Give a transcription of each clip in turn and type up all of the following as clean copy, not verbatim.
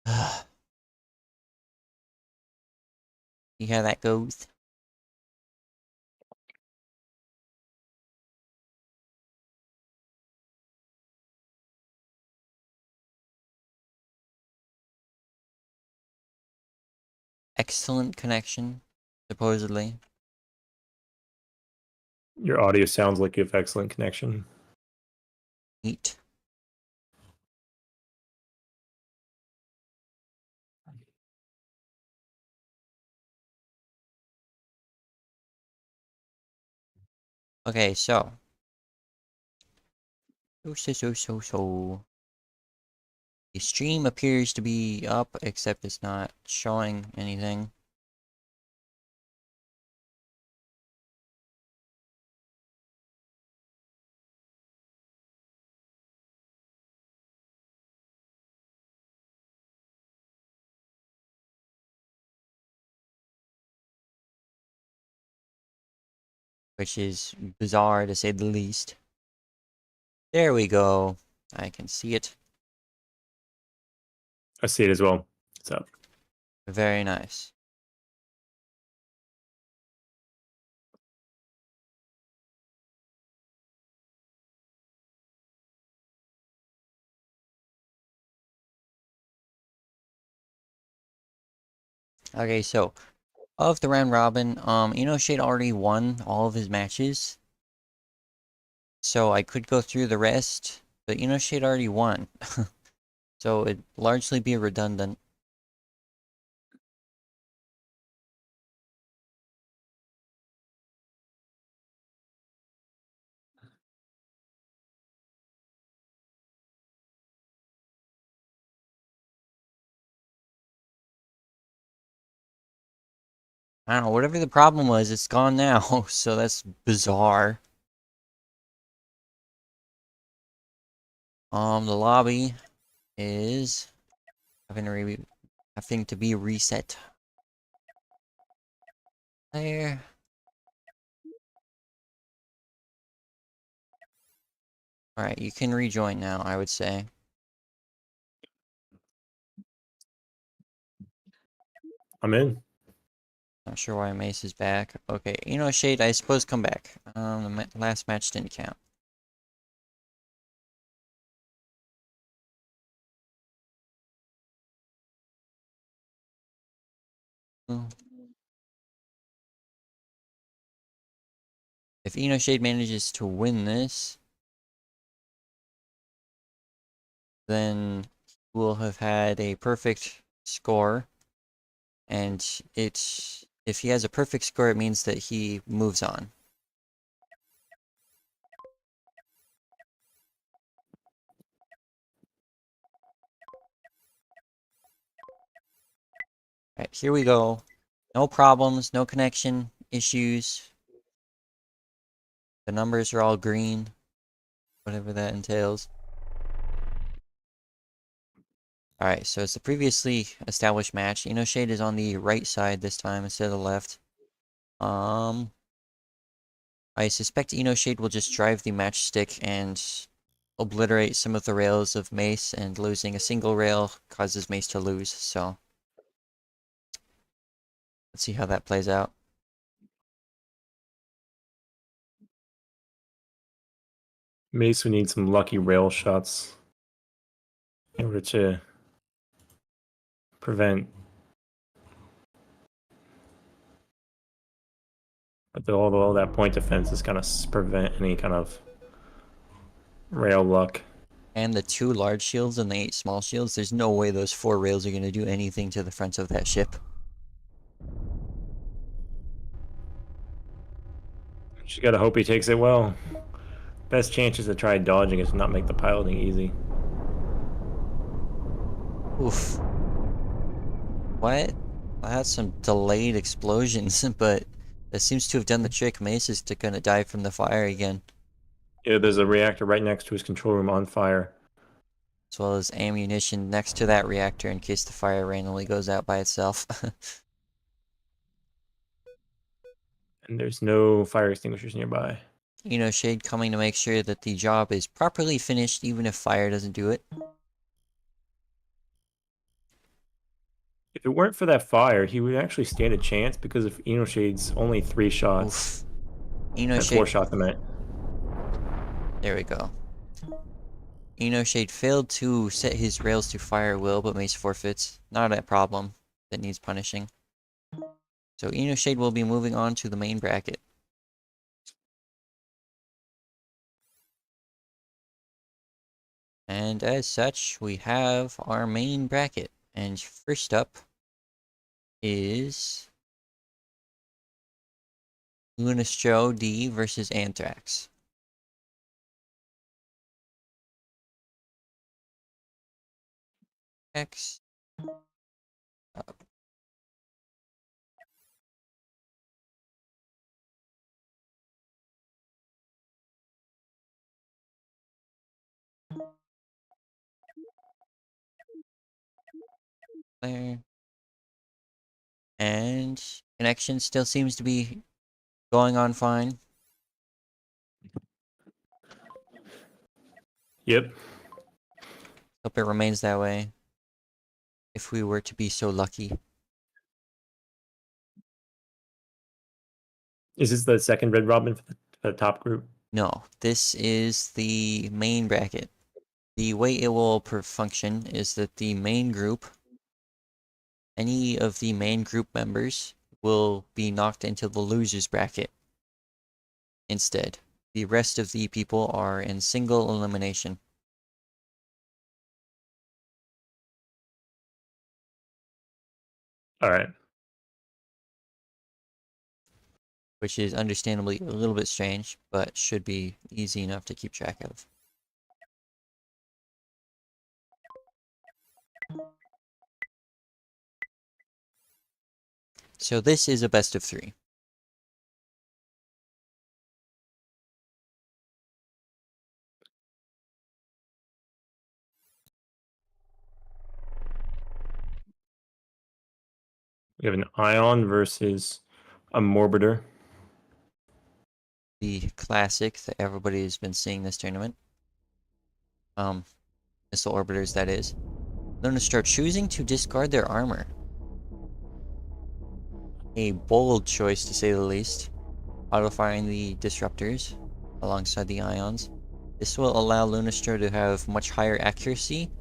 See how that goes. Excellent connection, supposedly. Your audio sounds like you have excellent connection. Neat. Okay, so. So. The stream appears to be up, except it's not showing anything. Which is bizarre to say the least. There we go. I can see it. I see it as well. It's up. Very nice. Okay, so of the round robin, Shade already won all of his matches. So I could go through the rest, but Shade already won. So it'd largely be redundant. I don't know, whatever the problem was, it's gone now, so that's bizarre. The lobby is having to be reset. There. Alright, you can rejoin now, I would say. I'm in. Not sure why Mace is back. Okay, Shade, I suppose come back. The last match didn't count. Hmm. If Shade manages to win this, then we'll have had a perfect score. And if he has a perfect score, it means that he moves on. Alright, here we go. No problems, no connection issues. The numbers are all green, whatever that entails. Alright, so it's the previously established match. Shade is on the right side this time instead of the left. I suspect Shade will just drive the matchstick and obliterate some of the rails of Mace, and losing a single rail causes Mace to lose, so let's see how that plays out. Mace would need some lucky rail shots in order to prevent. But although that point defense is going to prevent any kind of rail luck. And the 2 large shields and the 8 small shields, there's no way those 4 rails are going to do anything to the front of that ship. Just got to hope he takes it well. Best chances to try dodging is to not make the piloting easy. Oof. What? I had some delayed explosions, but that seems to have done the trick. Mace is gonna die from the fire again. Yeah, there's a reactor right next to his control room on fire. As well as ammunition next to that reactor in case the fire randomly goes out by itself. And there's no fire extinguishers nearby. Shade coming to make sure that the job is properly finished even if fire doesn't do it. If it weren't for that fire, he would actually stand a chance because of Shade's only 3 shots. Oof. And 4 Shade. shots, I meant. There we go. Shade failed to set his rails to fire will, but Mace forfeits. Not a problem that needs punishing. So Shade will be moving on to the main bracket. And as such, we have our main bracket. And first up is Lunastro D versus Anthrax. X. Player. And connection still seems to be going on fine. Yep. Hope it remains that way. If we were to be so lucky. Is this the second Red Robin for the top group? No, this is the main bracket. The way it will function is that the main group, any of the main group members, will be knocked into the losers bracket instead. The rest of the people are in single elimination. All right. Which is understandably a little bit strange, but should be easy enough to keep track of. So this is a best of 3. We have an Ion versus a Morbiter. The classic that everybody has been seeing this tournament. Missile orbiters, that is. Lunastro choosing to discard their armor. A bold choice to say the least. Auto-firing the disruptors alongside the ions. This will allow Lunastro to have much higher accuracy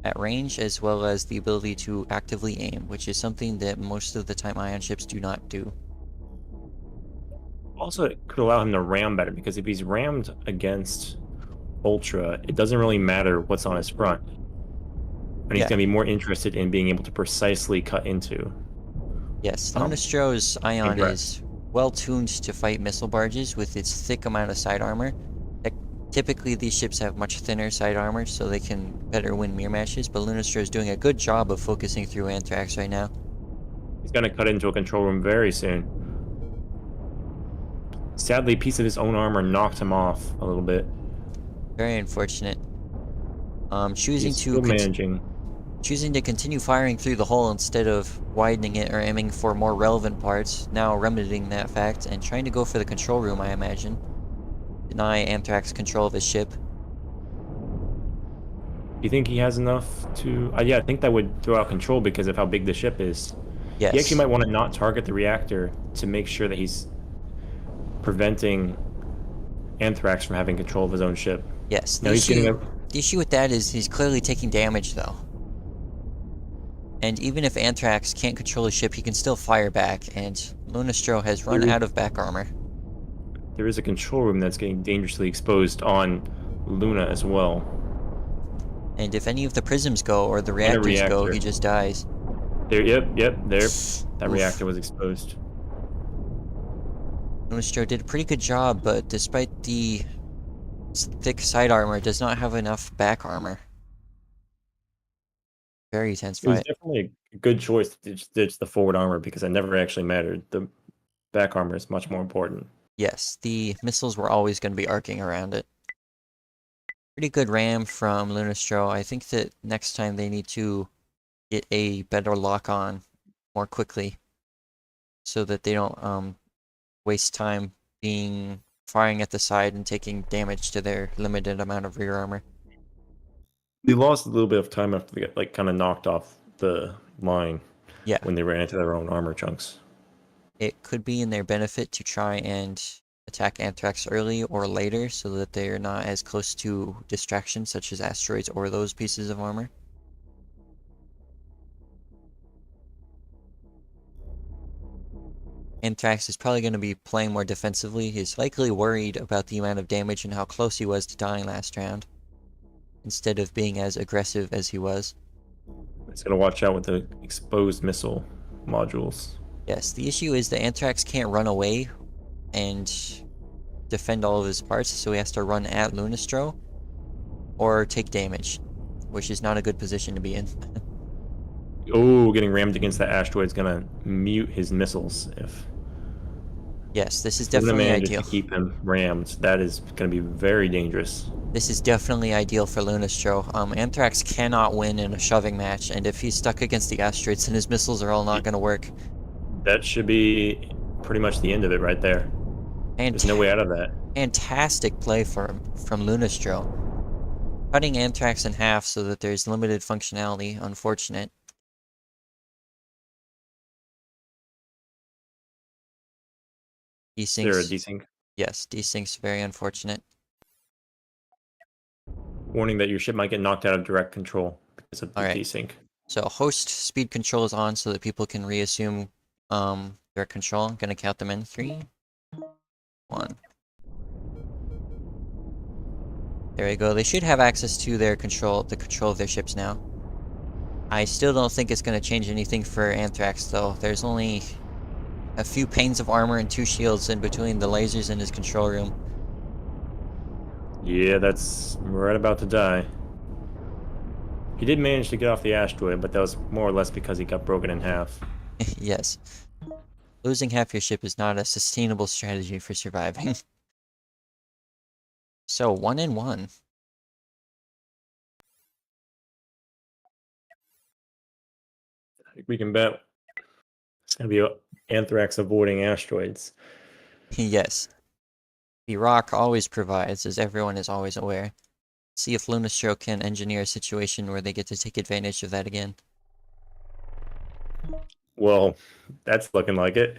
at range, as well as the ability to actively aim, which is something that most of the time ion ships do not do. Also, it could allow him to ram better because if he's rammed against Ultra, it doesn't really matter what's on his front. And he's Yeah, going to be more interested in being able to precisely cut into. yes, Um, Lunastro's ion Incorrect. is well tuned to fight missile barges with its thick amount of side armor. Typically, these ships have much thinner side armor, so they can better win mirror matches, but Lunastro is doing a good job of focusing through Anthrax right now. He's going to cut into a control room very soon. Sadly, a piece of his own armor knocked him off a little bit. Very unfortunate. He's still managing. Choosing to continue firing through the hole instead of widening it or aiming for more relevant parts, now remedying that fact, and trying to go for the control room, I imagine. Deny Anthrax control of his ship. Do you think he has enough to... yeah, I think that would throw out control because of how big the ship is. He actually Yes. might want to not target the reactor to make sure that he's preventing Anthrax from having control of his own ship. Yes. Now he's getting a... The issue with that is he's clearly taking damage, though. And even if Anthrax can't control his ship, he can still fire back, and Lunastro has run out of back armor. There is a control room that's getting dangerously exposed on Luna as well. And if any of the prisms go or the reactors go, he just dies. There, yep, there. That Oof. reactor was exposed. Lunastro did a pretty good job, but despite the thick side armor, does not have enough back armor. Very tense It was fight. definitely a good choice to ditch the forward armor because it never actually mattered. The back armor is much more important. Yes, the missiles were always going to be arcing around it. Pretty good ram from Lunastro. I think that next time they need to get a better lock on more quickly so that they don't waste time firing at the side and taking damage to their limited amount of rear armor. They lost a little bit of time after they got kind of knocked off the line. Yeah, when they ran into their own armor chunks. it could be in their benefit to try and attack Anthrax early or later so that they're not as close to distractions such as asteroids or those pieces of armor. Anthrax is probably going to be playing more defensively. He's likely worried about the amount of damage and how close he was to dying last round, instead of being as aggressive as he was. It's gonna watch out with the exposed missile modules. Yes, the issue is the Anthrax can't run away and defend all of his parts, so he has to run at Lunastro or take damage, which is not a good position to be in. Oh, getting rammed against the asteroid is gonna mute his missiles. If Yes, this is Luna definitely manages ideal. to keep him rammed, that is gonna be very dangerous. This is definitely ideal for Lunastro. Anthrax cannot win in a shoving match, and if he's stuck against the asteroids, then his missiles are all not going to work. That should be pretty much the end of it right there. There's no way out of that. Fantastic play from Lunastro. Cutting Anthrax in half so that there's limited functionality. Unfortunate. There a Desyncs. desync. Yes, desyncs very unfortunate. Warning that your ship might get knocked out of direct control because of the Alright, desync. so host speed control is on so that people can reassume direct control. I'm gonna count them in. 3, 1. There we go. They should have access to their the control of their ships now. I still don't think it's going to change anything for Anthrax, though. There's only a few panes of armor and 2 shields in between the lasers and his control room. Yeah, that's right about to die. He did manage to get off the asteroid, but that was more or less because he got broken in half. Yes. Losing half your ship is not a sustainable strategy for surviving. So, 1 and 1. I think we can bet it's going to be Anthrax avoiding asteroids. Yes. The rock always provides, as everyone is always aware. See if Lunastro can engineer a situation where they get to take advantage of that again. Well, that's looking like it.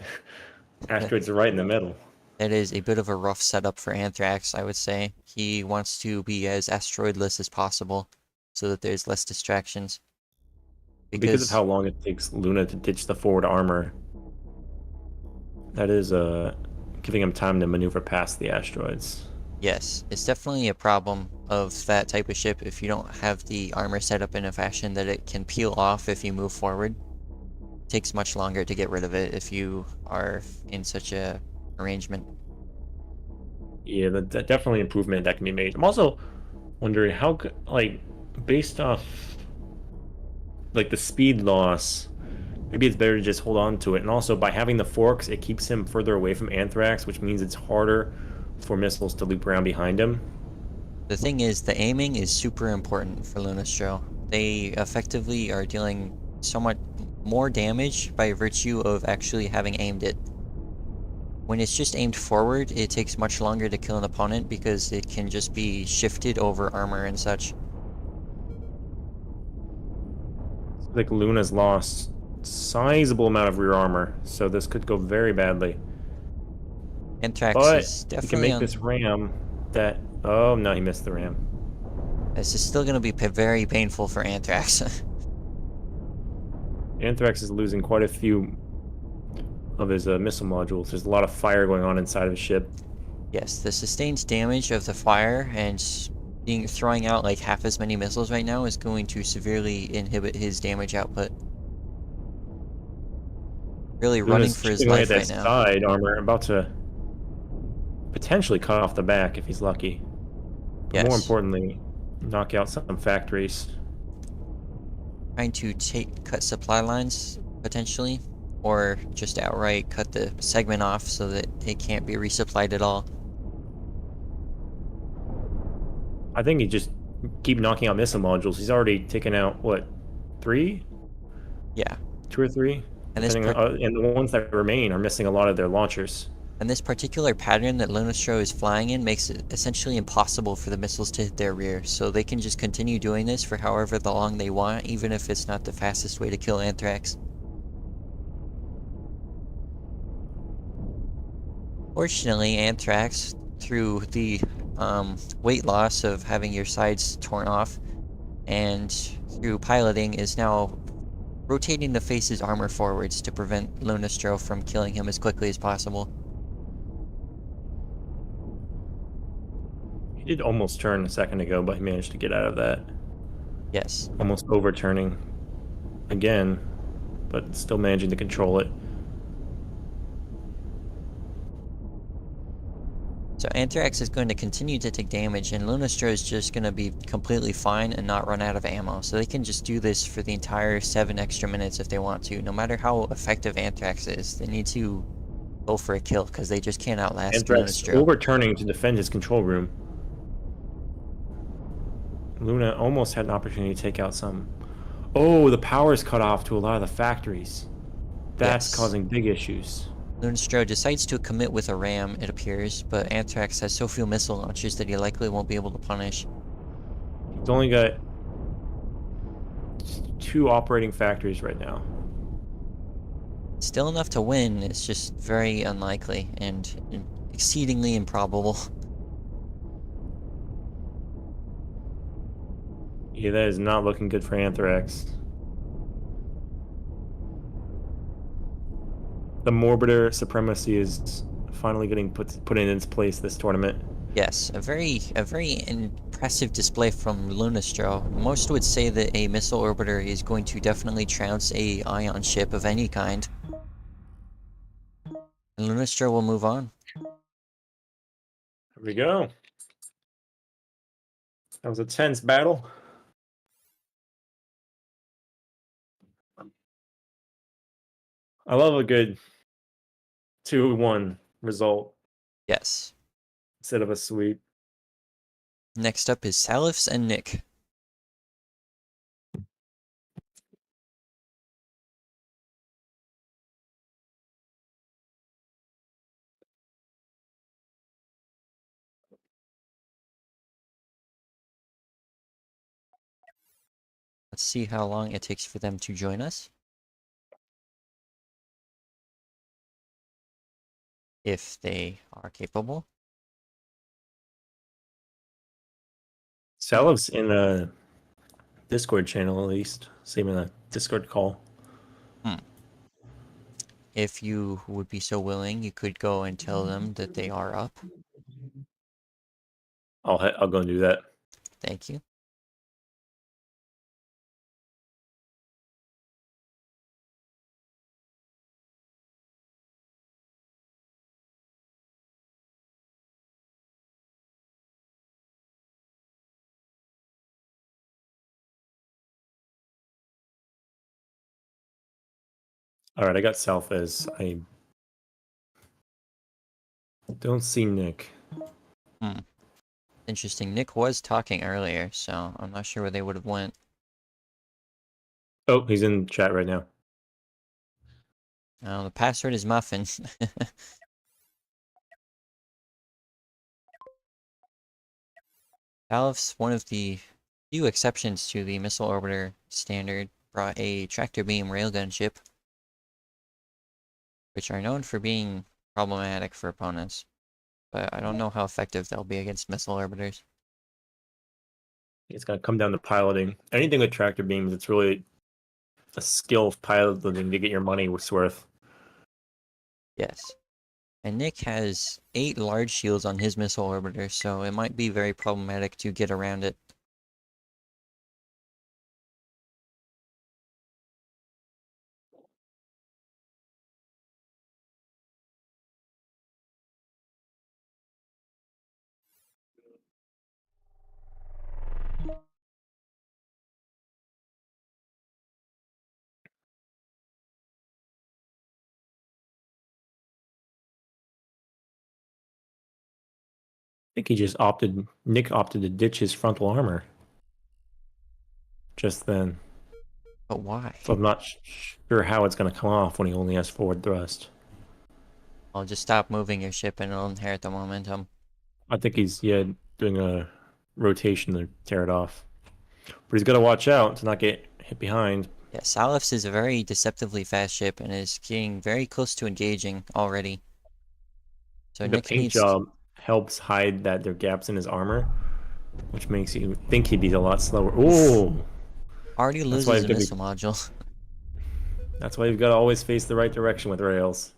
Asteroids are right in the middle. That is a bit of a rough setup for Anthrax, I would say. He wants to be as asteroidless as possible, so that there's less distractions. Because of Because, how long it takes Luna to ditch the forward armor, that is giving him time to maneuver past the asteroids. yes, it's definitely a problem of that type of ship if you don't have the armor set up in a fashion that it can peel off if you move forward. It takes much longer to get rid of it if you are in such a arrangement. Yeah, that definitely improvement that can be made. I'm also wondering how, like, based off like the speed loss, maybe it's better to just hold on to it. And also by having the forks, it keeps him further away from Anthrax, which means it's harder for missiles to loop around behind him. The thing is, the aiming is super important for Lunastro. They effectively are dealing so much more damage by virtue of actually having aimed it. When it's just aimed forward, it takes much longer to kill an opponent because it can just be shifted over armor and such. Like Luna's lost sizable amount of rear armor, so this could go very badly. Anthrax But is he can definitely make on... this ram that... Oh, no, he missed the ram. This is still going to be very painful for Anthrax. Anthrax is losing quite a few of his missile modules. There's a lot of fire going on inside of his ship. Yes, the sustained damage of the fire and throwing out like half as many missiles right now is going to severely inhibit his damage output. Really running Luna's for his chipping away at life that right now. side armor, about to potentially cut off the back if he's lucky. But more Yes. importantly, knock out some factories. Trying to cut supply lines, potentially. Or just outright cut the segment off so that it can't be resupplied at all. I think he just keep knocking out missile modules. He's already taken out, what, 3? Yeah. 2 or 3? And this Depending on, and the ones that remain are missing a lot of their launchers. And this particular pattern that Lunastro is flying in makes it essentially impossible for the missiles to hit their rear, so they can just continue doing this for however long they want, even if it's not the fastest way to kill Anthrax. Fortunately, Anthrax, through the weight loss of having your sides torn off, and through piloting, is now rotating the face's armor forwards to prevent Lunastro from killing him as quickly as possible. He did almost turn a second ago, but he managed to get out of that. Yes. Almost overturning again, but still managing to control it. So Anthrax is going to continue to take damage, and Lunastro is just going to be completely fine and not run out of ammo. So they can just do this for the entire 7 extra minutes if they want to. No matter how effective Anthrax is, they need to go for a kill because they just can't outlast Anthrax Lunastro. overturning to defend his control room. Luna almost had an opportunity to take out some. Oh, the power is cut off to a lot of the factories. That's Yes. causing big issues. Lunastro decides to commit with a ram, it appears, but Anthrax has so few missile launchers that he likely won't be able to punish. He's only got 2 operating factories right now. Still enough to win, it's just very unlikely and exceedingly improbable. Yeah, that is not looking good for Anthrax. The Morbiter supremacy is finally getting put in its place this tournament. Yes, a very impressive display from Lunastro. Most would say that a missile orbiter is going to definitely trounce a ion ship of any kind. And Lunastro will move on. Here we go. That was a tense battle. I love a good 2-1 result Yes. instead of a sweep. Next up is Salifs and Nick. Let's see how long it takes for them to join us. If they are capable. Saliv's in a Discord channel at least. Same in a Discord call. Hmm. If you would be so willing, you could go and tell them that they are up. I'll go and do that. Thank you. All right, I got Salfez. I don't see Nick. Hmm. Interesting. Nick was talking earlier, so I'm not sure where they would have went. Oh, he's in chat right now. The password is Muffin. Salif's, one of the few exceptions to the missile orbiter standard, brought a tractor beam railgun ship, which are known for being problematic for opponents, but I don't know how effective they'll be against missile orbiters. It's gonna come down to piloting. Anything with tractor beams, it's really a skill of piloting to get your money worth. Yes. And Nick has 8 large shields on his missile orbiter, so it might be very problematic to get around it. I think Nick opted to ditch his frontal armor just then. But why? So I'm not sure how it's going to come off when he only has forward thrust. I'll just stop moving your ship and it'll inherit the momentum. I think he's, yeah, doing a rotation to tear it off. But he's got to watch out to not get hit behind. Yeah, Salif's is a very deceptively fast ship and is getting very close to engaging already. So The Nick paint needs job helps hide that there are gaps in his armor, which makes you think he'd be a lot slower. oof, Ooh, already that's why loses you've a got to missile module. that's why you've got to always face the right direction with rails.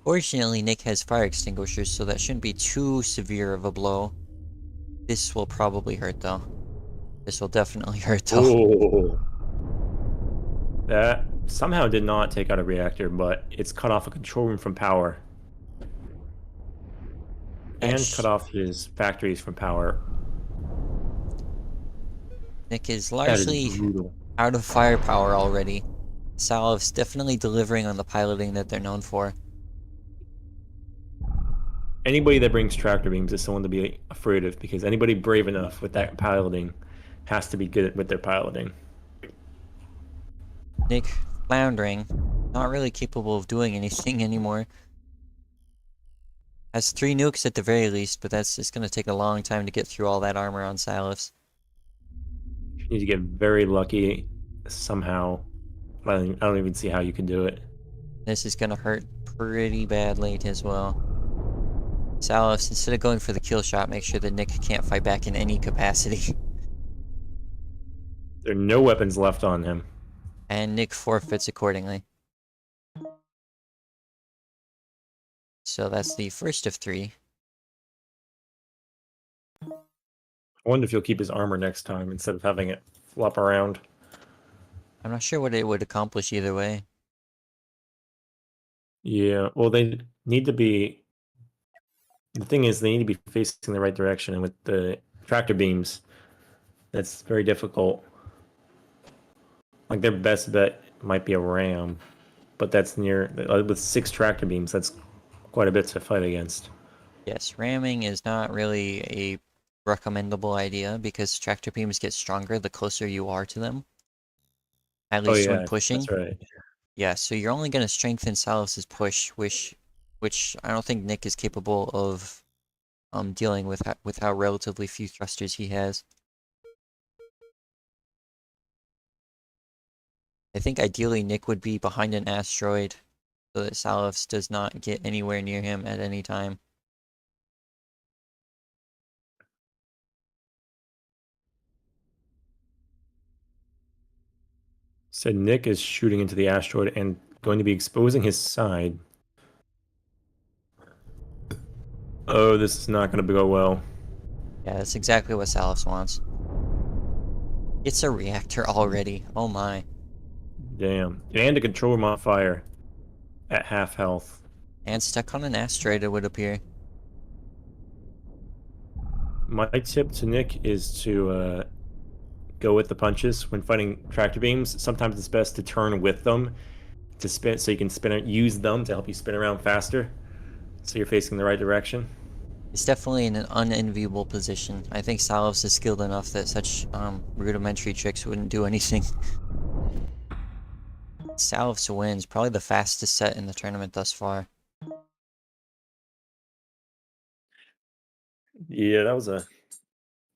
Fortunately, Nick has fire extinguishers, so that shouldn't be too severe of a blow. This will probably hurt though. This will definitely hurt though. Ooh, that somehow did not take out a reactor, but it's cut off a control room from power and cut Esh. off his factories from power. Nick is That is largely brutal. out of firepower already. Salve's definitely delivering on the piloting that they're known for. Anybody that brings tractor beams is someone to be afraid of because anybody brave enough with that piloting has to be good with their piloting. Nick floundering, not really capable of doing anything anymore. Has 3 nukes at the very least, but that's just gonna take a long time to get through all that armor on Salus. You need to get very lucky somehow. I don't even see how you can do it. This is gonna hurt pretty badly as well. Salus, instead of going for the kill shot, make sure that Nick can't fight back in any capacity. There are no weapons left on him. And Nick forfeits accordingly. So that's the first of 3. I wonder if he'll keep his armor next time instead of having it flop around. I'm not sure what it would accomplish either way. Yeah, well, they need to be. The thing is, they need to be facing the right direction, and with the tractor beams, that's very difficult. Like their best bet might be a ram, but that's near with 6 tractor beams. That's quite a bit to fight against. Yes, ramming is not really a recommendable idea because tractor beams get stronger the closer you are to them, at Oh least when yeah, that's pushing. right. Yeah, so you're only going to strengthen Salus's push, which I don't think Nick is capable of dealing with how relatively few thrusters he has. I think ideally Nick would be behind an asteroid so that Salus does not get anywhere near him at any time. So Nick is shooting into the asteroid and going to be exposing his side. Oh, this is not going to go well. Yeah, that's exactly what Salus wants. It's a reactor already. Oh my. Damn. And a control room on fire at half health. And stuck on an asteroid, it would appear. My tip to Nick is to go with the punches when fighting tractor beams. Sometimes it's best to turn with them to spin, so you can use them to help you spin around faster, so you're facing the right direction. It's definitely in an unenviable position. I think Salus is skilled enough that such rudimentary tricks wouldn't do anything. Salus wins, probably the fastest set in the tournament thus far. Yeah, that was a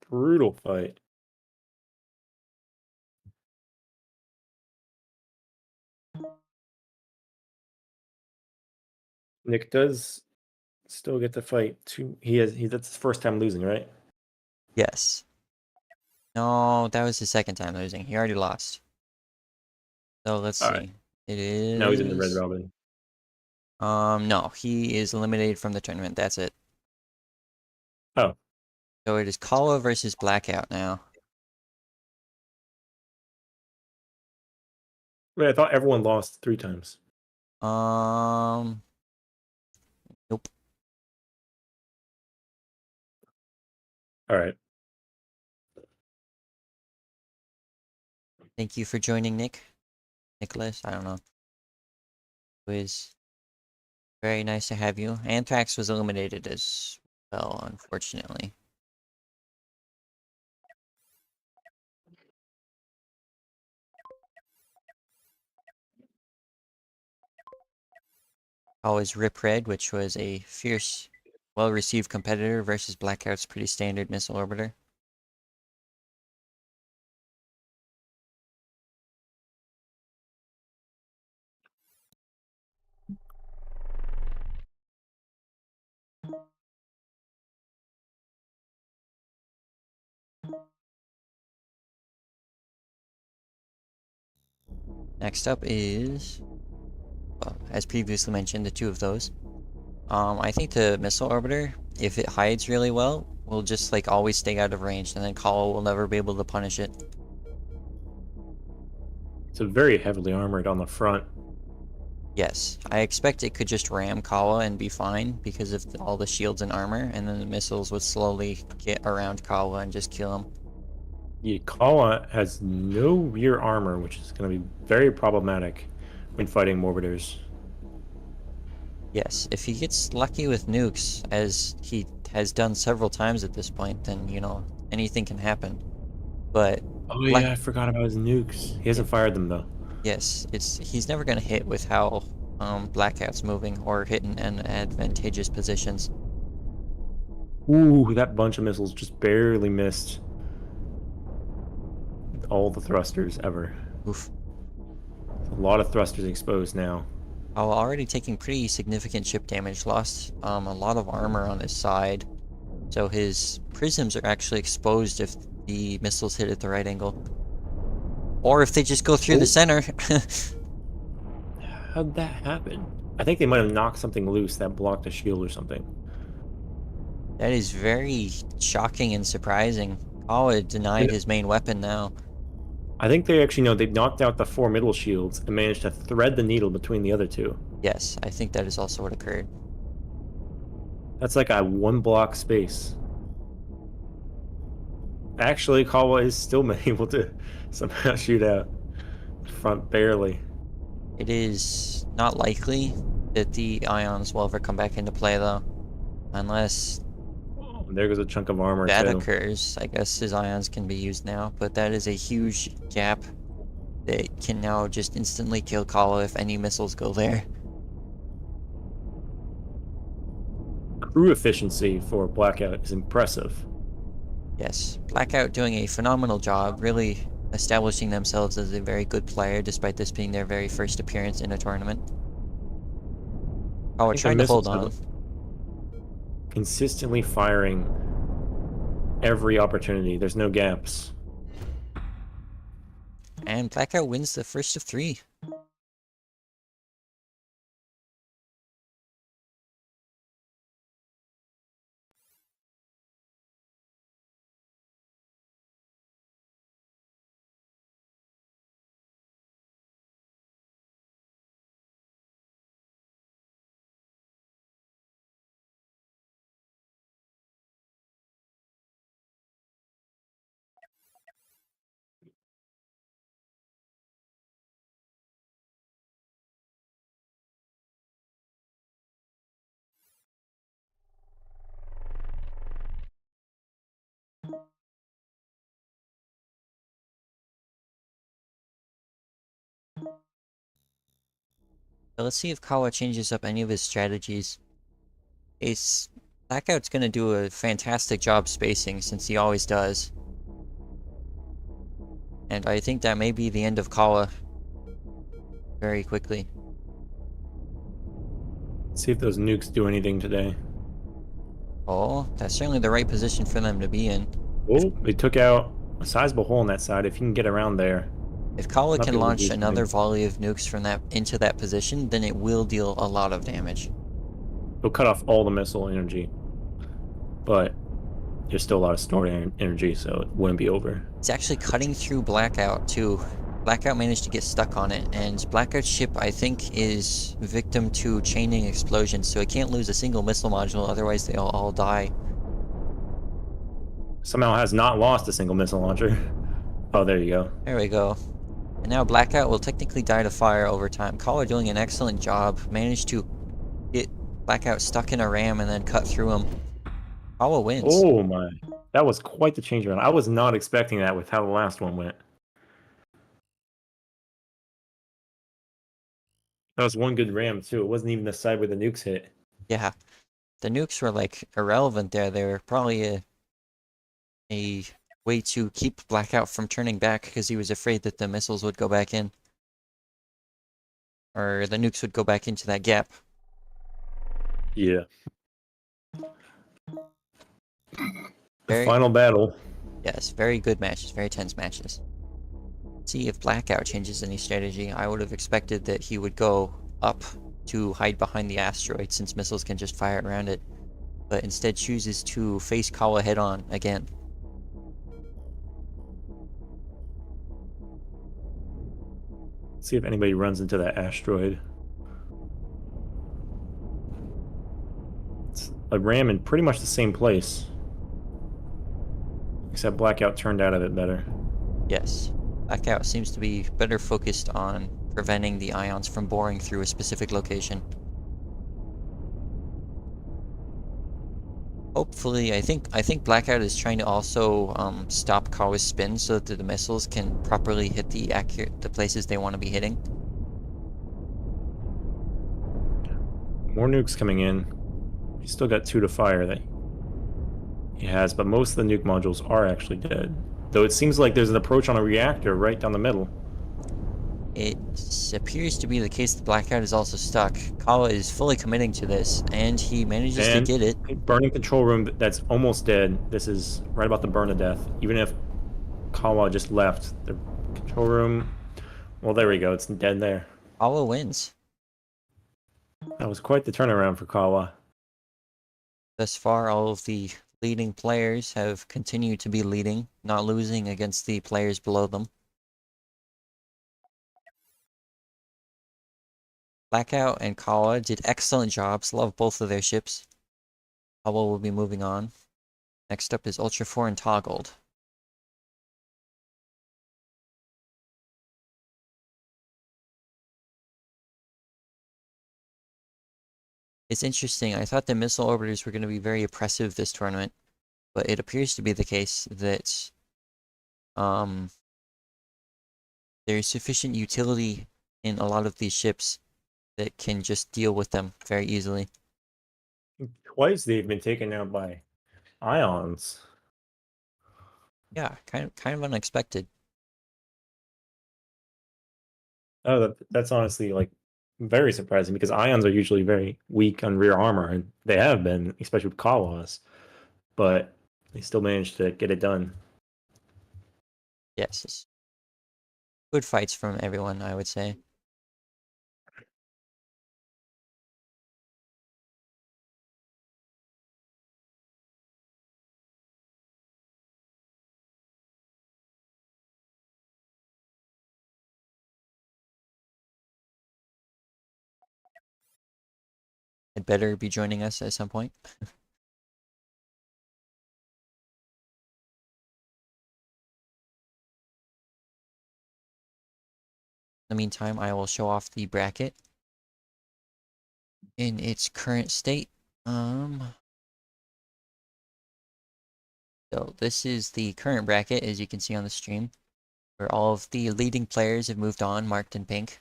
brutal fight. Nick does still get to fight. That's his first time losing, right? Yes. No, that was his second time losing. He already lost. So let's All right. see. It Now he's in the red is... robin. No, he is eliminated from the tournament. That's it. Oh, So it is Kawa versus Blackout now. wait, I thought everyone lost 3 times. Um, nope. All right. Thank you for joining, Nicholas. I don't know. It was very nice to have you. Anthrax was eliminated as well, unfortunately. Always Rip Red, which was a fierce, well-received competitor versus Blackout's pretty standard missile orbiter. Next up is, well, as previously mentioned, the two of those. I think the missile orbiter, if it hides really well, will just like always stay out of range, and then Call will never be able to punish it. It's a very heavily armored on the front. Yes, I expect it could just ram Kawa and be fine because of all the shields and armor, and then the missiles would slowly get around Kawa and just kill him. Yeah, Kala has no rear armor, which is going to be very problematic when fighting Morbiders. Yes, if he gets lucky with nukes, as he has done several times at this point, then, anything can happen. But Oh Black, yeah, I forgot about his nukes. He yeah, hasn't fired them though. yes, he's never gonna hit with how Blackout's moving or hitting in advantageous positions. Ooh, that bunch of missiles just barely missed all the thrusters ever. Oof. A lot of thrusters exposed now. Oh, already taking pretty significant ship damage, lost a lot of armor on his side, so his prisms are actually exposed if the missiles hit at the right angle. Or if they just go through the Oh, center. how'd that happen? I think they might have knocked something loose that blocked a shield or something. That is very shocking and surprising. Kawa denied And his main weapon now. I think they actually know they've knocked out the 4 middle shields and managed to thread the needle between the other two. Yes, I think that is also what occurred. That's like a 1 block space. Actually, Kawa is still able to somehow shoot out front barely. It is not likely that the ions will ever come back into play though. Unless Oh, there goes a chunk of armor that too. occurs, I guess his ions can be used now, but that is a huge gap that can now just instantly kill Kawa if any missiles go there. Crew efficiency for Blackout is impressive. Yes, Blackout doing a phenomenal job, really establishing themselves as a very good player despite this being their very first appearance in a tournament. I Kawa think the trying to hold missiles on. are consistently firing every opportunity. There's no gaps. And Blackout wins the first of three. So let's see if Kawa changes up any of his strategies. Ace Blackout's gonna do a fantastic job spacing since he always does. And I think that may be the end of Kawa very quickly. See if those nukes do anything today. Oh, that's certainly the right position for them to be in. If Oh, they took out a sizable hole on that side. If you can get around there, if Kawa might be can able to do launch another something. volley of nukes from that into that position, then it will deal a lot of damage. It'll cut off all the missile energy, but there's still a lot of stored energy, so it wouldn't be over. It's actually cutting through Blackout too. Blackout managed to get stuck on it, and Blackout's ship, I think, is victim to chaining explosions, so it can't lose a single missile module, otherwise they'll all die. Somehow has not lost a single missile launcher. Oh, there you go. There we go. And now Blackout will technically die to fire over time. Caller doing an excellent job. Managed to get Blackout stuck in a ram and then cut through him. Kawa wins. Oh my. That was quite the change around. I was not expecting that with how the last one went. That was one good ram too. It wasn't even the side where the nukes hit. Yeah, the nukes were like irrelevant there. They were probably a way to keep Blackout from turning back because he was afraid that the missiles would go back in. Or the nukes would go back into that gap. Yeah. The Very, final battle. yes, very good matches, very tense matches. See if Blackout changes any strategy. I would have expected that he would go up to hide behind the asteroid since missiles can just fire around it, but instead chooses to face Kawa head on again. See if anybody runs into that asteroid. It's a ram in pretty much the same place. Except Blackout turned out of it better. Yes, Blackout seems to be better focused on preventing the ions from boring through a specific location. Hopefully, I think Blackout is trying to also stop Kawa's spin so that the missiles can properly hit the places they want to be hitting. More nukes coming in. He's still got 2 to fire that he has, but most of the nuke modules are actually dead. Though it seems like there's an approach on a reactor right down the middle. It appears to be the case that Blackout is also stuck. Kawa is fully committing to this, and he manages to And get it. burning control room that's almost dead. This is right about the burn of death. Even if Kawa just left the control room. Well, there we go. It's dead there. Kawa wins. That was quite the turnaround for Kawa. Thus far, all of the leading players have continued to be leading, not losing against the players below them. Blackout and Kawa did excellent jobs. Love both of their ships. Kawa will be moving on. Next up is Ultra 4 and Toggled. It's interesting. I thought the missile orbiters were going to be very oppressive this tournament, but it appears to be the case that um, there's sufficient utility in a lot of these ships that can just deal with them very easily. Twice they've been taken out by ions. Yeah, kind of unexpected. Oh, that's honestly like very surprising because ions are usually very weak on rear armor, and they have been, especially with Kawas. But they still managed to get it done. Yes, good fights from everyone, I would say. Had better be joining us at some point. In the meantime, I will show off the bracket in its current state. So this is the current bracket, as you can see on the stream, where all of the leading players have moved on, marked in pink.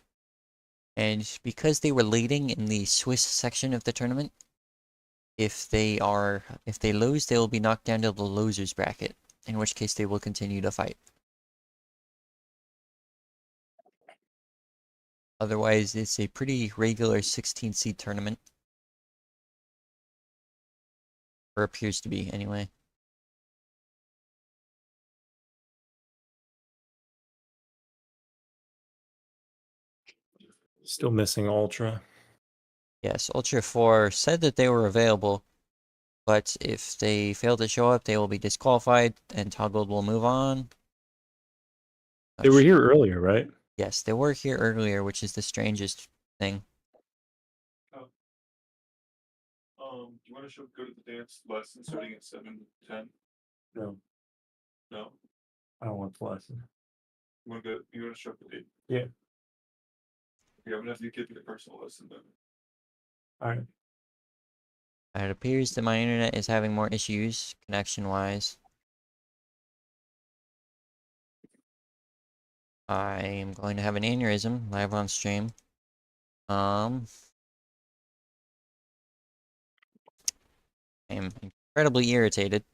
And because they were leading in the Swiss section of the tournament, if they lose, they will be knocked down to the losers bracket, in which case they will continue to fight. Otherwise, it's a pretty regular 16 seed tournament. Or appears to be, anyway. Still missing Ultra. Yes, Ultra 4 said that they were available, but if they fail to show up, they will be disqualified, and Toggled will move on. They were here earlier, right? Yes, they were here earlier, which is the strangest thing. Do you want to go to the dance lesson starting at 7:10? No, No, I don't want the lesson. you want to go? You want to show up the date? Yeah. Yeah, I'm gonna have to get to the personal lesson then. All right. It appears that my internet is having more issues, connection-wise. I am going to have an aneurysm live on stream. I am incredibly irritated.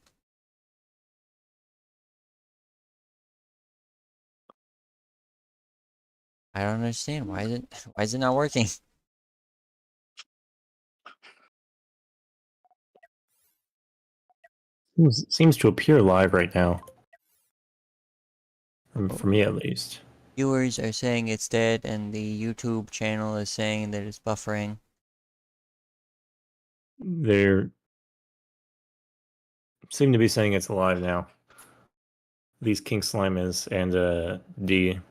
I don't understand. Why is it not working? Seems to appear live right now. For me, at least. Viewers are saying it's dead, and the YouTube channel is saying that it's buffering. They seem to be saying it's alive now. These King Slime is and D.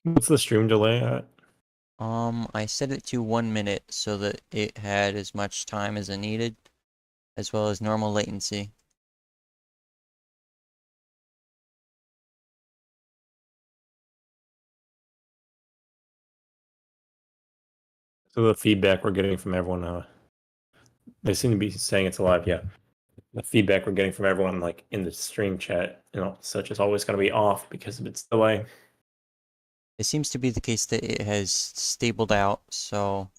What's the stream delay at? I set it to 1 minute so that it had as much time as it needed, as well as normal latency. So the feedback we're getting from everyone, they seem to be saying it's alive. Yeah, the feedback we're getting from everyone, like in the stream chat, such is always going to be off because of its delay. It seems to be the case that it has stabled out, so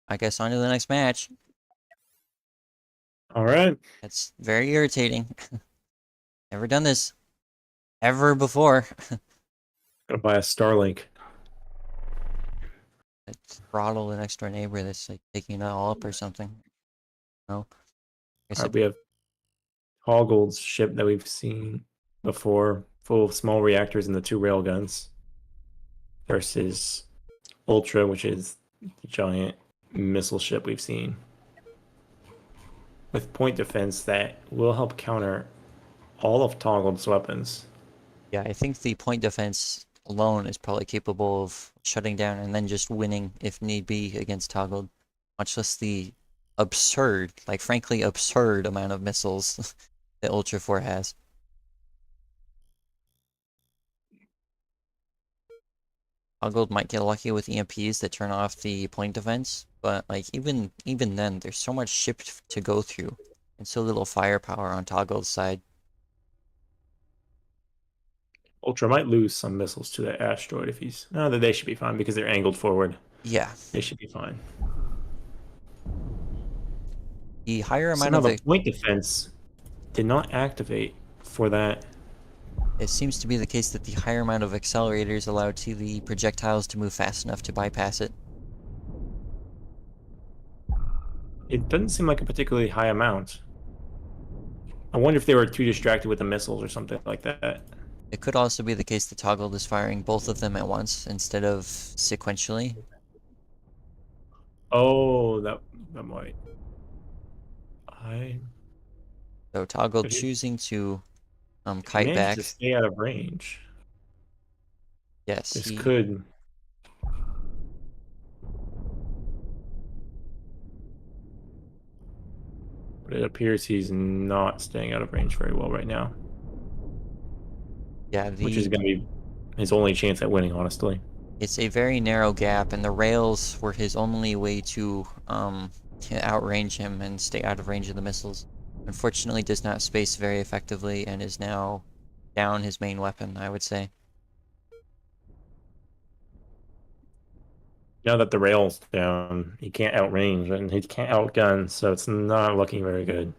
I guess on to the next match. All right. That's very irritating. Never done this ever before. Gonna buy a Starlink. Throttle the next door neighbor that's like taking it all up or something. No. I guess All right, we have Toggle's ship that we've seen before, full of small reactors and the 2 railguns, versus Ultra, which is the giant missile ship we've seen, with point defense that will help counter all of Toggle's weapons. Yeah, I think the point defense alone is probably capable of shutting down and then just winning if need be against Toggled. Much less the absurd, like frankly absurd amount of missiles that Ultra 4 has. Toggled might get lucky with EMPs that turn off the point defense, but like even then, there's so much ship to go through and so little firepower on Toggled's side. Ultra might lose some missiles to the asteroid if he's. No, they should be fine because they're angled forward. Yeah, They should be fine. the higher So amount now of the point defense did not activate for that. it seems to be the case that the higher amount of accelerators allowed to the projectiles to move fast enough to bypass it. It doesn't seem like a particularly high amount. I wonder if they were too distracted with the missiles or something like that. It could also be the case that Toggled is firing both of them at once instead of sequentially. Oh, that might. So Toggled But choosing to if he kite manages back. to stay out of range, Yes, this he could. But it appears he's not staying out of range very well right now, yeah, which is going to be his only chance at winning, honestly. it's a very narrow gap, and the rails were his only way to outrange him and stay out of range of the missiles. Unfortunately, does not space very effectively and is now down his main weapon, I would say. Now that the rail's down, he can't outrange and he can't outgun, so it's not looking very good.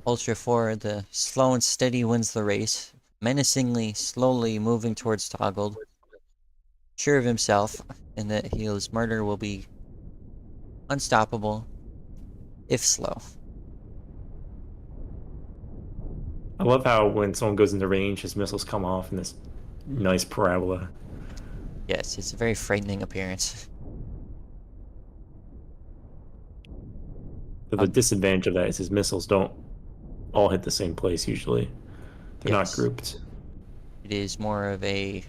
Ultra 4, the slow and steady wins the race, menacingly, slowly moving towards Toggled, sure of himself, and that his murder will be unstoppable, if slow. I love how when someone goes into range, his missiles come off in this nice parabola. Yes, it's a very frightening appearance. But the disadvantage of that is his missiles don't all hit the same place usually. They're not Yes. grouped. It is more of a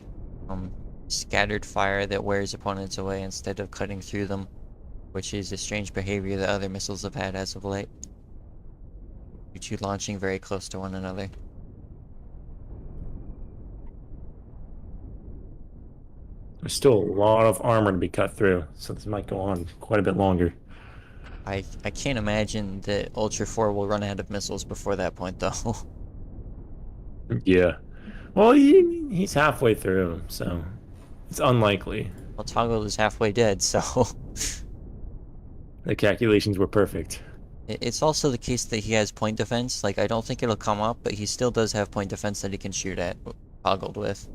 scattered fire that wears opponents away instead of cutting through them, which is a strange behavior that other missiles have had as of late, due to launching very close to one another. There's still a lot of armor to be cut through, so this might go on quite a bit longer. I can't imagine that Ultra 4 will run out of missiles before that point, though. Yeah. Well, he's halfway through, so it's unlikely. Well, Toggle is halfway dead, so The calculations were perfect. it's also the case that he has point defense. Like, I don't think it'll come up, but he still does have point defense that he can shoot at, Toggled with.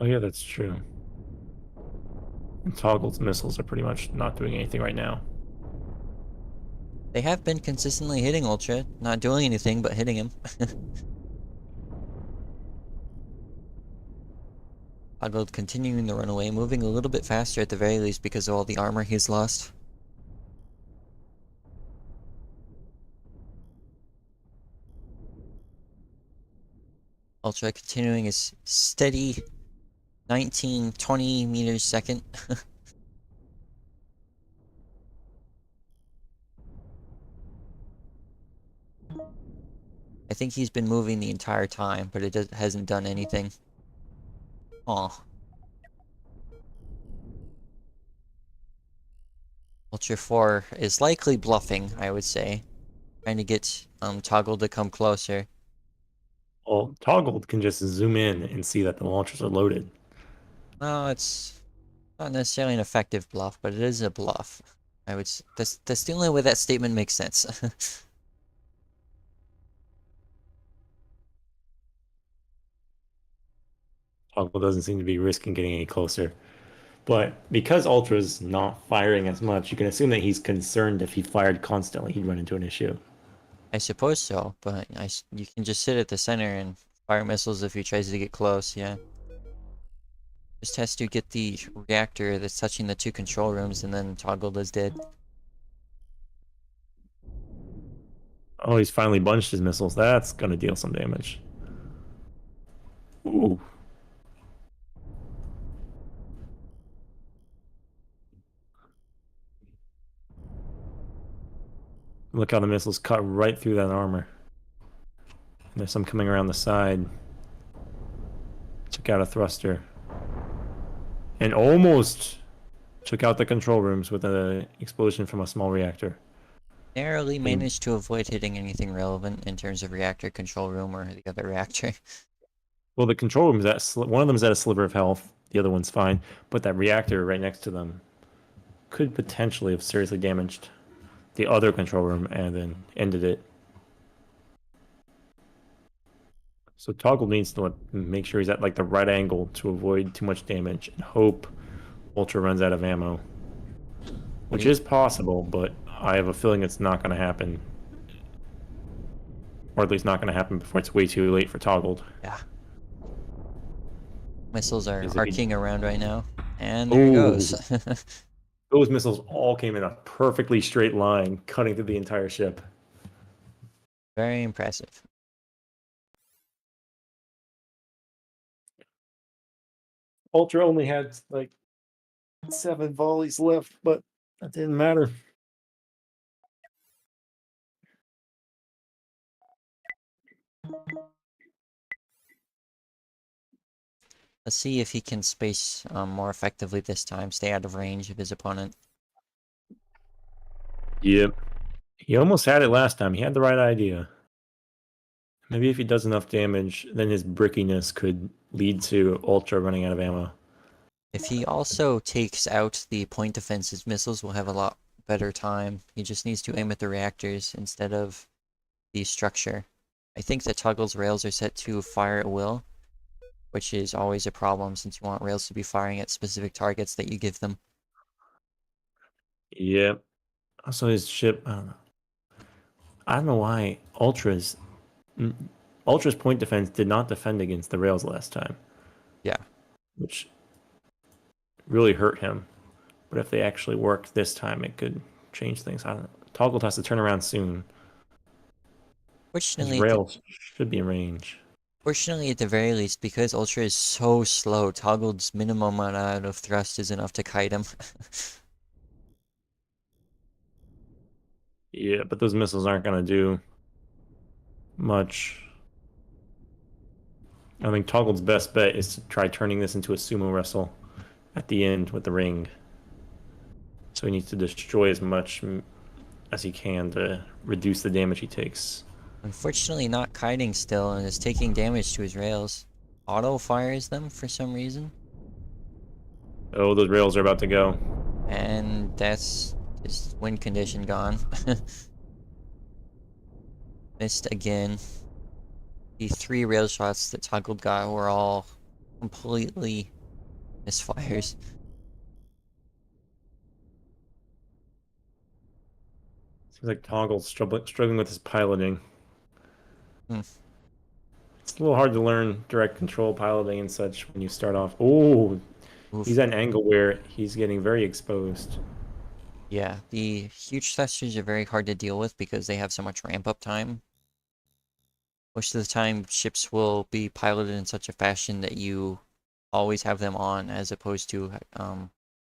Oh yeah, that's true. And Toggle's missiles are pretty much not doing anything right now. They have been consistently hitting Ultra, not doing anything but hitting him. Toggle continuing the runaway, moving a little bit faster at the very least because of all the armor he's lost. Ultra continuing his steady 19, 20 meters second. I think he's been moving the entire time, but it hasn't done anything. Aw. Ultra 4 is likely bluffing, I would say. Trying to get Toggle to come closer. Well, Toggle can just zoom in and see that the launchers are loaded. No, it's not necessarily an effective bluff, but it is a bluff. That's the only way that statement makes sense. Toggle doesn't seem to be risking getting any closer. But because Ultra's not firing as much, you can assume that he's concerned if he fired constantly, he'd run into an issue. I suppose so, but you can just sit at the center and fire missiles if he tries to get close, yeah. Just has to get the reactor that's touching the two control rooms, and then Toggle is dead. Oh, he's finally bunched his missiles. That's gonna deal some damage. Ooh. Look how the missiles cut right through that armor. And there's some coming around the side. Took out a thruster. And almost took out the control rooms with an explosion from a small reactor. Narrowly managed to avoid hitting anything relevant in terms of reactor control room or the other reactor. Well, the control room is at one of them is at a sliver of health. The other one's fine, but that reactor right next to them could potentially have seriously damaged the other control room and then ended it. So Toggle needs to make sure he's at like the right angle to avoid too much damage and hope Ultra runs out of ammo, which is possible, but I have a feeling it's not going to happen. Or at least not going to happen before it's way too late for Toggled. Yeah. Missiles are Is if he- arcing around right now. And there he goes. Those missiles all came in a perfectly straight line, cutting through the entire ship. Very impressive. Ultra only had like 7 volleys left, but that didn't matter. Let's see if he can space more effectively this time, stay out of range of his opponent. Yep. He almost had it last time. He had the right idea. Maybe if he does enough damage, then his brickiness could lead to Ultra running out of ammo. If he also takes out the point defense, his missiles will have a lot better time. He just needs to aim at the reactors instead of the structure. I think that Toggle's rails are set to fire at will, which is always a problem since you want rails to be firing at specific targets that you give them. Yep. Also, his ship, I don't know why Ultra's point defense did not defend against the rails last time. Yeah. Which really hurt him. But if they actually worked this time, it could change things. I don't know. Toggle has to turn around soon. His Fortunately, rails should be in range. Fortunately, at the very least, because Ultra is so slow, Toggle's minimum amount of thrust is enough to kite him. Yeah, but those missiles aren't going to do much. I think Toggle's best bet is to try turning this into a sumo wrestle at the end with the ring. So he needs to destroy as much as he can to reduce the damage he takes. Unfortunately, not kiting still and is taking damage to his rails. Auto fires them for some reason. Oh, those rails are about to go. And that's his win condition gone. Missed again. The 3 rail shots that Toggle got were all completely misfires. Seems like Toggle's struggling with his piloting. Hmm. It's a little hard to learn direct control piloting and such when you start off. Oh, he's Oof. at an angle where he's getting very exposed. Yeah, the huge thrusters are very hard to deal with because they have so much ramp up time. Most of the time, ships will be piloted in such a fashion that you always have them on, as opposed to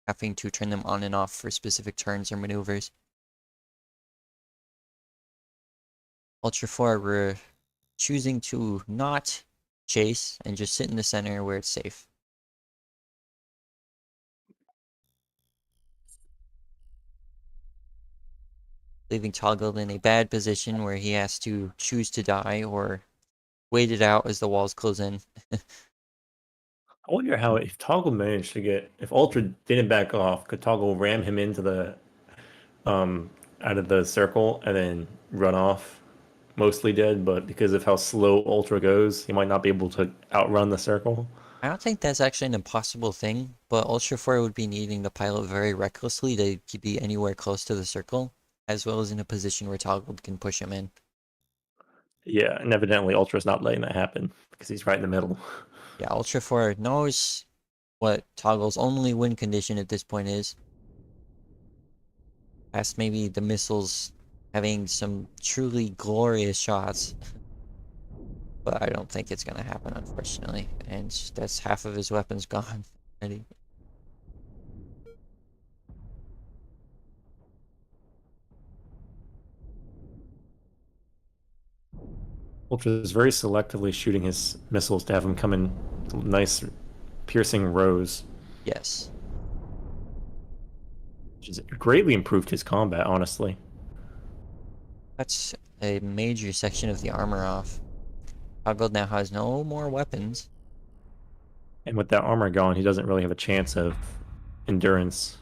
having to turn them on and off for specific turns or maneuvers. Ultra 4, we're choosing to not chase and just sit in the center where it's safe. Leaving Toggle in a bad position where he has to choose to die or wait it out as the walls close in. I wonder how if Toggle managed to get if Ultra didn't back off, could Toggle ram him into the out of the circle and then run off mostly dead, but because of how slow Ultra goes, he might not be able to outrun the circle. I don't think that's actually an impossible thing, but Ultra 4 would be needing to pilot very recklessly to be anywhere close to the circle, as well as in a position where Toggle can push him in. Yeah, and evidently Ultra's not letting that happen because he's right in the middle. Yeah, Ultra 4 knows what Toggle's only win condition at this point is. Past maybe the missiles having some truly glorious shots, but I don't think it's gonna happen, unfortunately. And that's half of his weapons gone already. Ultra is very selectively shooting his missiles to have them come in nice piercing rows, Yes, which has greatly improved his combat, honestly. that's a major section of the armor off. Toggle now has no more weapons, And with that armor gone, he doesn't really have a chance of endurance.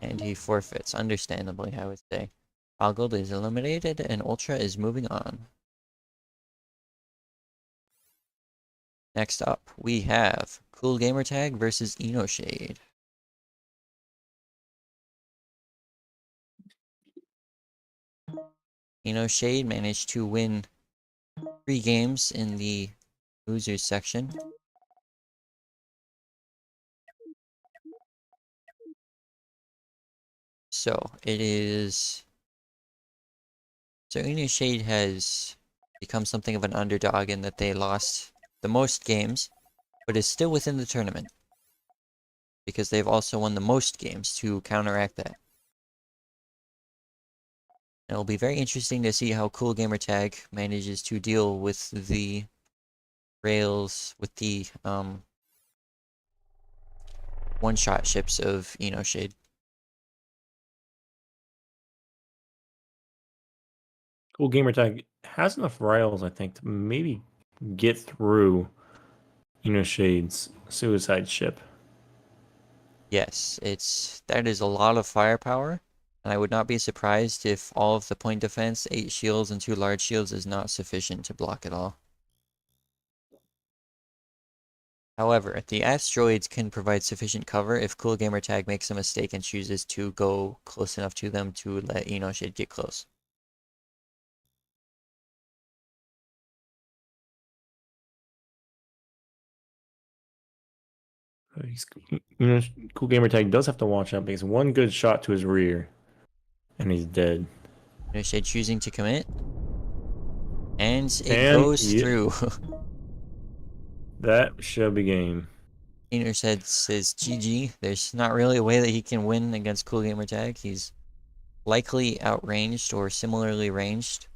and he forfeits, understandably, I would say. Toggle is eliminated, and Ultra is moving on. Next up, we have Cool Gamertag versus Shade. Shade managed to win 3 games in the losers section. So it is. So Shade has become something of an underdog in that they lost the most games, but is still within the tournament because they've also won the most games to counteract that. It'll be very interesting to see how Cool Gamer Tag manages to deal with the rails, with the one-shot ships of Shade. Cool Gamer Tag has enough rails, I think, to maybe get through Shade's suicide ship. Yes, that is a lot of firepower, and I would not be surprised if all of the point defense, 8 shields and 2 large shields is not sufficient to block it all. However, the asteroids can provide sufficient cover if Cool Gamer Tag makes a mistake and chooses to go close enough to them to let Shade get close. He's, Cool Gamer Tag does have to watch out because one good shot to his rear, and he's dead. Shade choosing to commit, and it And goes yeah, through. that should be game. Shade says GG. There's not really a way that he can win against Cool Gamer Tag. He's likely outranged or similarly ranged.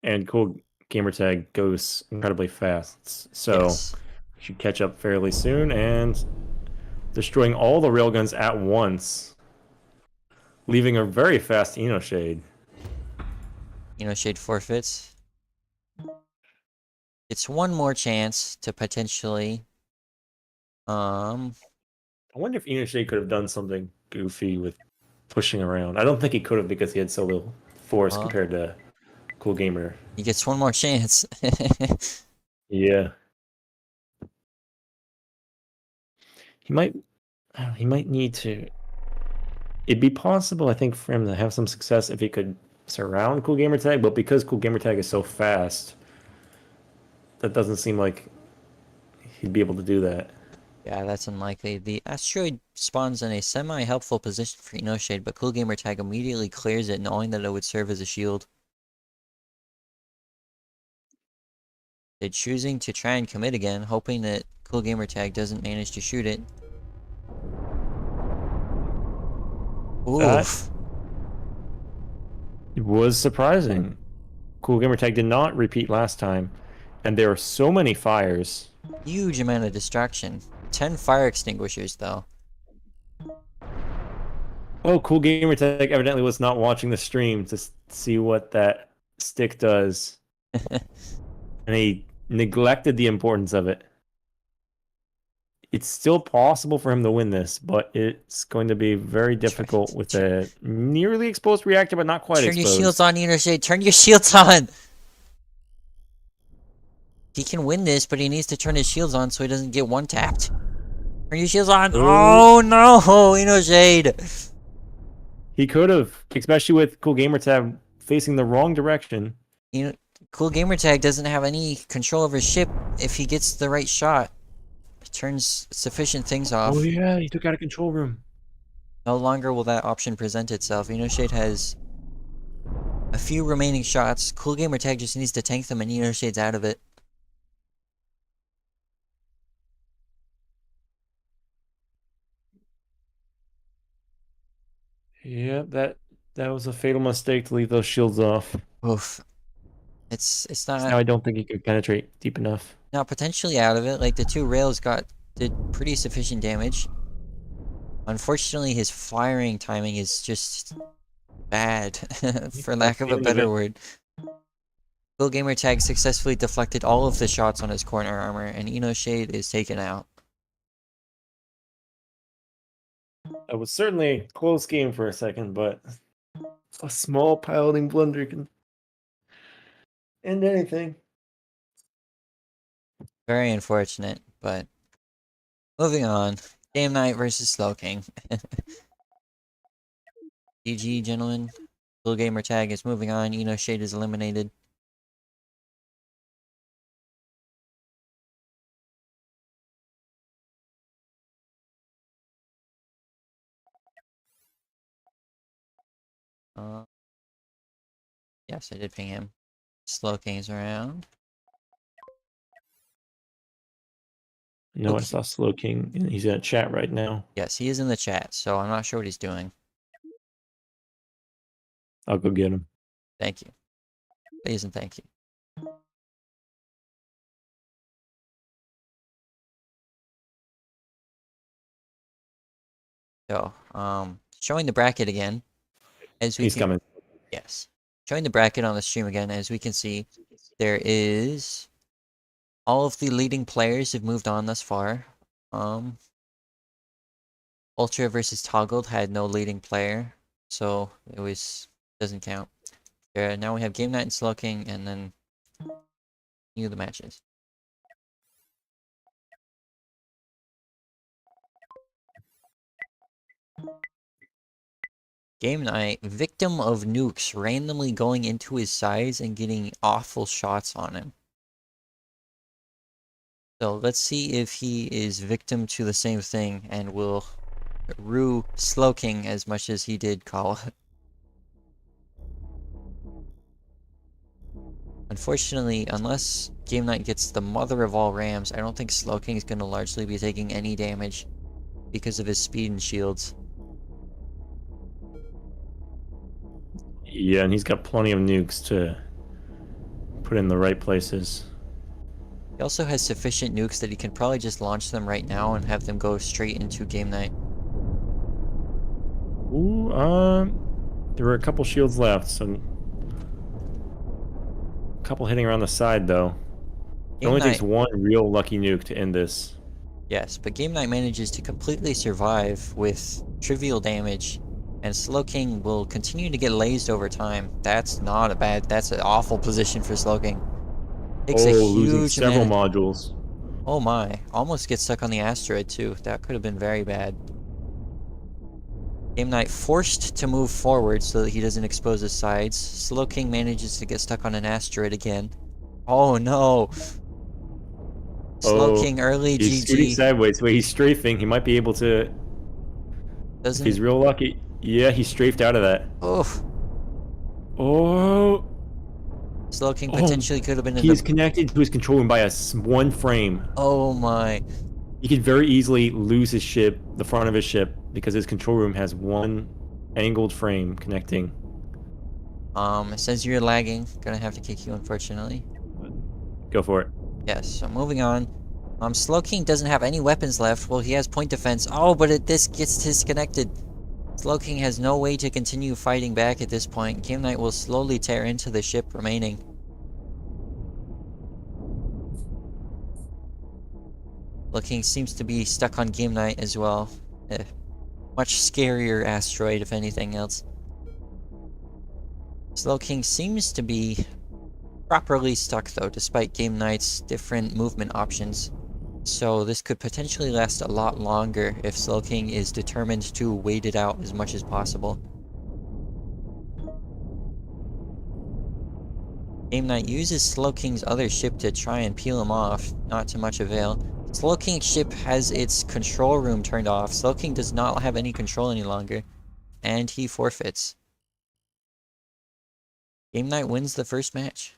And Cool Gamer Tag goes incredibly fast, so Yes. should catch up fairly soon and destroying all the railguns at once, leaving a very fast Shade. Shade forfeits. It's one more chance to potentially I wonder if Shade could have done something goofy with pushing around. I don't think he could have because he had so little force well, compared to Cool Gamer. he gets one more chance. Yeah. He might need to. It'd be possible, I think, for him to have some success if he could surround Cool Gamer Tag, but because Cool Gamer Tag is so fast, that doesn't seem like he'd be able to do that. Yeah, that's unlikely. The asteroid spawns in a semi-helpful position for Shade, but Cool Gamer Tag immediately clears it, knowing that it would serve as a shield. They're choosing to try and commit again, hoping that Cool Gamer Tag doesn't manage to shoot it. That Oof. was surprising. Cool Gamer Tag did not repeat last time, and there are so many fires. Huge amount of distraction. 10 fire extinguishers, though. Oh, Cool Gamer Tag evidently was not watching the stream to see what that stick does, and he neglected the importance of it. It's still possible for him to win this, but it's going to be very difficult with a nearly exposed reactor, but not quite Turn exposed. your shields on, Shade. Turn your shields on! He can win this, but he needs to turn his shields on so he doesn't get one-tapped. Turn your shields on! Oh no, Shade! He could have, especially with Cool Gamer Tag facing the wrong direction. Cool Gamer Tag doesn't have any control over his ship if he gets the right shot. He turns sufficient things off. Oh yeah, he took out a control room. No longer will that option present itself. Shade has a few remaining shots. Cool Gamer Tag just needs to tank them and Shade's out of it. Yeah, that was a fatal mistake to leave those shields off. Oof. It's not... Now I don't think he could penetrate deep enough. Now, potentially out of it, like the two rails did pretty sufficient damage. Unfortunately, his firing timing is just bad, for lack of a better word. Cool Gamer Tag successfully deflected all of the shots on his corner armor, and Shade is taken out. That was certainly a close game for a second, but a small piloting blunder can end anything. Very unfortunate, but moving on. Game Night versus Slowking. GG, gentlemen. Cool Gamer Tag is moving on. Shade is eliminated. Yes, I did ping him. Slowking is around. No, I Okay. saw Slow King. He's in a chat right now. Yes, he is in the chat, so I'm not sure what he's doing. I'll go get him. Thank you. Please and thank you. So, showing the bracket again. He's coming. Yes. Showing the bracket on the stream again, as we can see, there is... all of the leading players have moved on thus far. Ultra versus Toggled had no leading player, so it doesn't count. Now we have Game Night and Slowking, and then the matches. Game Night, victim of nukes randomly going into his sides and getting awful shots on him. So let's see if he is victim to the same thing and will rue Slowking as much as he did Call. Unfortunately, unless Game Night gets the mother of all rams, I don't think Slowking is going to largely be taking any damage because of his speed and shields. Yeah, and he's got plenty of nukes to put in the right places. He also has sufficient nukes that he can probably just launch them right now and have them go straight into Game Night. Ooh, there were a couple shields left, so a couple hitting around the side though. It only takes one real lucky nuke to end this. Yes, but Game Night manages to completely survive with trivial damage, and Slowking will continue to get lased over time. That's not a bad, that's an awful position for Slowking. Takes a losing huge several amount, modules. Oh my, almost gets stuck on the asteroid too. That could have been very bad. Game Knight forced to move forward so that he doesn't expose his sides. Slowking manages to get stuck on an asteroid again. Oh no! Oh, Slowking early he's scooting GG. sideways. Wait, he's strafing. He might be able to, if he's Doesn't... real lucky. Yeah, he strafed out of that. Oh! Oh, Slowking oh, potentially could have been in he is the... connected to his control room by one frame. Oh my. He could very easily lose his ship, the front of his ship, because his control room has one angled frame connecting. It says you're lagging. Gonna have to kick you, unfortunately. Go for it. Yes, so moving on. Slowking doesn't have any weapons left. Well, he has point defense. Oh, but this gets disconnected. Slowking has no way to continue fighting back at this point. Game Knight will slowly tear into the ship remaining. Slowking seems to be stuck on Game Knight as well. Much scarier asteroid, if anything else. Slowking seems to be properly stuck though, despite Game Knight's different movement options. So this could potentially last a lot longer if Slowking is determined to wait it out as much as possible. Game Knight uses Slowking's other ship to try and peel him off, not to much avail. Slowking's ship has its control room turned off. Slowking does not have any control any longer, and he forfeits. Game Knight wins the first match.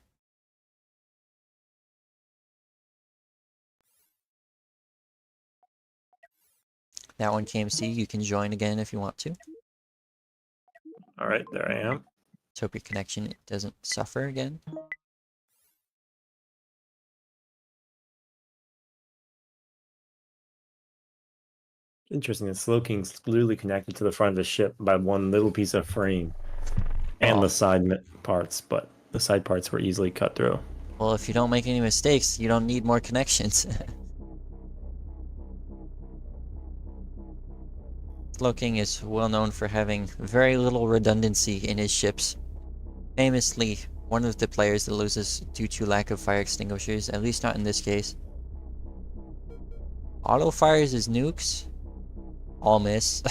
That one, KMC, you can join again if you want to. All right, there I am. Let's hope your connection doesn't suffer again. Interesting that Slowking's clearly connected to the front of the ship by one little piece of frame and Oh. the side parts, but the side parts were easily cut through. Well, if you don't make any mistakes, you don't need more connections. Slowking is well known for having very little redundancy in his ships. Famously, one of the players that loses due to lack of fire extinguishers, at least not in this case. Auto fires his nukes. All miss.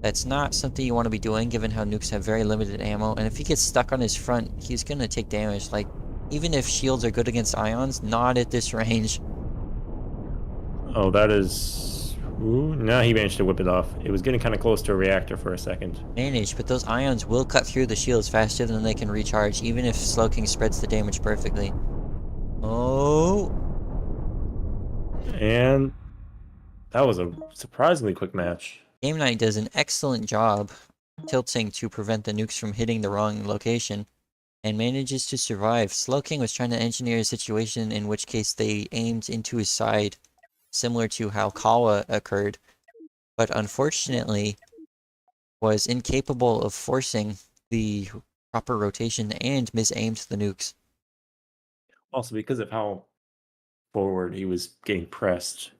That's not something you want to be doing given how nukes have very limited ammo, and if he gets stuck on his front, he's gonna take damage. Like, even if shields are good against ions, not at this range. Oh, that is... Ooh, now he managed to whip it off. It was getting kind of close to a reactor for a second. Managed, but those ions will cut through the shields faster than they can recharge, even if Slowking spreads the damage perfectly. Oh! And that was a surprisingly quick match. Game Knight does an excellent job tilting to prevent the nukes from hitting the wrong location, and manages to survive. Slowking was trying to engineer a situation in which case they aimed into his side, similar to how Kawa occurred, but unfortunately was incapable of forcing the proper rotation and misaimed the nukes. Also, because of how forward he was getting pressed,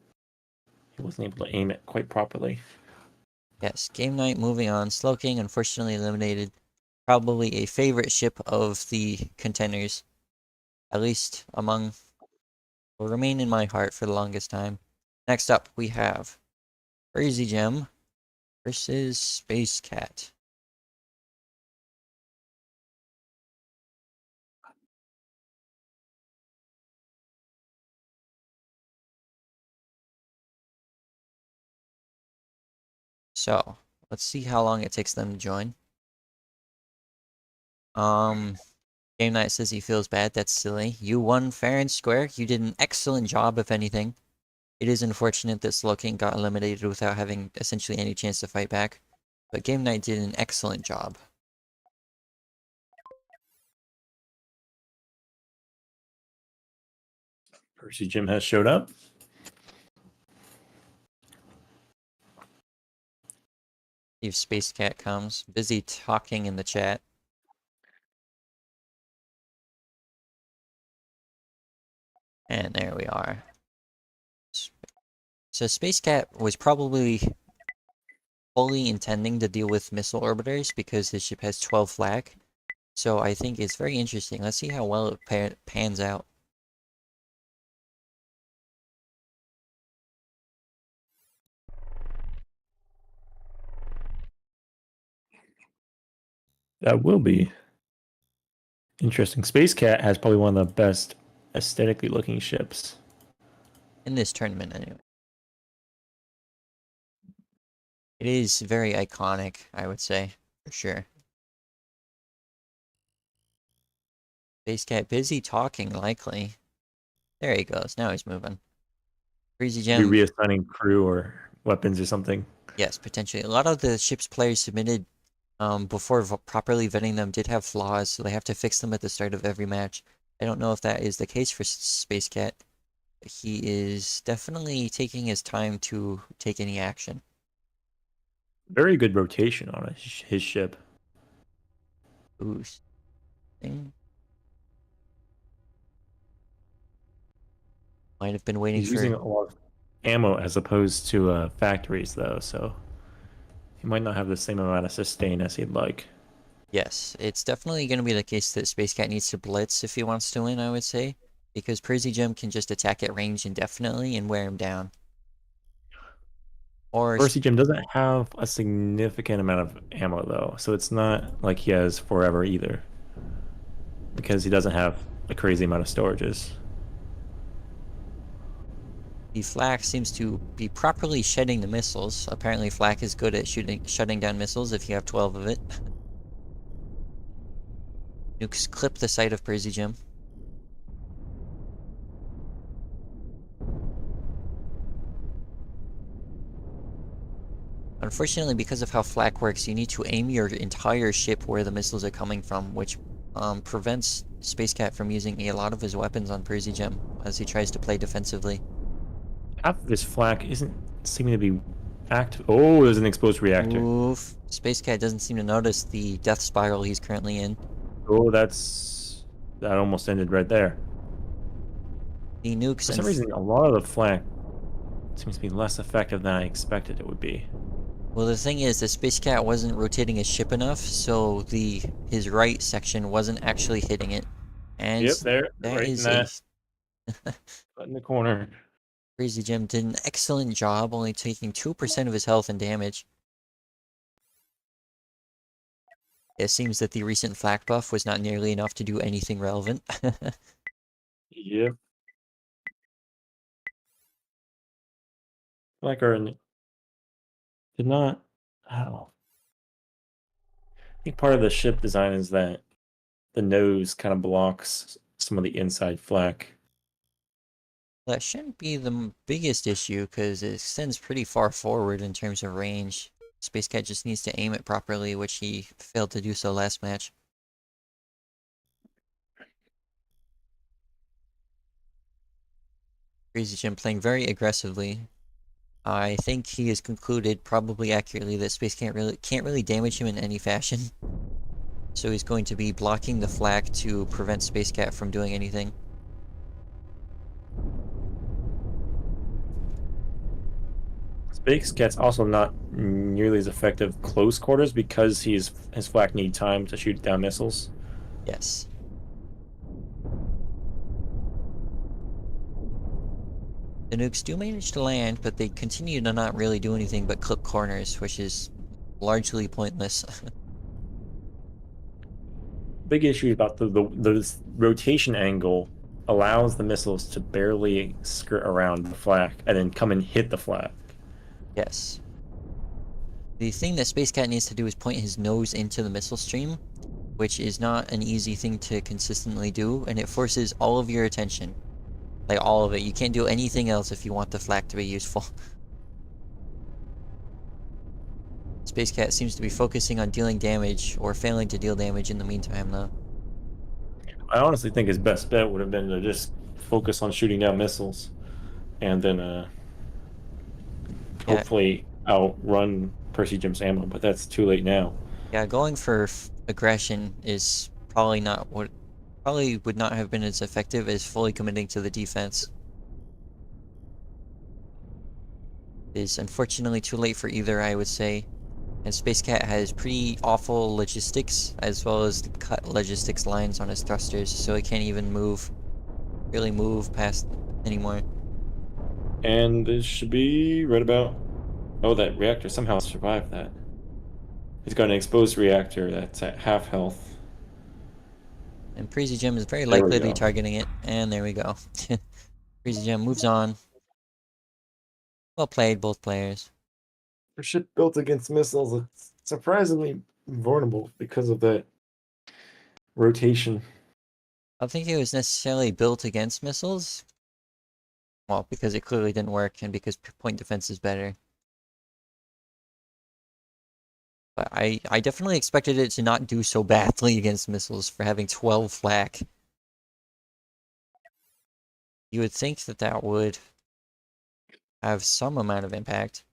he wasn't able to aim it quite properly. Yes, Game Knight moving on. Slowking unfortunately eliminated. Probably a favorite ship of the contenders. At least among... will remain in my heart for the longest time. Next up, we have Crazy Gem versus Space Cat. So, let's see how long it takes them to join. Game Knight says he feels bad. That's silly. You won fair and square. You did an excellent job, if anything. It is unfortunate that Slowking got eliminated without having essentially any chance to fight back. But Game Knight did an excellent job. Percy Jim has showed up. See if Space Cat comes. Busy talking in the chat. And there we are. So Space Cat was probably fully intending to deal with missile orbiters because his ship has 12 flak. So I think it's very interesting. Let's see how well it pans out. That will be interesting. Space Cat has probably one of the best aesthetically looking ships. In this tournament, anyway. It is very iconic, I would say, for sure. Space Cat busy talking, likely. There he goes. Now he's moving. Crazy Be Gem, reassigning crew or weapons or something. yes, potentially. A lot of the ship's players submitted before properly vetting them did have flaws, so they have to fix them at the start of every match. I don't know if that is the case for Space Cat. He is definitely taking his time to take any action. Very good rotation on his ship. Boost. Thing. Might have been waiting He's using for... a lot of ammo as opposed to factories, though, so he might not have the same amount of sustain as he'd like. Yes, it's definitely going to be the case that Space Cat needs to blitz if he wants to win, I would say. Because Crazy Gem can just attack at range indefinitely and wear him down. Or... Percy Jim doesn't have a significant amount of ammo, though, so it's not like he has forever either. Because he doesn't have a crazy amount of storages. the Flak seems to be properly shedding the missiles. Apparently Flak is good at shutting down missiles if you have 12 of it. Nukes clip the sight of Crazy Gem. Unfortunately, because of how Flak works, you need to aim your entire ship where the missiles are coming from, which prevents Space Cat from using a lot of his weapons on Crazy Gem as he tries to play defensively. Half of his flak isn't seeming to be active. Oh, there's an exposed reactor. Oof. Space Cat doesn't seem to notice the death spiral he's currently in. Oh, that almost ended right there. The nukes For some reason, a lot of the flak seems to be less effective than I expected it would be. Well, the thing is, the Space Cat wasn't rotating his ship enough, so his right section wasn't actually hitting it. And Yep, there, that right in is that, in the corner. Crazy Gem did an excellent job, only taking 2% of his health and damage. It seems that the recent flak buff was not nearly enough to do anything relevant. Yep. Flak did not. Oh. I think part of the ship design is that the nose kind of blocks some of the inside flak. That shouldn't be the biggest issue, because it extends pretty far forward in terms of range. Space Cat just needs to aim it properly, which he failed to do so last match. Crazy Gem playing very aggressively. I think he has concluded, probably accurately, that Space can't really damage him in any fashion. So he's going to be blocking the flak to prevent Space Cat from doing anything. Space Cat's also not nearly as effective close quarters because his flak need time to shoot down missiles. Yes. The nukes do manage to land, but they continue to not really do anything but clip corners, which is largely pointless. Big issue about the rotation angle allows the missiles to barely skirt around the flak and then come and hit the flak. Yes. The thing that Space Cat needs to do is point his nose into the missile stream, which is not an easy thing to consistently do, and it forces all of your attention. Like, all of it. You can't do anything else if you want the flak to be useful. Space Cat seems to be focusing on dealing damage, or failing to deal damage in the meantime, though. I honestly think his best bet would have been to just focus on shooting down missiles and then Yeah. hopefully outrun Percy Jim's ammo, but that's too late now. Yeah, going for aggression is probably not what... Probably would not have been as effective as fully committing to the defense. It is unfortunately too late for either, I would say. And Space Cat has pretty awful logistics, as well as the cut logistics lines on his thrusters, so he can't even really move past anymore. And this should be right about... Oh, that reactor somehow survived that. He's got an exposed reactor that's at half health. And Prezi Gem is very There we likely to be go. targeting it, and there we go. Prezi Gem moves on. Well played, both players. For ship built against missiles, it's surprisingly vulnerable because of that rotation. I don't think it was necessarily built against missiles. Well, because it clearly didn't work, and because point defense is better. But I definitely expected it to not do so badly against missiles for having 12 flak. You would think that that would have some amount of impact.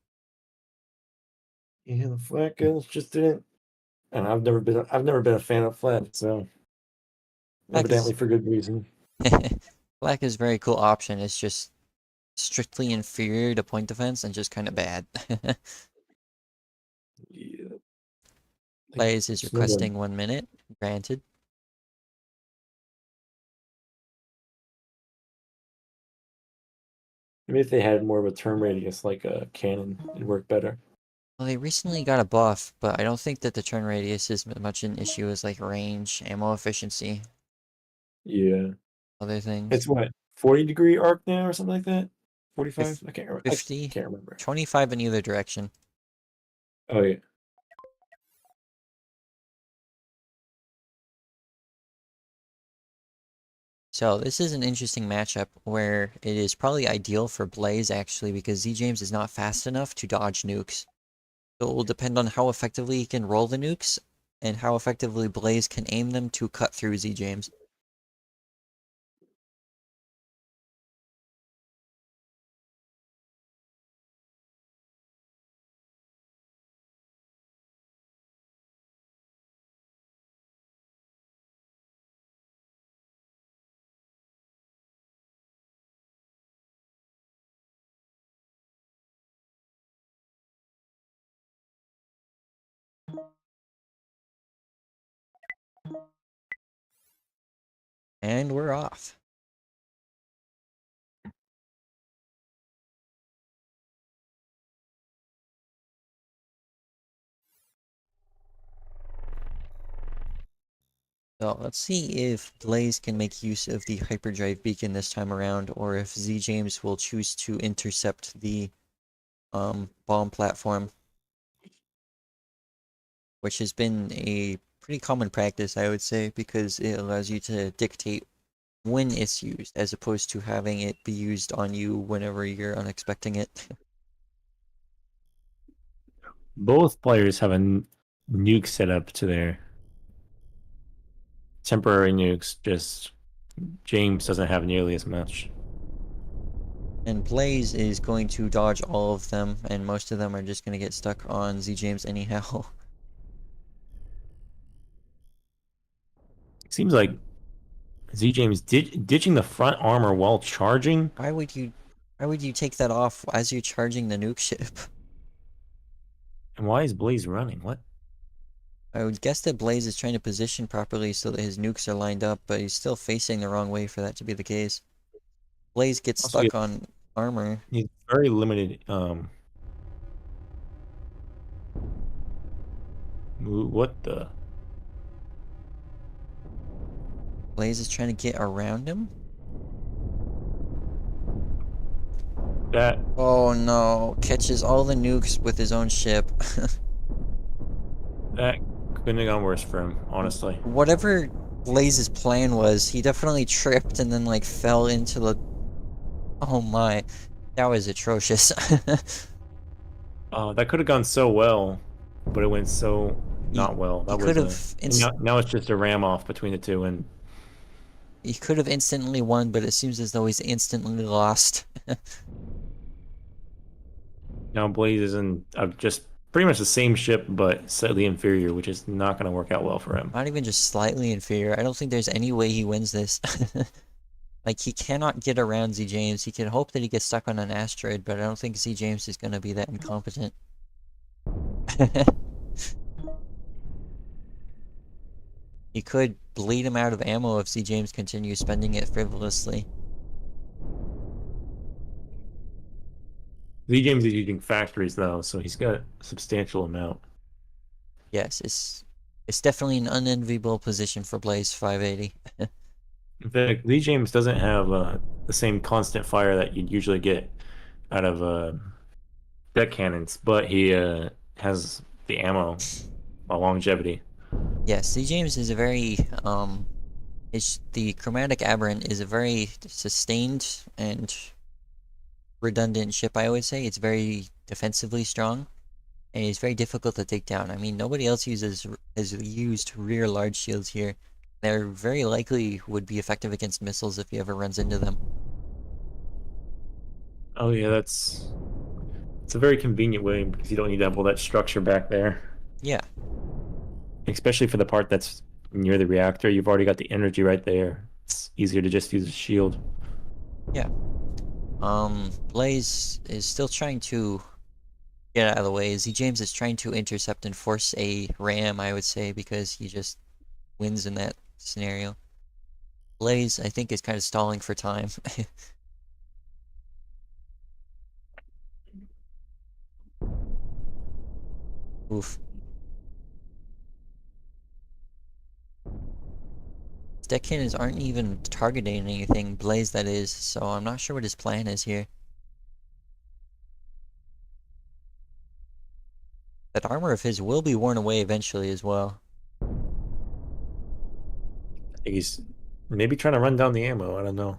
Yeah, the flat guns just didn't. And I've never been a fan of flat, so Flak evidently is for good reason. flak is a very cool option. It's just strictly inferior to point defense and just kind of bad. Yeah. Plays is It's no good. requesting 1 minute. Granted. Maybe if they had more of a turn radius like a cannon, it'd work better. Well, they recently got a buff, but I don't think that the turn radius is much an issue as like range, ammo efficiency, Yeah. other things. It's what, 40-degree arc now or something like that? 45? I can't remember. 50, I can't remember. 25 in either direction. Oh yeah. So this is an interesting matchup where it is probably ideal for Blaze actually because Z James is not fast enough to dodge nukes. So it will depend on how effectively he can roll the nukes and how effectively Blaze can aim them to cut through Z James. And we're off. So let's see if Blaze can make use of the hyperdrive beacon this time around, or if Z James will choose to intercept the bomb platform, which has been a pretty common practice, I would say, because it allows you to dictate when it's used, as opposed to having it be used on you whenever you're unexpecting it. Both players have a nuke set up to their temporary nukes. Just James doesn't have nearly as much. And Blaze is going to dodge all of them, and most of them are just going to get stuck on Z James anyhow. Seems like Z James ditching the front armor while charging. Why would you take that off as you're charging the nuke ship? And why is Blaze running? What? I would guess that Blaze is trying to position properly so that his nukes are lined up, but he's still facing the wrong way for that to be the case. Blaze gets Also, stuck on armor. he's very limited. What the? Blaze is trying to get around him. That Oh no, catches all the nukes with his own ship. that couldn't have gone worse for him, honestly. Whatever Blaze's plan was, he definitely tripped and then like fell into the... Oh my, that was atrocious. That could have gone so well, but it went so not well. He That could was have now it's just a ram off between the two, and he could have instantly won, but it seems as though he's instantly lost. now Blaze is in just pretty much the same ship, but slightly inferior, which is not going to work out well for him. Not even just slightly inferior. I don't think there's any way he wins this. Like, he cannot get around Z James. He can hope that he gets stuck on an asteroid, but I don't think Z James is gonna be that incompetent. He could bleed him out of ammo if Z James continues spending it frivolously. Z James is using factories though, so he's got a substantial amount. Yes, it's definitely an unenviable position for Blaze 580. In fact, Lee James doesn't have the same constant fire that you'd usually get out of deck cannons, but he has the ammo, longevity. Yes, C. James is a very it's the chromatic aberrant is a very sustained and redundant ship, I would say. It's very defensively strong, and it's very difficult to take down. I mean, nobody else has used rear large shields here. They're very likely would be effective against missiles if he ever runs into them. Oh yeah, it's a very convenient way because you don't need to have all that structure back there. Yeah, Especially for the part that's near the reactor, you've already got the energy right there. It's easier to just use a shield. yeah. Blaze is still trying to get out of the way. Z James is trying to intercept and force a ram, I would say, because he just wins in that scenario. Blaze, I think, is kind of stalling for time. Oof. Deck cannons aren't even targeting anything, Blaze that is, so I'm not sure what his plan is here. That armor of his will be worn away eventually as well. I think he's maybe trying to run down the ammo. I don't know,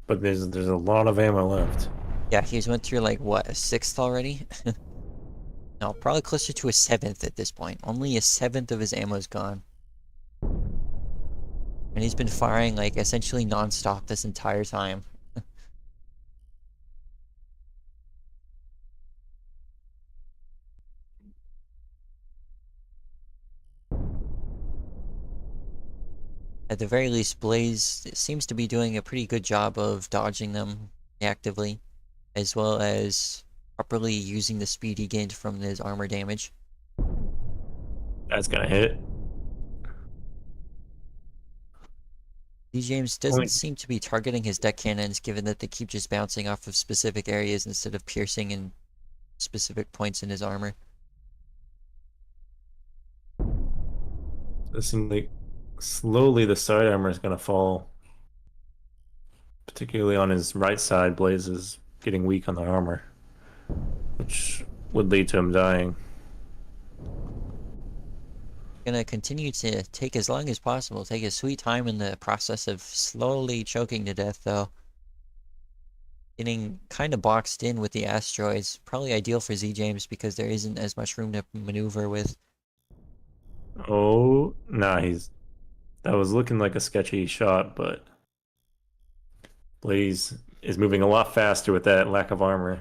but there's a lot of ammo left. Yeah, he's went through like, what, a 6th already? No, probably closer to a 7th at this point. Only a 7th of his ammo's gone. And he's been firing like essentially non-stop this entire time. At the very least, Blaze seems to be doing a pretty good job of dodging them actively, as well as properly using the speed he gained from his armor damage. That's gonna hit. D. James doesn't Only seem to be targeting his deck cannons, given that they keep just bouncing off of specific areas instead of piercing in specific points in his armor. it seems like slowly the side armor is gonna fall, particularly on his right side. Blaze is getting weak on the armor, which would lead to him dying. Gonna continue to take as long as possible, take his sweet time in the process of slowly choking to death, though. Getting kind of boxed in with the asteroids. Probably ideal for Z James because there isn't as much room to maneuver with. Oh, nah, that was looking like a sketchy shot, but Blaze is moving a lot faster with that lack of armor.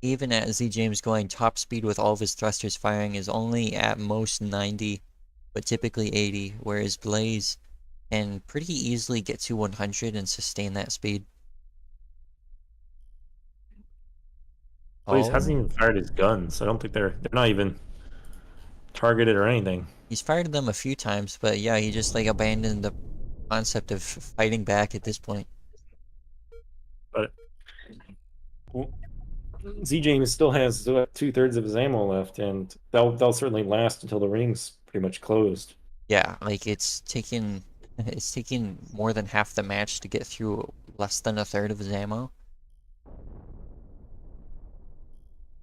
Even at Z James going top speed with all of his thrusters firing is only at most 90, but typically 80, whereas Blaze can pretty easily get to 100 and sustain that speed. Blaze hasn't Oh, even fired his guns. I don't think they're not even targeted or anything. he's fired them a few times, but yeah, he just like abandoned the concept of fighting back at this point. But Z James still has 2/3 of his ammo left, and they'll certainly last until the ring's pretty much closed. Yeah, like it's taken more than half the match to get through less than a third of his ammo.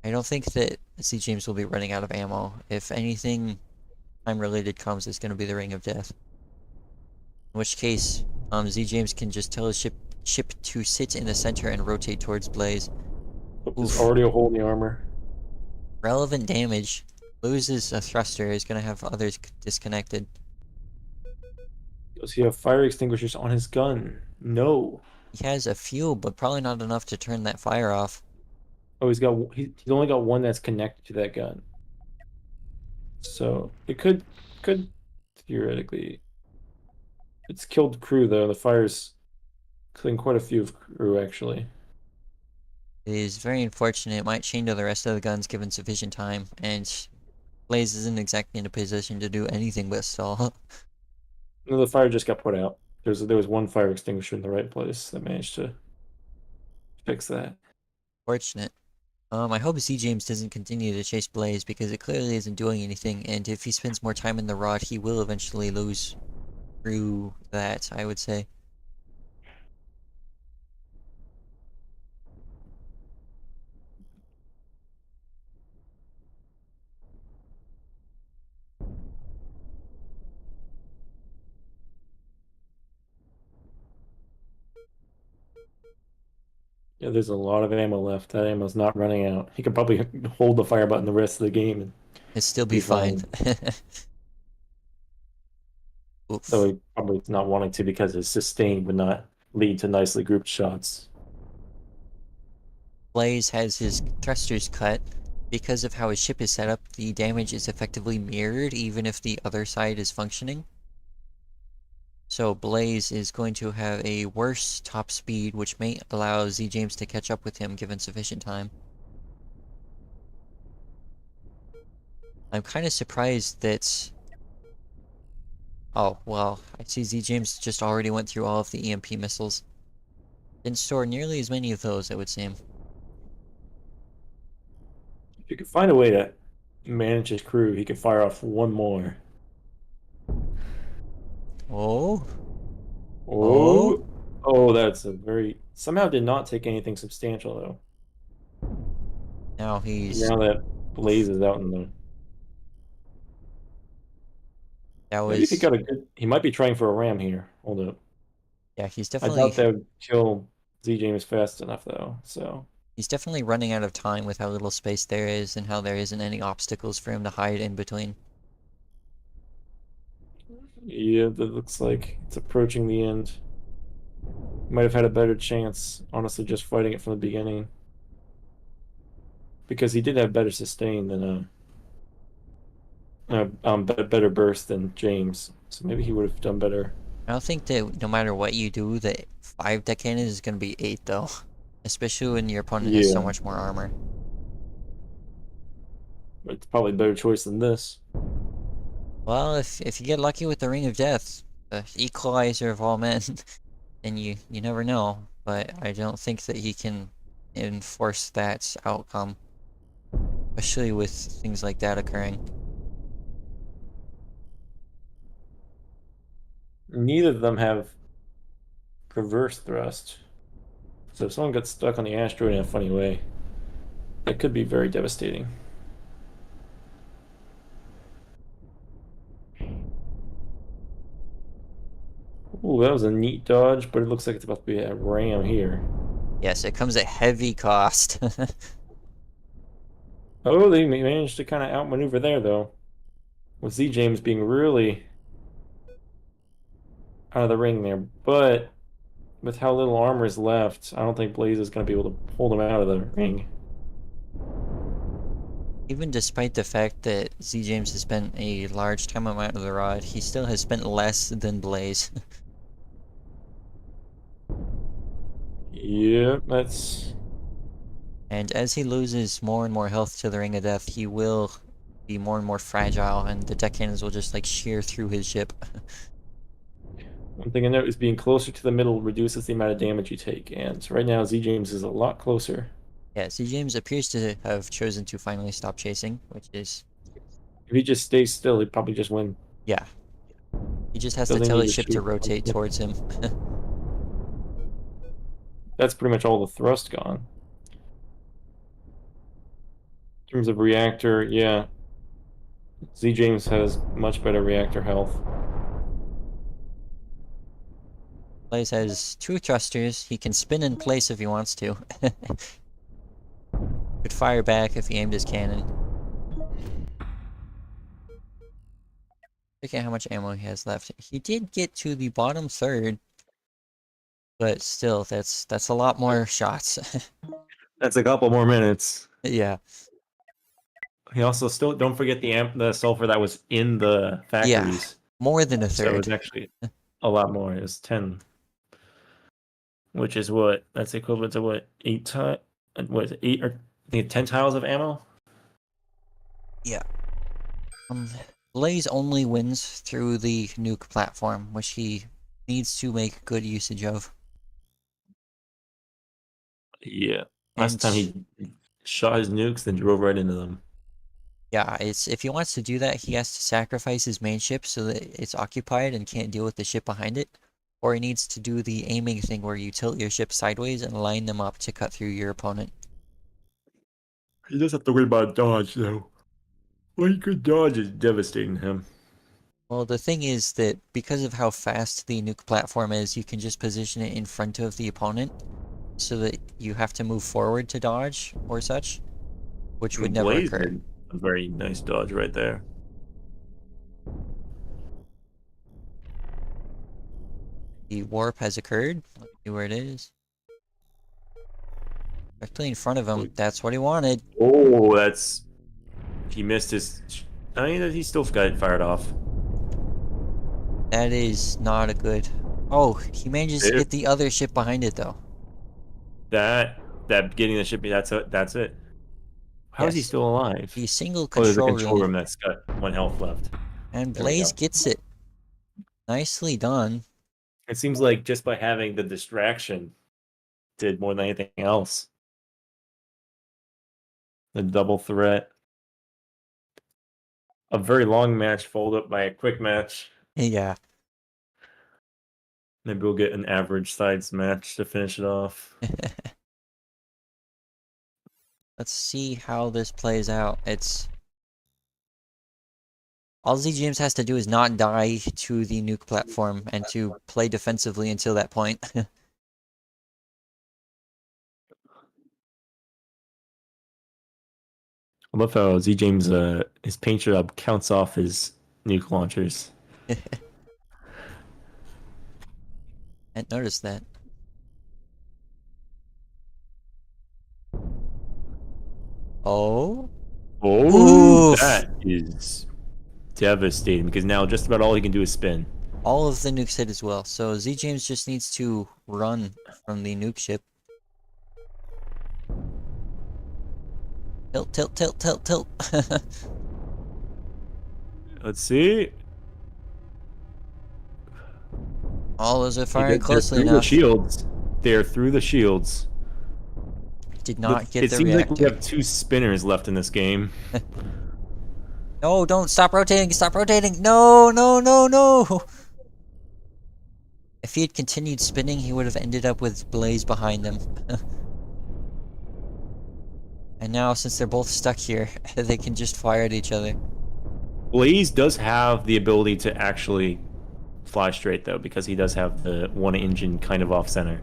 I don't think that C. James will be running out of ammo. If anything time related comes, it's gonna be the Ring of Death. In which case, Z. James can just tell his ship to sit in the center and rotate towards Blaze. There's Oof. already a hole in the armor. Relevant damage. Loses a thruster, is gonna have others disconnected. Does he have fire extinguishers on his gun? No. He has a few, but probably not enough to turn that fire off. Oh, he's only got one that's connected to that gun. So it could theoretically. It's killed crew though. The fire's killing quite a few of crew actually. It is very unfortunate. It might chain to the rest of the guns given sufficient time, and Blaze isn't exactly in a position to do anything but stall. No, the fire just got put out. There was one fire extinguisher in the right place that managed to fix that. Fortunate. I hope Z James doesn't continue to chase Blaze because it clearly isn't doing anything, and if he spends more time in the rod, he will eventually lose through that, I would say. Yeah, there's a lot of ammo left. That ammo's not running out. He can probably hold the fire button the rest of the game and It'd still be be fine. fine. Though Oof. he probably is not wanting to because his sustain would not lead to nicely grouped shots. Blaze has his thrusters cut. Because of how his ship is set up, the damage is effectively mirrored even if the other side is functioning. So Blaze is going to have a worse top speed, which may allow Z James to catch up with him given sufficient time. I'm kind of surprised that... Oh, well, I see Z James just already went through all of the EMP missiles. Didn't store nearly as many of those, it would seem. If you could find a way to manage his crew, he could fire off one more. Oh? Oh? Oh, oh, that's a very somehow did not take anything substantial though. Now he's... Now that Blaze is out in the That maybe if he was... got a good he might be trying for a ram here. Hold up. Yeah, he's I doubt definitely... that would kill Z James fast enough though, so He's definitely running out of time with how little space there is and how there isn't any obstacles for him to hide in between. yeah, that looks like it's approaching the end. Might have had a better chance, honestly, just fighting it from the beginning. Because he did have better sustain than better burst than James. So maybe he would have done better. I don't think that no matter what you do, that 5 deck cannon is going to be 8 though. Especially when your opponent has so Yeah, much more armor. but it's probably a better choice than this. Well, if you get lucky with the Ring of Death, the equalizer of all men, then you never know. But I don't think that he can enforce that outcome. Especially with things like that occurring. Neither of them have reverse thrust. So if someone gets stuck on the asteroid in a funny way, that could be very devastating. Ooh, that was a neat dodge, but it looks like it's about to be a ram here. Yes, it comes at heavy cost. Oh, they managed to kind of outmaneuver there, though. With Z James being really out of the ring there. But with how little armor is left, I don't think Blaze is going to be able to hold him out of the ring. Even despite the fact that Z James has spent a large time amount of the rod, he still has spent less than Blaze. Yeah, that's... And as he loses more and more health to the Ring of Death, he will be more and more fragile, and the deck cannons will just like shear through his ship. One thing I note is being closer to the middle reduces the amount of damage you take, and right now Z James is a lot closer. Yeah, Z James appears to have chosen to finally stop chasing, which is... If he just stays still, he'd probably just win. Yeah. He just has to Doesn't tell need his to ship to shoot. rotate towards him. That's pretty much all the thrust gone. In terms of reactor, yeah. Z James has much better reactor health. Blaze has 2 thrusters. He can spin in place if he wants to. Could fire back if he aimed his cannon. Look at how much ammo he has left. He did get to the bottom third, but still, that's a lot more shots. That's a couple more minutes. Yeah, He also still don't forget the sulfur that was in the yeah, factories. more than a So it's third. actually a lot more. It's 10, which is what that's equivalent to what 8 tiles. What is it, 8 or I think 10 tiles of ammo? Yeah. Blaze only wins through the nuke platform, which he needs to make good usage of. Yeah. Last And time he shot his nukes, then drove right into them. Yeah, it's if he wants to do that, he has to sacrifice his main ship so that it's occupied and can't deal with the ship behind it. Or he needs to do the aiming thing where you tilt your ship sideways and line them up to cut through your opponent. He does have to worry about dodge, though. One good dodge is devastating him. Well, the thing is that because of how fast the nuke platform is, you can just position it in front of the opponent so that you have to move forward to dodge or such, which would never Blaze occur. did a very nice dodge right there. The warp has occurred. Let's see where it is. Directly in front of him. That's what he wanted. Oh, that's... He missed his... I mean, he still got it fired off. That is not a good... Oh, he manages to get the other ship behind it, though. That getting the ship, that's it. That's it. How is he Yes. still alive? The single Oh, there's a control control room. room that's got 1 health left. And There we Blaze go. gets it. Nicely done. It seems like just by having the distraction did more than anything else. The double threat. A very long match followed up by a quick match. Yeah. Maybe we'll get an average sides match to finish it off. Let's see how this plays out. It's... All Z James has to do is not die to the nuke platform and to play defensively until that point. I love how Z James his paint job counts off his nuke launchers. Hadn't noticed that. Oh? Oh, Oof! that is devastating because now just about all he can do is spin. All of the nukes hit as well, so Z James just needs to run from the nuke ship. Tilt, tilt, tilt, tilt, tilt. Let's see. All those are They're firing closely through the enough. shields. They're through the shields. Did not get It the seems like we reactor. have 2 spinners left in this game. No, don't stop rotating, stop rotating. No, no, no, no. If he had continued spinning, he would have ended up with Blaze behind him. And now, since they're both stuck here, they can just fire at each other. Blaze does have the ability to actually fly straight though, because he does have the 1 engine kind of off center.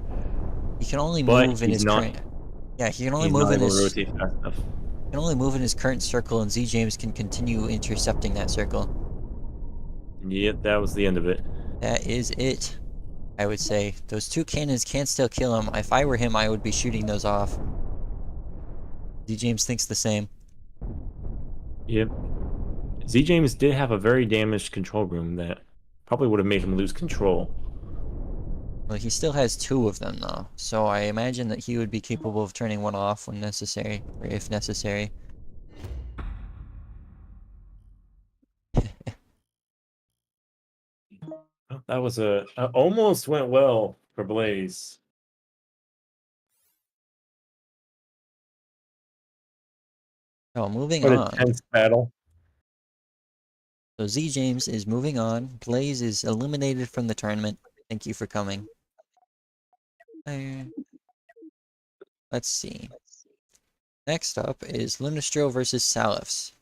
He can only But move in he's his not. current... Yeah, he can only He's move not in able to his... rotate fast enough. can only move in his current circle, and Z James can continue intercepting that circle. Yep, that was the end of it. That is it, I would say. Those 2 cannons can still kill him. If I were him, I would be shooting those off. Z James thinks the same. Yep. Z James did have a very damaged control room that probably would have made him lose control. Well, he still has 2 of them, though, so I imagine that he would be capable of turning one off when necessary, or if necessary. That was almost went well for Blaze. Oh, moving What a on. tense battle. So Z James is moving on. Blaze is eliminated from the tournament. Thank you for coming. Let's see. Next up is Lunastro versus Salifs.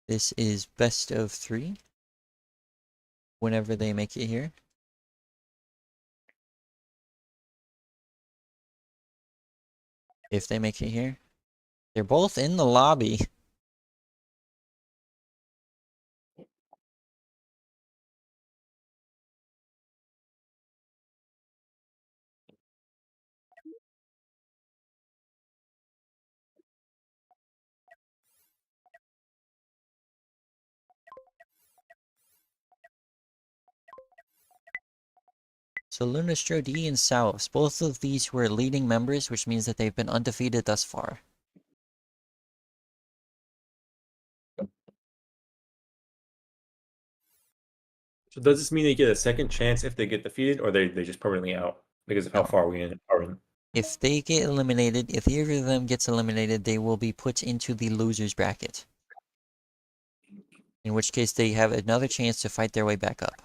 This is best of 3. Whenever they make it here. If they make it here. They're both in the lobby. So Lunastro, D, and Salifs. Both of these were leading members, which means that they've been undefeated thus far. So does this mean they get a second chance if they get defeated, or they just permanently out because of how No. far we are in? If they get eliminated, if either of them gets eliminated, they will be put into the losers bracket. In which case they have another chance to fight their way back up.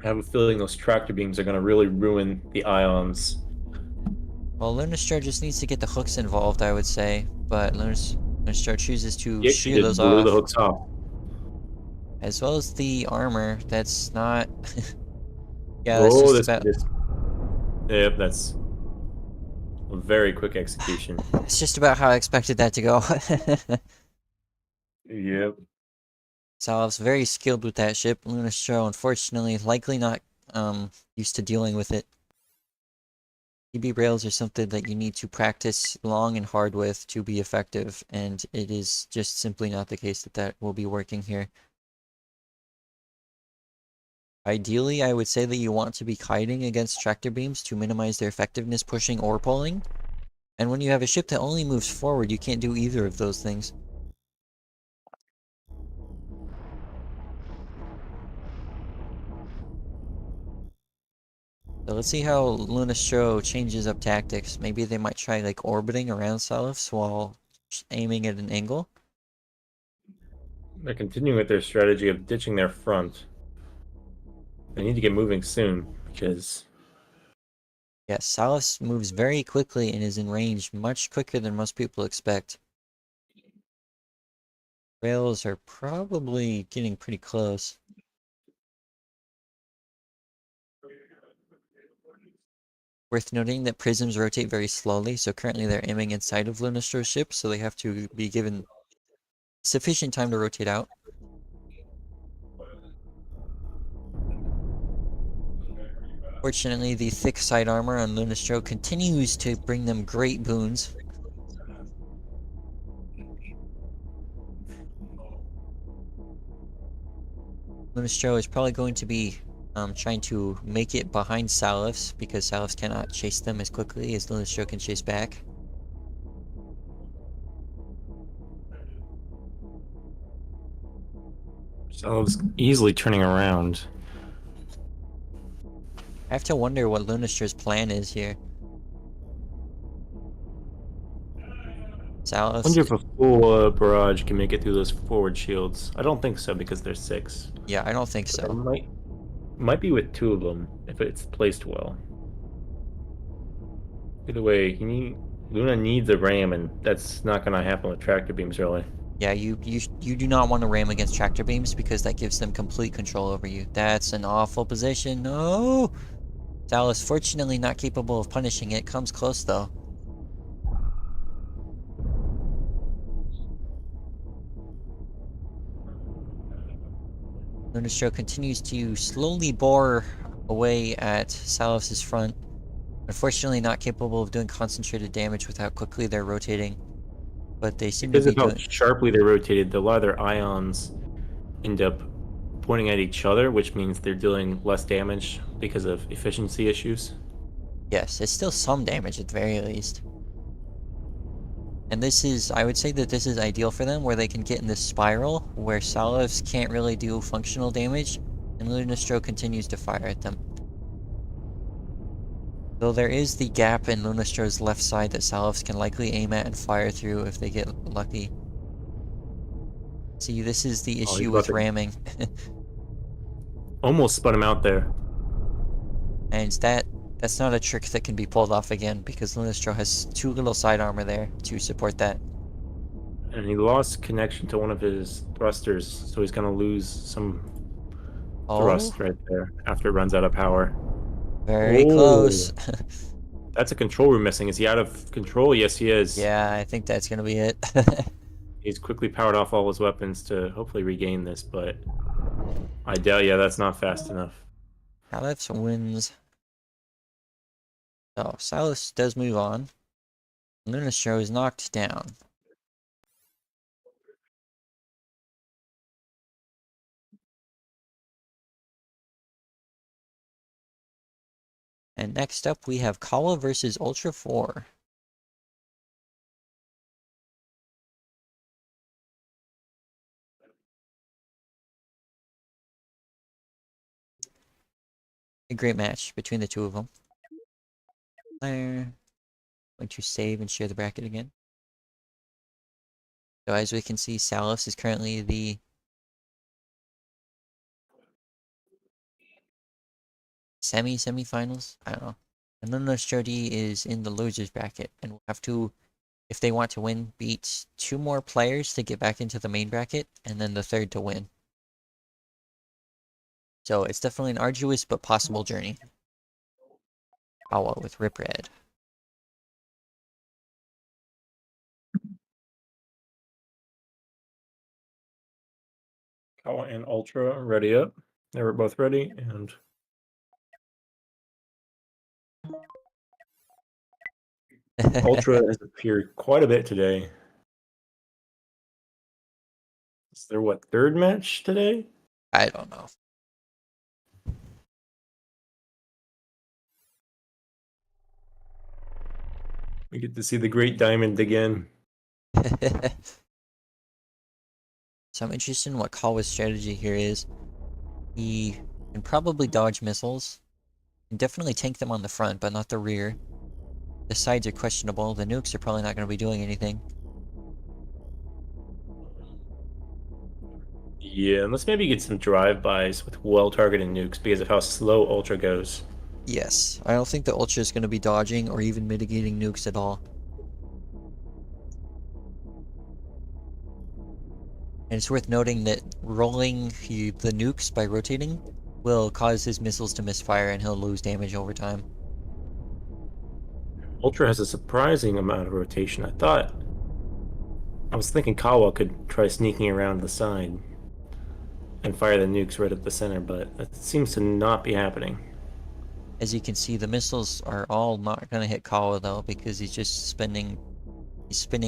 I have a feeling those tractor beams are going to really ruin the ions. Well, Lunastro just needs to get the hooks involved, I would say, but Lunastro chooses to He actually shear those just blew the off, hooks off. as well as the armor. That's not... yeah, that's Oh, just this about... just. Yep, that's a very quick execution. It's just about how I expected that to go. Yep. Salov's very skilled with that ship. Lunastro, unfortunately, likely not used to dealing with it. PB rails are something that you need to practice long and hard with to be effective, and it is just simply not the case that that will be working here. Ideally, I would say that you want to be kiting against tractor beams to minimize their effectiveness pushing or pulling. And when you have a ship that only moves forward, you can't do either of those things. So let's see how Lunastro changes up tactics. Maybe they might try like orbiting around Salifs while aiming at an angle. They're continuing with their strategy of ditching their front. They need to get moving soon because Yes, Salifs moves very quickly and is in range much quicker than most people expect. Rails are probably getting pretty close. Worth noting that prisms rotate very slowly, so currently they're aiming inside of Lunastro's ship, so they have to be given sufficient time to rotate out. Fortunately, the thick side armor on Lunastro continues to bring them great boons. Lunastro is probably going to be trying to make it behind Salifs, because Salifs cannot chase them as quickly as Lunastro can chase back. Salve's easily turning around. I have to wonder what Lunastro's plan is here. I Salifs, wonder if a full barrage can make it through those forward shields. I don't think so because there's 6. yeah, I don't think But there so. might be with 2 of them if it's placed well. Either way, Luna needs a ram, and that's not going to happen with tractor beams, really. Yeah, you do not want to ram against tractor beams because that gives them complete control over you. That's an awful position. No! Sal is fortunately not capable of punishing it. Comes close though. Lunastro continues to slowly bore away at Salos' front. Unfortunately not capable of doing concentrated damage with how quickly they're rotating. But they seem to Because be of how doing... sharply they're rotated, a lot of their ions end up pointing at each other, which means they're dealing less damage because of efficiency issues. Yes, it's still some damage at the very least. And this is, I would say that this is ideal for them, where they can get in this spiral, where Salos can't really do functional damage, and Lunastro continues to fire at them. Though there is the gap in Lunastro's left side that Salos can likely aim at and fire through if they get lucky. See, this is the Oh, he's issue about with to ramming. almost spun him out there. And that's not a trick that can be pulled off again, because Lunastro has too little side armor there to support that. And he lost connection to one of his thrusters, so he's going to lose some Oh, thrust right there after it runs out of power. very close. Oh, that's a control room missing. Is he out of control? Yes, he is. Yeah, I think that's gonna be it. He's quickly powered off all his weapons to hopefully regain this, but I doubt, yeah, that's not fast enough. Alex wins. Oh, Silas does move on. Lunastro is knocked down. And next up we have Kawa versus Ultra 4. great match between the two of them. There. Going to save and share the bracket again. So as we can see, Salus is currently the semifinals. I don't know. And then Jody is in the losers bracket and will have to, if they want to win, beat 2 more players to get back into the main bracket, and then the third to win. So it's definitely an arduous but possible journey. Awa with Rip Red. Kawa and Ultra ready up. They were both ready, and Ultra has appeared quite a bit today. Is there what, third match today? I don't know. We get to see the Great Diamond again. So I'm interested in what Kawa's strategy here is. He can probably dodge missiles. Can definitely tank them on the front, but not the rear. The sides are questionable. The nukes are probably not going to be doing anything. Yeah, and let's maybe get some drive-bys with well-targeted nukes because of how slow Ultra goes. Yes, I don't think the Ultra is going to be dodging or even mitigating nukes at all. And it's worth noting that rolling the nukes by rotating will cause his missiles to misfire and he'll lose damage over time. Ultra has a surprising amount of rotation. I was thinking Kawa could try sneaking around the side and fire the nukes right at the center, but that seems to not be happening. As you can see, the missiles are all not going to hit Kawa though, because he's spinning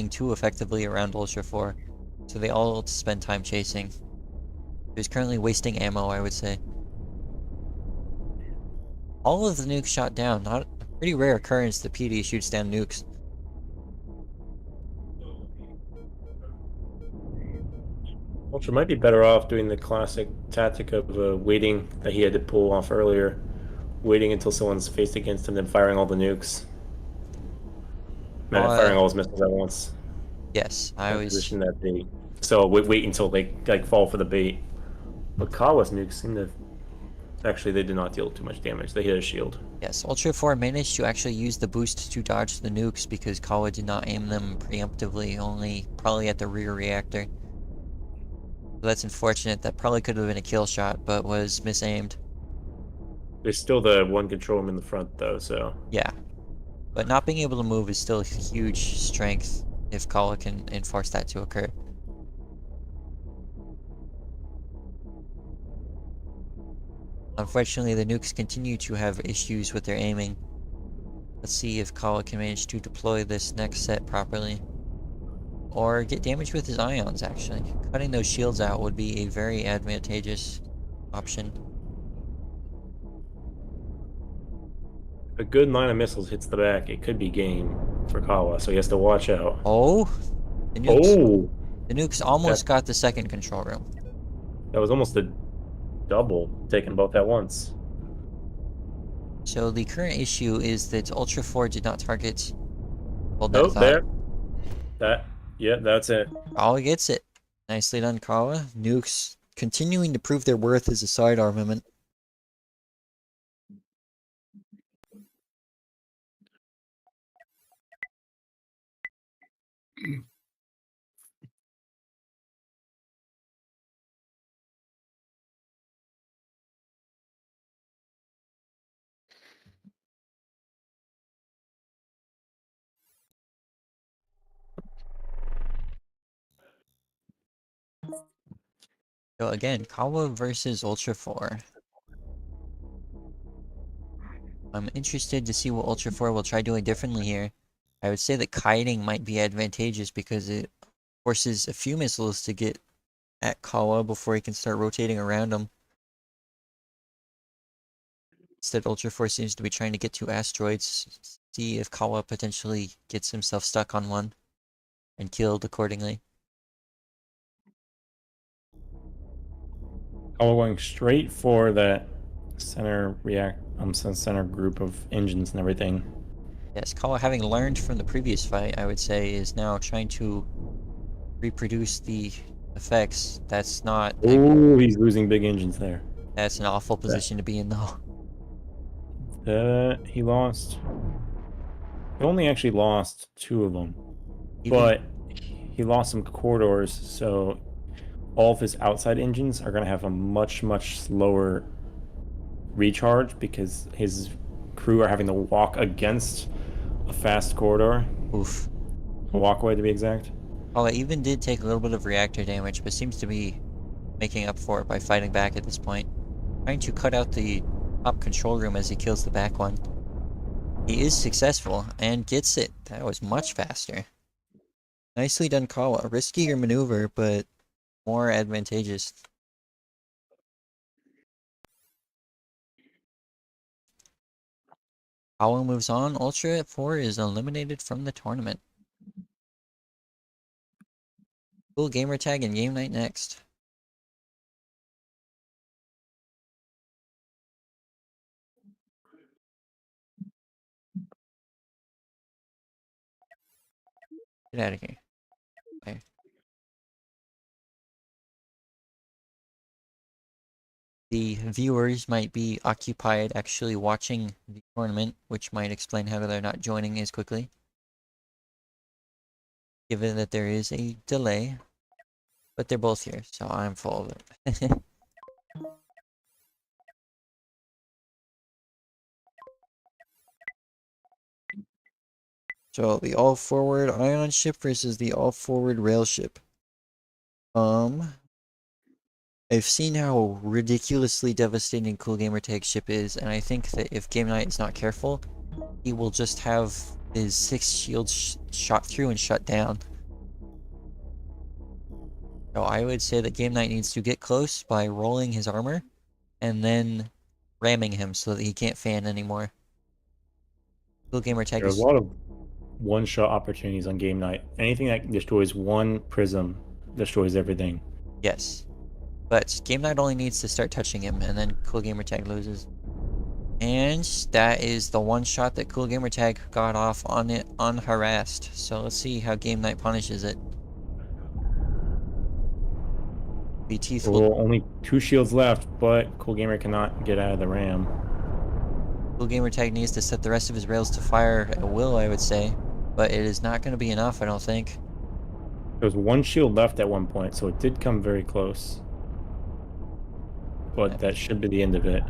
too effectively around Ultra 4. So they all spend time chasing. He's currently wasting ammo, I would say. All of the nukes shot down. Not a pretty rare occurrence that PD shoots down nukes. Ultra might be better off doing the classic tactic of waiting that he had to pull off earlier. Waiting until someone's faced against him, then firing all the nukes. Firing all his missiles at once. Yes, I always... Position that bait. So wait until they like fall for the bait. But Kawa's nukes seem to... Actually, they did not deal too much damage. They hit a shield. Yes, Ultra 4 managed to actually use the boost to dodge the nukes because Kawa did not aim them preemptively, only probably at the rear reactor. So that's unfortunate. That probably could have been a kill shot, but was misaimed. There's still the one control room in the front, though, so... Yeah. But not being able to move is still a huge strength if Kawa can enforce that to occur. Unfortunately, the nukes continue to have issues with their aiming. Let's see if Kawa can manage to deploy this next set properly. Or get damage with his ions, actually. Cutting those shields out would be a very advantageous option. A good line of missiles hits the back, it could be game for Kawa, so he has to watch out. Oh! The Oh! nukes almost got the second control room. That was almost a double, taking both at once. So the current issue is that Ultra 4 did not target... Hold that Oh, thought. there. Yeah, that's it. Kawa gets it. Nicely done, Kawa. Nukes continuing to prove their worth as a side armament. So again, Kawa versus Ultra 4. I'm interested to see what Ultra 4 will try doing differently here. I would say that kiting might be advantageous because it forces a few missiles to get at Kawa before he can start rotating around him. Instead, Ultra 4 seems to be trying to get to asteroids, see if Kawa potentially gets himself stuck on one and killed accordingly. Kawa going straight for that center center group of engines and everything. Yes, Kawa, having learned from the previous fight, I would say, is now trying to reproduce the effects. That's not Oh, he's losing big engines there. that's an awful position to be in, though. He lost. He only actually lost 2 of them, Even but he lost some corridors, so all of his outside engines are going to have a much slower recharge because his crew are having to walk against a fast corridor, oof. a walkway to be exact. Kawa even did take a little bit of reactor damage, but seems to be making up for it by fighting back at this point. Trying to cut out the top control room as he kills the back one. He is successful and gets it. That was much faster. Nicely done, Kawa. Riskier maneuver, but more advantageous. Kawa moves on. Ultra 4 is eliminated from the tournament. Cool gamer tag and game night next. Get out of here. Okay. The viewers might be occupied actually watching the tournament, which might explain how they're not joining as quickly. Given that there is a delay. But they're both here, so I'm full of it. So the all-forward ion ship versus the all-forward rail ship. I've seen how ridiculously devastating Cool Gamer Tag's ship is, and I think that if Game Knight is not careful, he will just have his 6 shields shot through and shut down. So I would say that Game Knight needs to get close by rolling his armor, and then ramming him so that he can't fan anymore. Cool Gamer Tag There are a is... lot of one-shot opportunities on game night. Anything that destroys one prism destroys everything. Yes. But Game Knight only needs to start touching him, and then Cool Gamer Tag loses. And that is the one shot that Cool Gamer Tag got off on it unharassed. So let's see how Game Knight punishes it. The teeth will... Well, only 2 shields left, but Cool Gamer cannot get out of the ram. Cool Gamer Tag needs to set the rest of his rails to fire at will, I would say. But it is not going to be enough, I don't think. There was 1 shield left at one point, so it did come very close. But that should be the end of it.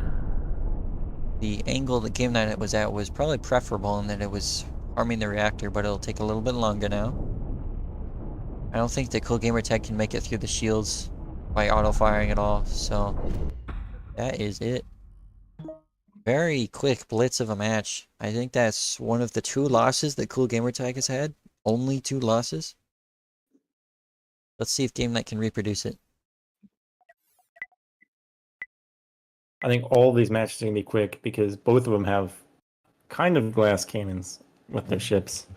The angle that Game Knight was at was probably preferable in that it was harming the reactor, but it'll take a little bit longer now. I don't think that Cool Gamer Tag can make it through the shields by auto-firing at all, so that is it. Very quick blitz of a match. I think that's one of the 2 losses that Cool Gamer Tag has had. Only 2 losses. Let's see if Game Knight can reproduce it. I think all of these matches are going to be quick because both of them have kind of glass cannons with their ships.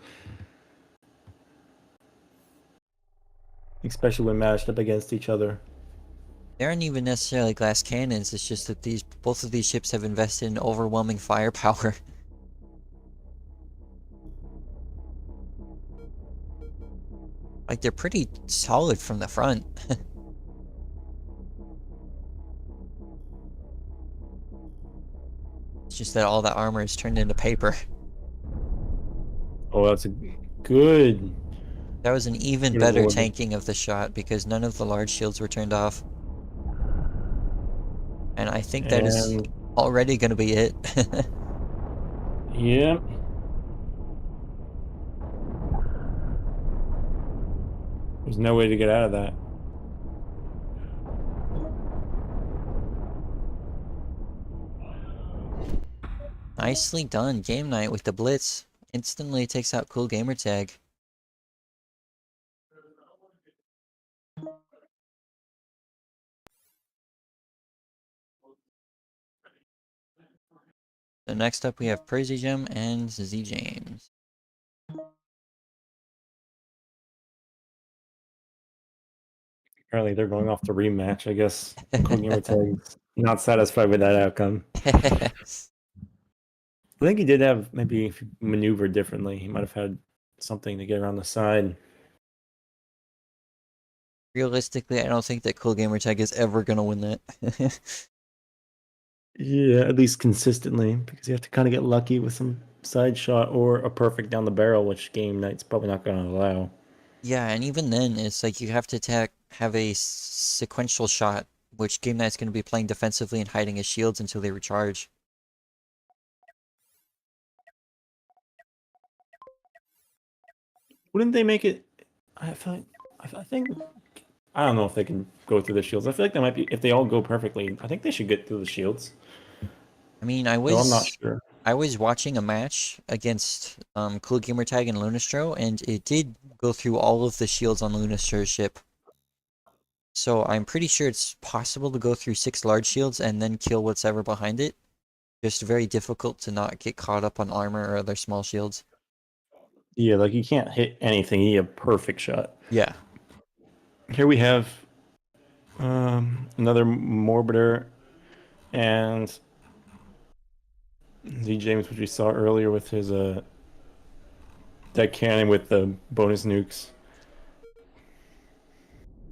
Especially when matched up against each other. They aren't even necessarily glass cannons, it's just that both of these ships have invested in overwhelming firepower. Like, they're pretty solid from the front. It's just that all that armor is turned into paper. Oh, that's a good... That was an even better tanking of the shot because none of the large shields were turned off. And I think that is already going to be it. Yeah. There's no way to get out of that. Nicely done, Game Night with the blitz. Instantly takes out Cool Gamer Tag. So next up we have Crazy Gem and Z James. Apparently they're going off the rematch, I guess. Cool Gamer Tag's not satisfied with that outcome. I think he did have maybe if he maneuvered differently, he might have had something to get around the side. Realistically, I don't think that Cool Gamer Tag is ever gonna win that. Yeah, at least consistently, because you have to kind of get lucky with some side shot or a perfect down the barrel, which Game Night's probably not going to allow. Yeah, and even then, it's like you have to have a sequential shot, which Game Night's gonna be playing defensively and hiding his shields until they recharge. Wouldn't they make it? I feel like I think I don't know if they can go through the shields. I feel like they might be if they all go perfectly. I think they should get through the shields. I mean, Though I'm not sure. I was watching a match against Cool Gamer Tag and Lunastro, and it did go through all of the shields on Lunastro's ship. So I'm pretty sure it's possible to go through 6 large shields and then kill what's ever behind it. Just very difficult to not get caught up on armor or other small shields. Yeah, like you can't hit anything. You need a perfect shot. Yeah. Here we have another Morbiter and Z James, which we saw earlier with his deck cannon with the bonus nukes.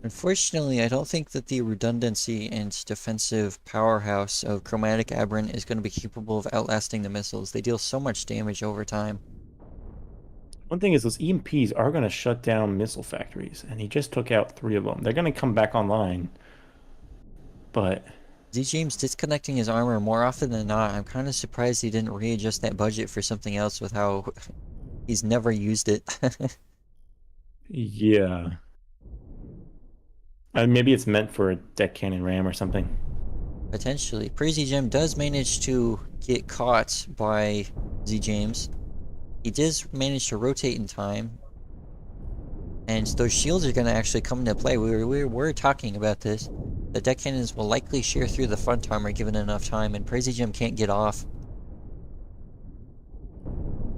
Unfortunately, I don't think that the redundancy and defensive powerhouse of Chromatic Aberrant is going to be capable of outlasting the missiles. They deal so much damage over time. One thing is those EMPs are going to shut down missile factories, and he just took out 3 of them. They're going to come back online, but Z James disconnecting his armor more often than not. I'm kind of surprised he didn't readjust that budget for something else with how he's never used it. yeah. Maybe it's meant for a deck cannon ram or something. Potentially. Crazy Gem does manage to get caught by Z James. He does manage to rotate in time. And those shields are going to actually come into play. We're talking about this. The deck cannons will likely shear through the front armor given enough time, and Crazy Gem can't get off.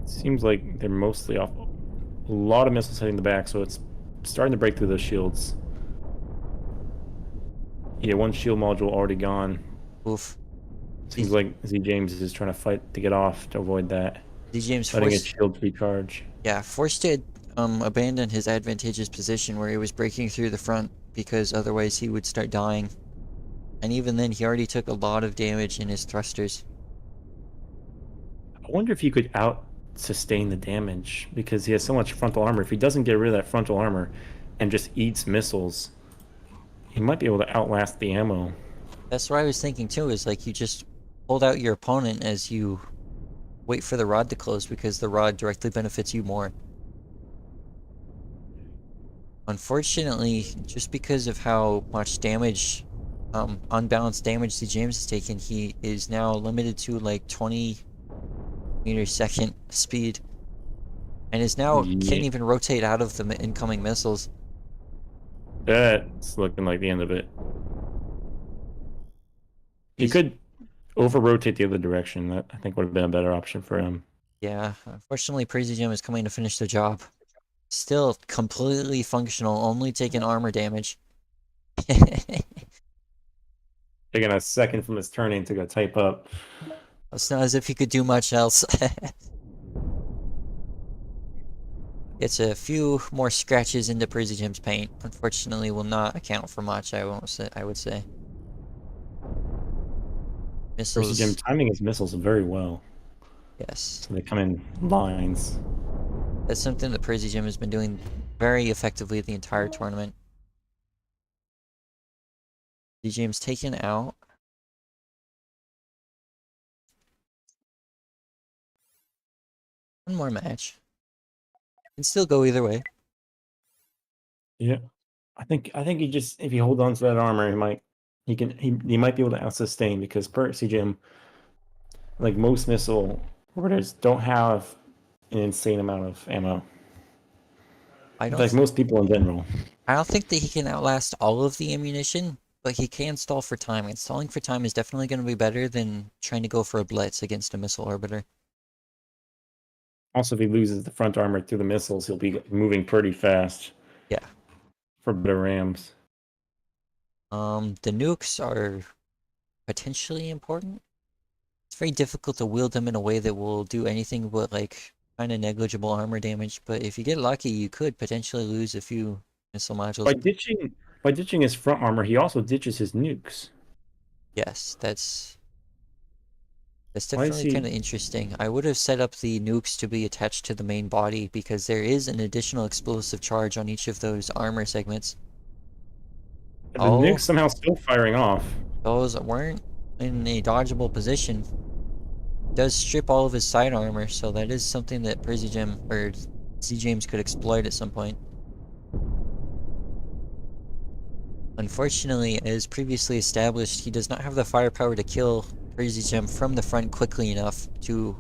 Seems like they're mostly off. A lot of missiles hitting the back, so it's starting to break through those shields. Yeah, one shield module already gone. Oof. Seems like Z James is just trying to fight to get off to avoid that. Z James Letting his forced, shield recharge. yeah, forced to abandon his advantageous position where he was breaking through the front because otherwise he would start dying. And even then, he already took a lot of damage in his thrusters. I wonder if he could out sustain the damage because he has so much frontal armor. If he doesn't get rid of that frontal armor and just eats missiles, he might be able to outlast the ammo. That's what I was thinking too, is like you just hold out your opponent as you wait for the rod to close because the rod directly benefits you more. Unfortunately, just because of how much damage, unbalanced damage the James has taken, he is now limited to like 20 meters second speed. And is now can't even rotate out of the incoming missiles. That's looking like the end of it. He could over-rotate the other direction. That I think would have been a better option for him. Yeah, unfortunately, Crazy Jim is coming to finish the job. Still completely functional, only taking armor damage. Taking a second from his turning to go type up. It's not as if he could do much else. It's a few more scratches into Crazy Jim's paint. Unfortunately, will not account for much. I would say. Missiles. Crazy Jim timing his missiles very well. Yes. So they come in lines. That's something that Crazy Jim has been doing very effectively the entire tournament. D James taken out. One more match. Can still go either way. Yeah. I think he just if he holds on to that armor, he might be able to out sustain because Percy Jim, like most missile orbiters, don't have an insane amount of ammo. Like most people in general. I don't think that he can outlast all of the ammunition, but he can stall for time. And stalling for time is definitely going to be better than trying to go for a blitz against a missile orbiter. Also, if he loses the front armor through the missiles, he'll be moving pretty fast. Yeah. For better rams. The nukes are potentially important. It's very difficult to wield them in a way that will do anything but like kind of negligible armor damage. But if you get lucky, you could potentially lose a few missile modules. By ditching his front armor, he also ditches his nukes. Yes, that's Why is definitely he? kind of interesting. I would have set up the nukes to be attached to the main body because there is an additional explosive charge on each of those armor segments. The Oh, nuke's somehow still firing off. those weren't in a dodgeable position. Does strip all of his side armor, so that is something that Percy Gem or Z James could exploit at some point. Unfortunately, as previously established, he does not have the firepower to kill Percy Gem from the front quickly enough to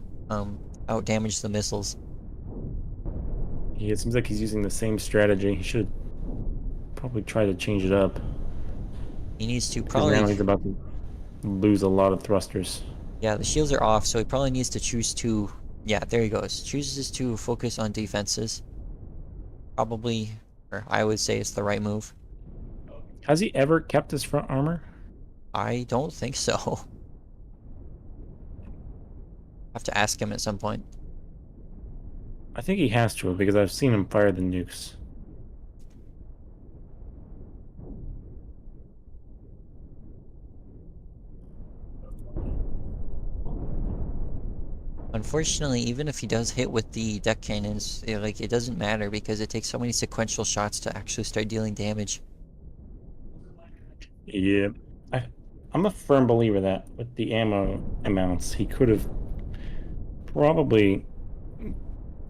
outdamage the missiles. It seems like he's using the same strategy. He should probably try to change it up. He needs to Because now probably, he's about to lose a lot of thrusters. yeah, the shields are off, so he probably needs to choose to, yeah, there he goes. Chooses to focus on defenses. Probably, or I would say it's the right move. Has he ever kept his front armor? I don't think so. Have to ask him at some point. I think he has to because I've seen him fire the nukes. Unfortunately, even if he does hit with the deck cannons, it doesn't matter because it takes so many sequential shots to actually start dealing damage. Yeah. I'm a firm believer that with the ammo amounts, he could have probably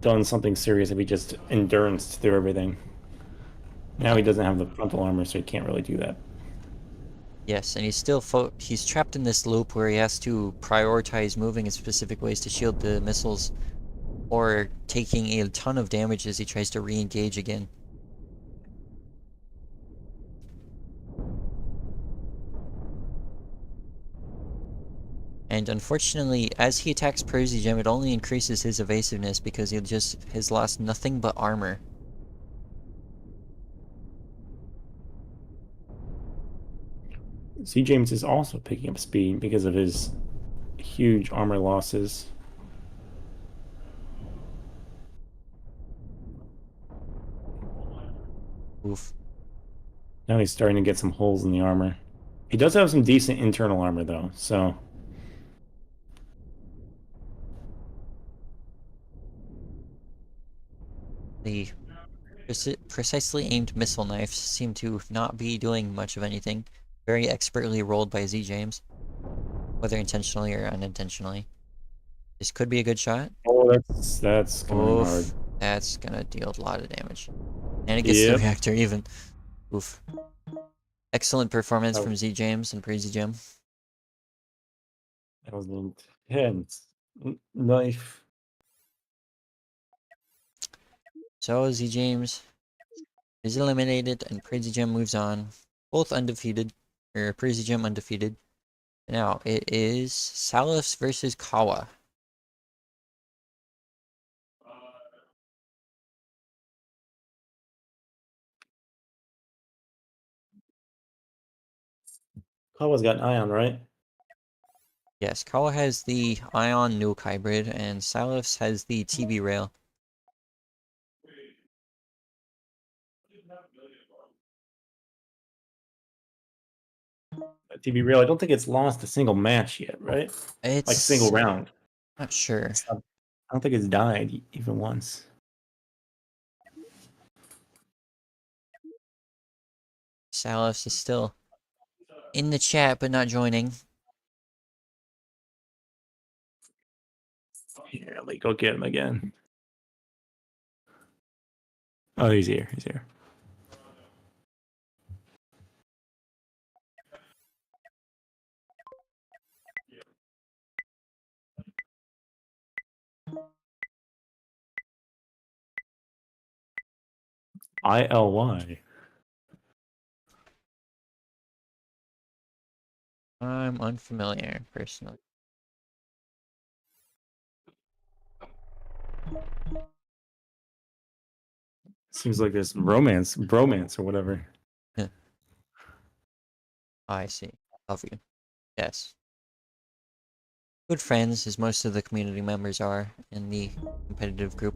done something serious if he just endurance through everything. Now he doesn't have the frontal armor, so he can't really do that. Yes, and he's trapped in this loop where he has to prioritize moving in specific ways to shield the missiles, or taking a ton of damage as he tries to re-engage again. And unfortunately, as he attacks Percy Gem, it only increases his evasiveness because he just has lost nothing but armor. C. James is also picking up speed because of his huge armor losses. Oof. Now he's starting to get some holes in the armor. He does have some decent internal armor, though, so... The precisely aimed missile knives seem to not be doing much of anything. Very expertly rolled by Z James, whether intentionally or unintentionally. This could be a good shot. Oh, that's coming hard. Oof, that's gonna deal a lot of damage. And it gets the Yep. reactor even. Oof. Excellent performance Oh. from Z James and Crazy Gem. That was an intense knife. So Z James is eliminated and Crazy Gem moves on. Both undefeated. Or Crazy Gem undefeated. Now it is Salus versus Kawa. Kawa's got an ion, right? Yes, Kawa has the Ion Nuke hybrid and Salus has the TB rail. To be real, I don't think it's lost a single match yet, right? Like It's single round. not sure. I don't think it's died even once. Salus is still in the chat but not joining. Here, let me go get him again. Oh, he's here. He's here. ILY. I'm unfamiliar personally. Seems like there's bromance or whatever. I see. Love you. Yes. good friends, as most of the community members are in the competitive group.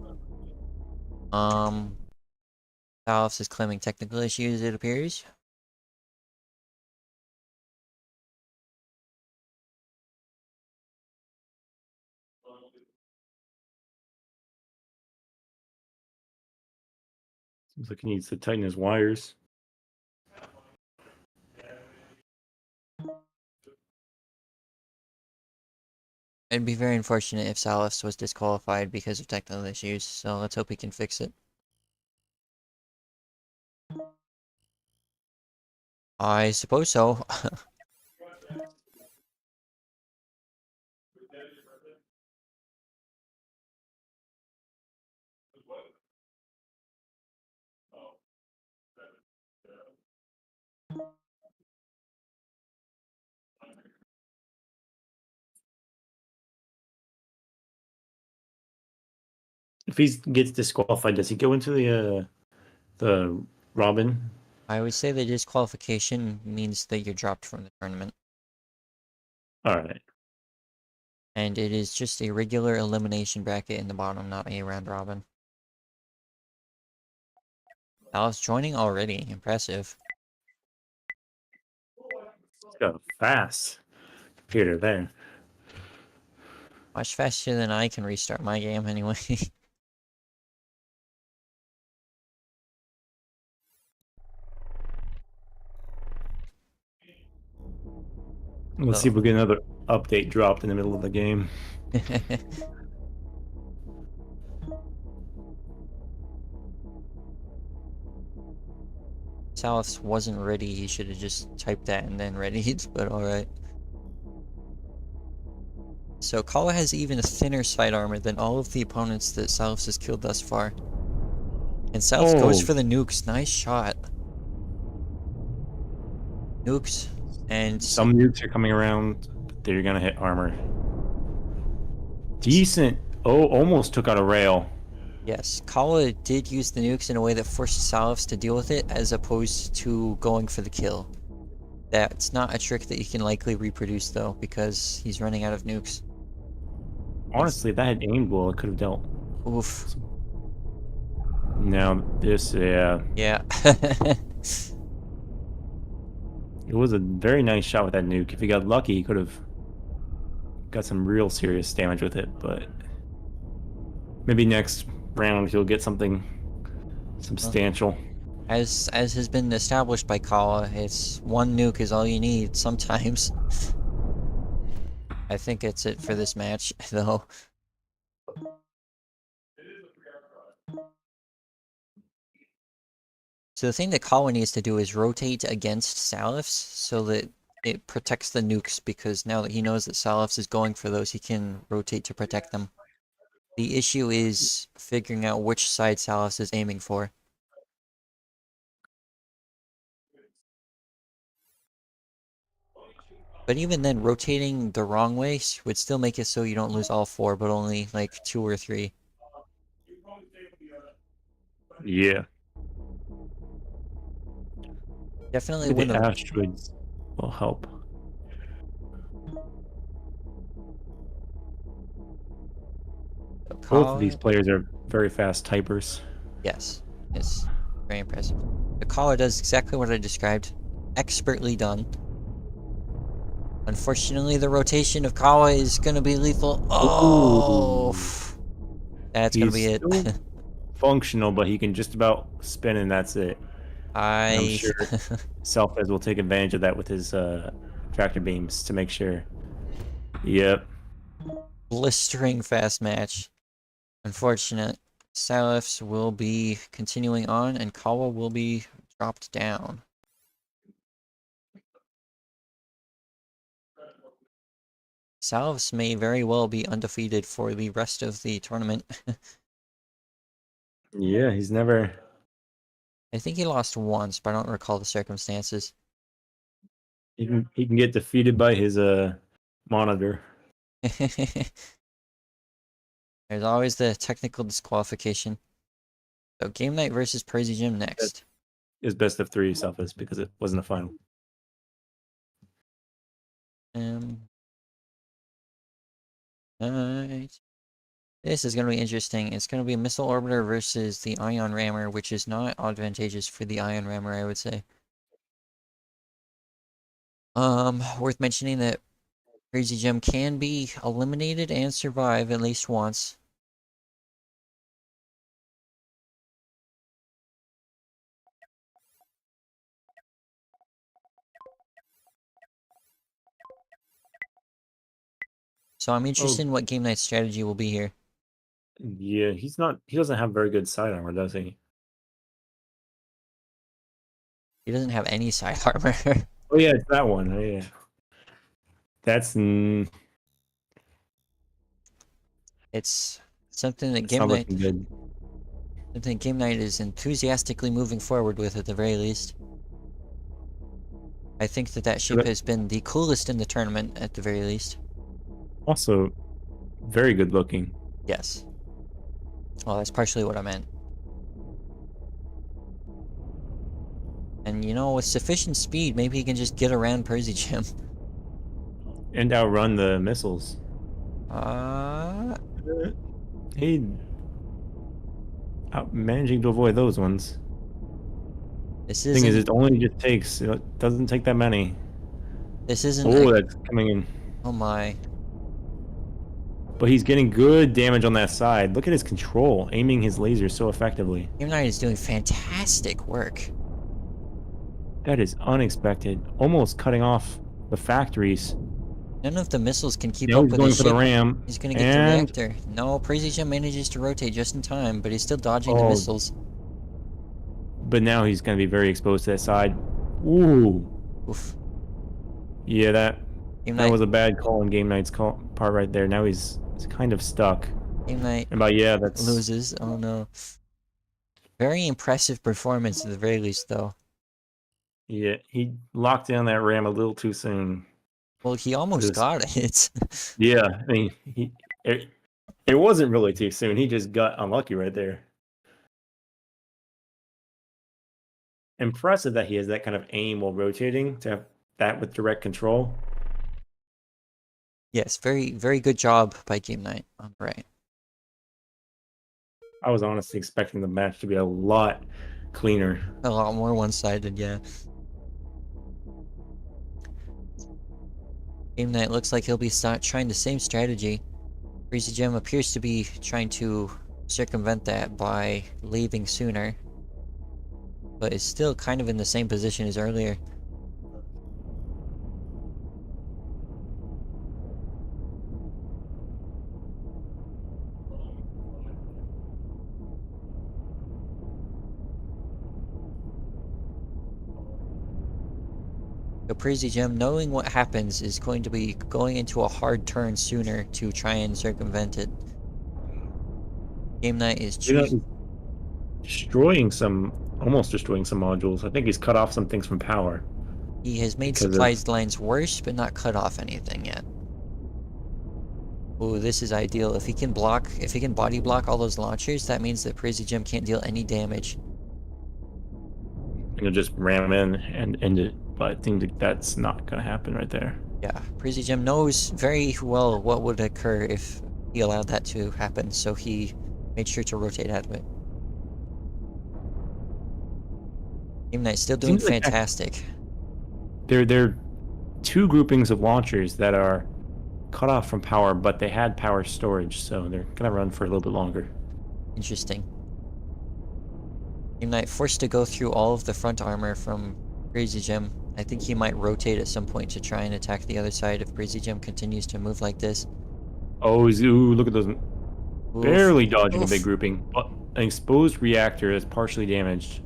Salves is claiming technical issues, it appears. Seems like he needs to tighten his wires. It'd be very unfortunate if Salves was disqualified because of technical issues, so let's hope he can fix it. I suppose so. If he gets disqualified, does he go into the Robin? I would say the disqualification means that you're dropped from the tournament. All right. And it is just a regular elimination bracket in the bottom, not a round robin. Salves joining already, impressive. He's got a fast computer there. Much faster than I can restart my game anyway. Let's see if we get another update dropped in the middle of the game. Salves wasn't ready, he should have just typed that and then readied, but alright. So Kala has even a thinner side armor than all of the opponents that Salves has killed thus far. And Salves goes Oh. for the nukes, nice shot. Nukes, and Some nukes are coming around, but they're gonna hit armor. Decent. Oh, almost took out a rail. yes, Kala did use the nukes in a way that forced Salves to deal with it, as opposed to going for the kill. That's not a trick that you can likely reproduce though, because he's running out of nukes. Honestly, if that had aimed well, it could have dealt. Oof. Now this, yeah, Yeah. it was a very nice shot with that nuke. If he got lucky, he could have got some real serious damage with it. But maybe next round he'll get something substantial. As has been established by Kala, it's one nuke is all you need sometimes. I think it's it for this match, though. So the thing that Kala needs to do is rotate against Salifs so that it protects the nukes, because now that he knows that Salifs is going for those, he can rotate to protect them. The issue is figuring out which side Salifs is aiming for. But even then, rotating the wrong way would still make it so you don't lose all four, but only like 2 or 3. Yeah. Definitely Maybe win the the... asteroids will help. Both of these players are very fast typers. Yes, it's very impressive. The collar does exactly what I described. Expertly done. Unfortunately, the rotation of Kawa is going to be lethal. Oh! That's going to be He's it. still functional, but he can just about spin and that's it. And I'm sure Selfez will take advantage of that with his tractor beams to make sure. Yep. Blistering fast match. Unfortunate. Salifs will be continuing on, and Kawa will be dropped down. Salifs may very well be undefeated for the rest of the tournament. Yeah, he's never. I think he lost once, but I don't recall the circumstances. He can get defeated by his monitor. There's always the technical disqualification. So game night versus Percy Gym next. His best of 3 Selfez because it wasn't a final. Um, Alright. This is gonna be interesting. It's gonna be a missile orbiter versus the ion rammer, which is not advantageous for the ion rammer, I would say. Worth mentioning that Crazy Gem can be eliminated and survive at least once. So I'm interested in what Game Knight's strategy will be here. Yeah, he's not. He doesn't have very good side armor, does he? He doesn't have any side armor. Oh yeah, it's that one. Oh, yeah, that's It's something that it's not looking good. Game Knight is enthusiastically moving forward with at the very least. I think that ship has been the coolest in the tournament at the very least. Also, very good looking. Yes. Well, that's partially what I meant. And you know, with sufficient speed, maybe he can just get around Percy Gem. And outrun the missiles. He managing to avoid those ones. This Thing is, isn't. it only just takes. It doesn't take that many. This isn't. Oh, that's coming in. Oh my. But he's getting good damage on that side. Look at his control, aiming his laser so effectively. Game Knight is doing fantastic work. That is unexpected. Almost cutting off the factories. None of the missiles can keep Now up he's with going his for the ship. ram. He's gonna get the reactor. No, Crazy Gem manages to rotate just in time, but he's still dodging the missiles. But now he's going to be very exposed to that side. Ooh. Oof. Yeah, that Game was a bad call in Game Knight's part right there. Now he's kind of stuck. Game Knight And that's loses. Oh no. Very impressive performance at the very least, though. Yeah, he locked down that ram a little too soon. Well, he almost got it. Yeah, I mean, it wasn't really too soon. He just got unlucky right there. Impressive that he has that kind of aim while rotating to have that with direct control. Yes, very, very good job by Game Knight. Right. I was honestly expecting the match to be a lot cleaner. A lot more one-sided, yeah. Game Knight looks like he'll be trying the same strategy. Crazy Gem appears to be trying to circumvent that by leaving sooner, but is still kind of in the same position as earlier. So Crazy Gem, knowing what happens, is going to be going into a hard turn sooner to try and circumvent it. Game Knight is almost destroying some modules. I think he's cut off some things from power. He has made supplies lines worse, but not cut off anything yet. Ooh, this is ideal. If he can body block all those launchers, that means that Crazy Gem can't deal any damage. And he'll just ram in and end it. But I think that's not going to happen right there. Yeah, Crazy Gem knows very well what would occur if he allowed that to happen, so he made sure to rotate out of it. Game Knight's still doing fantastic. There are two groupings of launchers that are cut off from power, but they had power storage, so they're going to run for a little bit longer. Interesting. Game Knight forced to go through all of the front armor from Crazy Gem. I think he might rotate at some point to try and attack the other side if Crazy Gem continues to move like this. Oh, look at those. Oof. Barely dodging a big grouping. But an exposed reactor is partially damaged.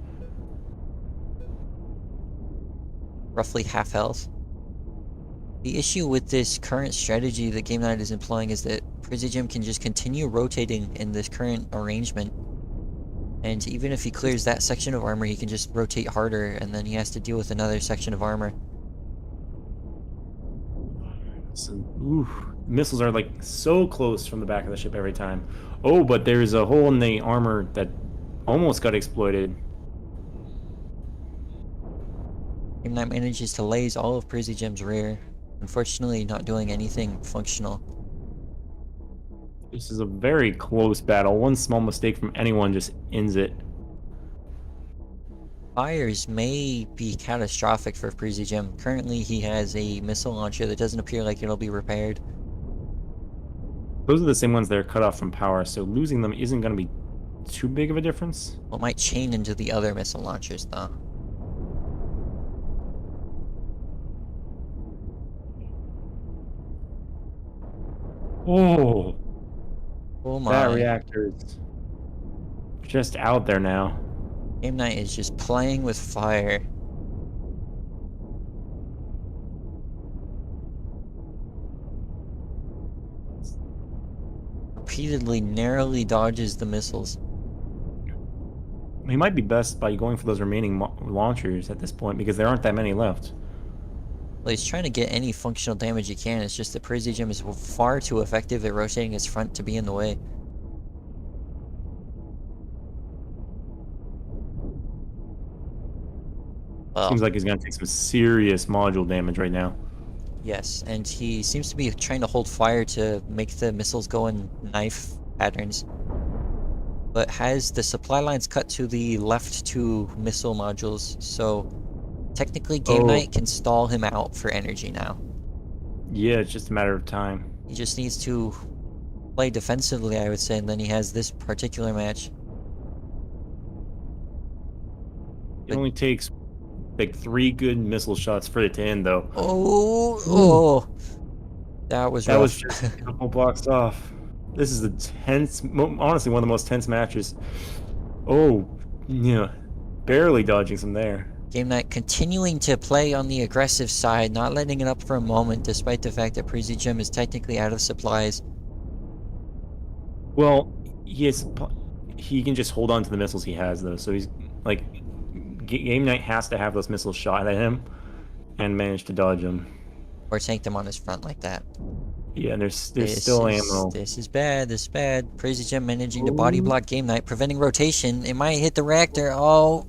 Roughly half health. The issue with this current strategy that Game Knight is employing is that Crazy Gem can just continue rotating in this current arrangement. And even if he clears that section of armor, he can just rotate harder, and then he has to deal with another section of armor. So, missiles are like so close from the back of the ship every time. Oh, but there's a hole in the armor that almost got exploited. Game Knight manages to laze all of Crazy Gem's rear, unfortunately not doing anything functional. This is a very close battle. One small mistake from anyone just ends it. Fires may be catastrophic for Breezy Jim. Currently, he has a missile launcher that doesn't appear like it'll be repaired. Those are the same ones that are cut off from power, so losing them isn't going to be too big of a difference. Well, it might chain into the other missile launchers, though. Oh, Oh that my. reactor is just out there now. Game Night is just playing with fire. Repeatedly, narrowly dodges the missiles. He might be best by going for those remaining launchers at this point because there aren't that many left. Well, he's trying to get any functional damage he can. It's just that Breezy Jim is far too effective at rotating his front to be in the way. Well, Seems like he's going to take some serious module damage right now. yes, and he seems to be trying to hold fire to make the missiles go in knife patterns. But has the supply lines cut to the left two missile modules, so technically Game Oh. Night can stall him out for energy now. Yeah, it's just a matter of time. He just needs to play defensively, I would say, and then he has this particular match. It only takes like 3 good missile shots for it to end, though. Oh, that was That rough. was just a couple blocks off. This is the tense, honestly, one of the most tense matches. Oh, yeah, barely dodging some there. Game Night continuing to play on the aggressive side, not letting it up for a moment, despite the fact that Breezy Jim is technically out of supplies. Well, he can just hold on to the missiles he has, though. So he's like, Game Night has to have those missiles shot at him and manage to dodge them. Or tank them on his front like that. Yeah, and there's still ammo. This is bad, this is bad. Breezy Jim managing to body block Game Night, preventing rotation. It might hit the reactor. Oh.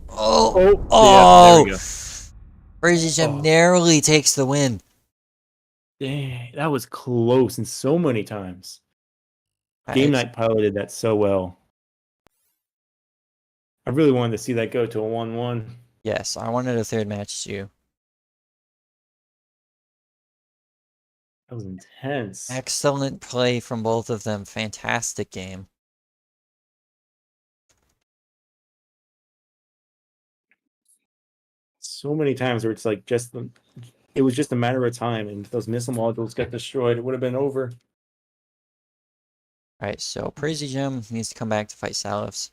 Yeah, there we go. Breezy Jim narrowly takes the win. Dang, that was close and so many times. Uh, Game it's- Night piloted that so well. I really wanted to see that go to a 1-1. Yes, I wanted a third match too. That was intense. Excellent play from both of them. Fantastic game. So many times where it's like it was just a matter of time, and if those missile modules got destroyed, it would have been over. Alright, so Breezy Jim needs to come back to fight Salifs.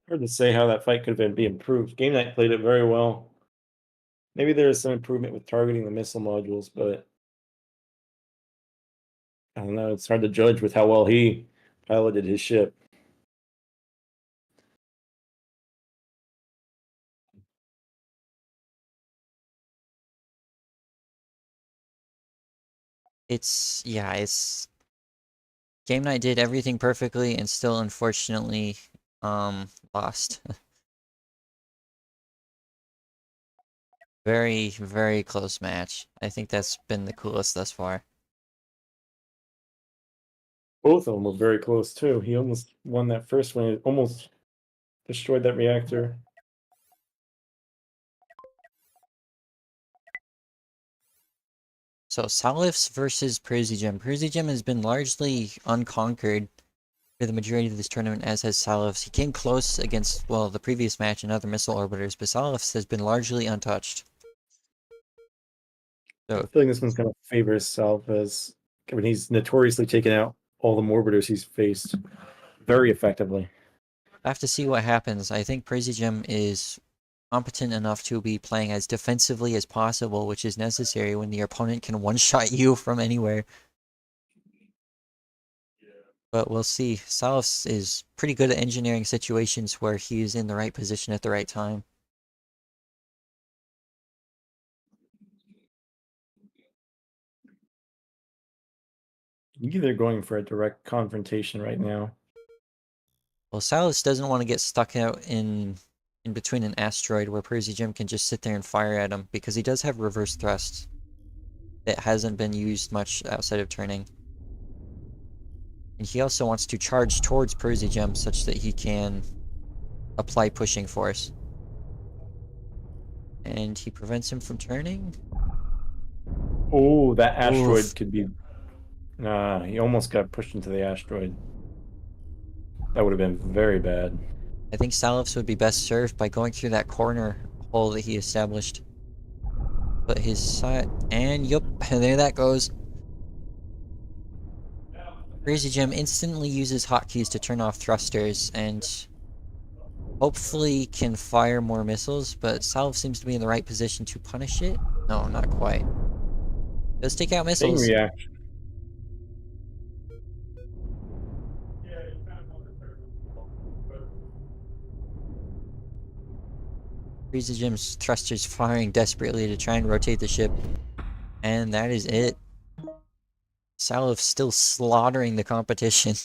Hard to say how that fight could have been improved. Game Night played it very well. Maybe there's some improvement with targeting the missile modules, but I don't know. It's hard to judge with how well he piloted his ship. It's Game Night did everything perfectly and still unfortunately lost. Very, very close match. I think that's been the coolest thus far. Both of them were very close too. He almost won that first one. He almost destroyed that reactor. So Salifs versus Breezy Jim. Breezy Jim has been largely unconquered for the majority of this tournament, as has Salifs. He came close against, well, the previous match and other missile orbiters, but Salifs has been largely untouched. I So feel like this one's going to favor himself as I mean, he's notoriously taken out all the morbiders he's faced very effectively. I have to see what happens. I think Breezy Jim is competent enough to be playing as defensively as possible, which is necessary when the opponent can one-shot you from anywhere. But we'll see. Salifs is pretty good at engineering situations where he's in the right position at the right time. They're going for a direct confrontation right now. Well, Salifs doesn't want to get stuck out in in between an asteroid where Percy Jim can just sit there and fire at him, because he does have reverse thrust that hasn't been used much outside of turning. And he also wants to charge towards Percy Jim such that he can apply pushing force. And he prevents him from turning? Oh, that asteroid Oof. could be... Nah, he almost got pushed into the asteroid. That would have been very bad. I think Salifs would be best served by going through that corner hole that he established. But his side... And yup, there that goes. Crazy Jim instantly uses hotkeys to turn off thrusters and hopefully can fire more missiles, but Salif seems to be in the right position to punish it. No, not quite. Does take out Chain missiles. reaction. Crazy Jim's thrusters firing desperately to try and rotate the ship. And that is it. Salif still slaughtering the competition.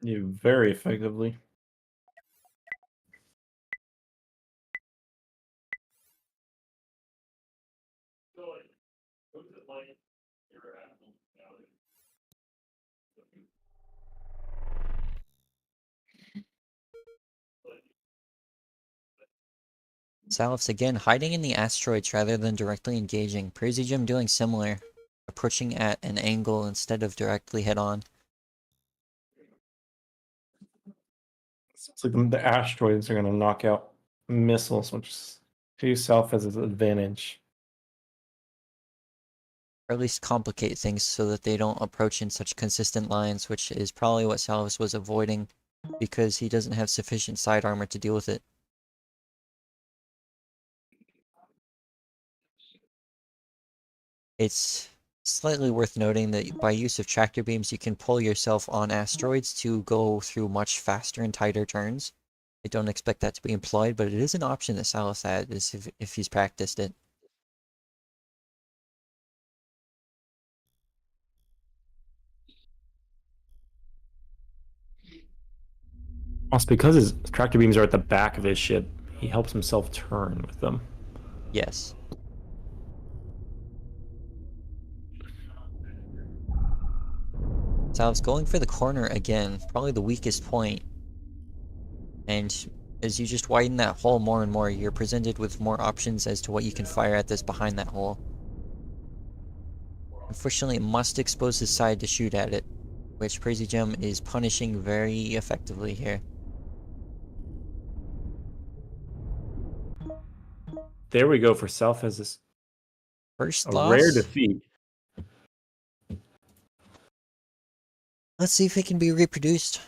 Yeah, very effectively. Salif's again hiding in the asteroids rather than directly engaging. Crazy Jim doing similar, approaching at an angle instead of directly head on. It's like the asteroids are going to knock out missiles, which to yourself has an advantage. Or at least complicate things so that they don't approach in such consistent lines, which is probably what Salvis was avoiding because he doesn't have sufficient side armor to deal with it. It's slightly worth noting that by use of tractor beams, you can pull yourself on asteroids to go through much faster and tighter turns. I don't expect that to be employed, but it is an option that Salus had if he's practiced it. Also, because his tractor beams are at the back of his ship, he helps himself turn with them. Yes. Salus going for the corner again, probably the weakest point. And as you just widen that hole more and more, you're presented with more options as to what you can fire at this behind that hole. Unfortunately, it must expose his side to shoot at it, which Crazy Gem is punishing very effectively here. There we go for Self as this First a rare loss. defeat. Let's see if it can be reproduced.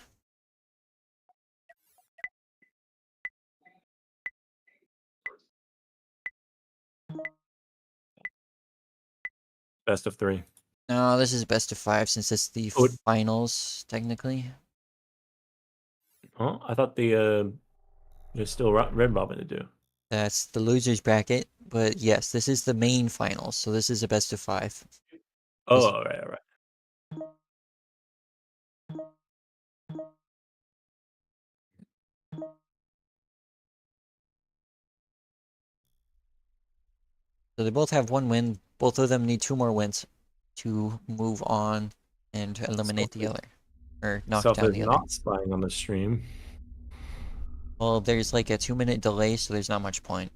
Best of 3. No, this is best of 5 since it's the Oh. finals, technically. Huh? I thought there's still Red Robin to do. That's the loser's bracket, but yes, this is the main finals, so this is a best of 5. Oh, all right, all right. So they both have 1 win. Both of them need 2 more wins to move on and eliminate the other. Or knock Self down is the other. not spying on the stream. Well, there's like a 2-minute delay, so there's not much point.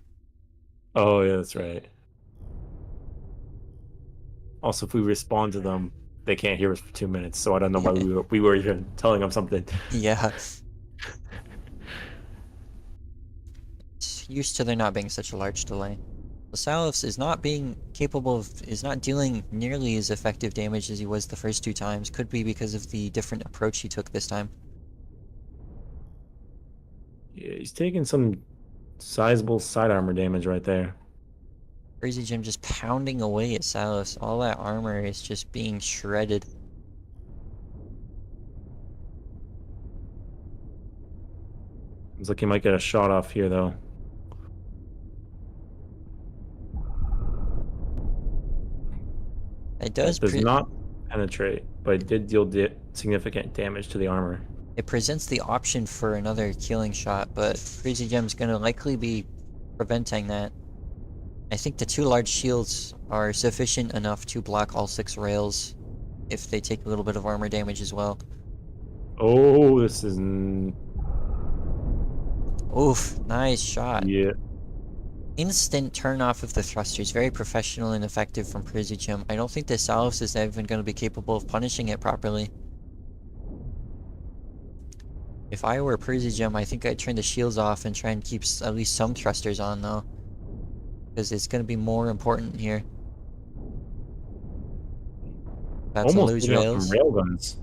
Oh, yeah, that's right. Also, if we respond to them, they can't hear us for 2 minutes, so I don't know why we were even telling them something. Yeah. It's used to there not being such a large delay. The Salus is not dealing nearly as effective damage as he was the first 2 times. Could be because of the different approach he took this time. Yeah, he's taking some sizable side armor damage right there. Crazy Jim just pounding away at Salus. All that armor is just being shredded. Looks like he might get a shot off here, though. It does not penetrate, but it did deal significant damage to the armor. It presents the option for another killing shot, but Crazy Gem's gonna likely be preventing that. I think the 2 large shields are sufficient enough to block all 6 rails if they take a little bit of armor damage as well. Oh, this is Oof, nice shot. yeah. Instant turn off of the thrusters, very professional and effective from Crazy Gem. I don't think the Salus is even going to be capable of punishing it properly. If I were Crazy Gem, I think I'd turn the shields off and try and keep at least some thrusters on though. Because it's going to be more important here. About to Almost lose taking out some rails. railguns.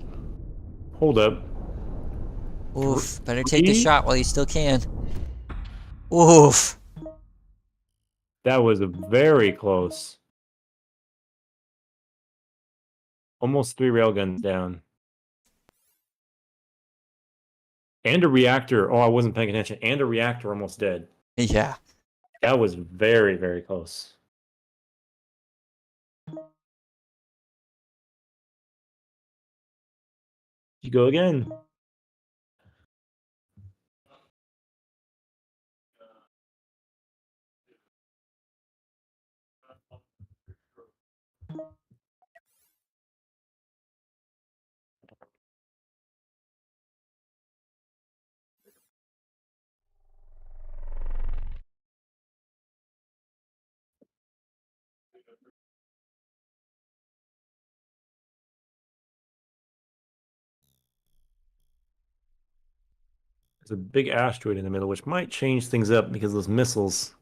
Hold up. Oof, better take the Three? shot while you still can. Oof. That was very close. Almost 3 railguns down. And a reactor. Oh, I wasn't paying attention. And a reactor almost dead. Yeah. That was very, very close. You go again. There's a big asteroid in the middle, which might change things up because of those missiles.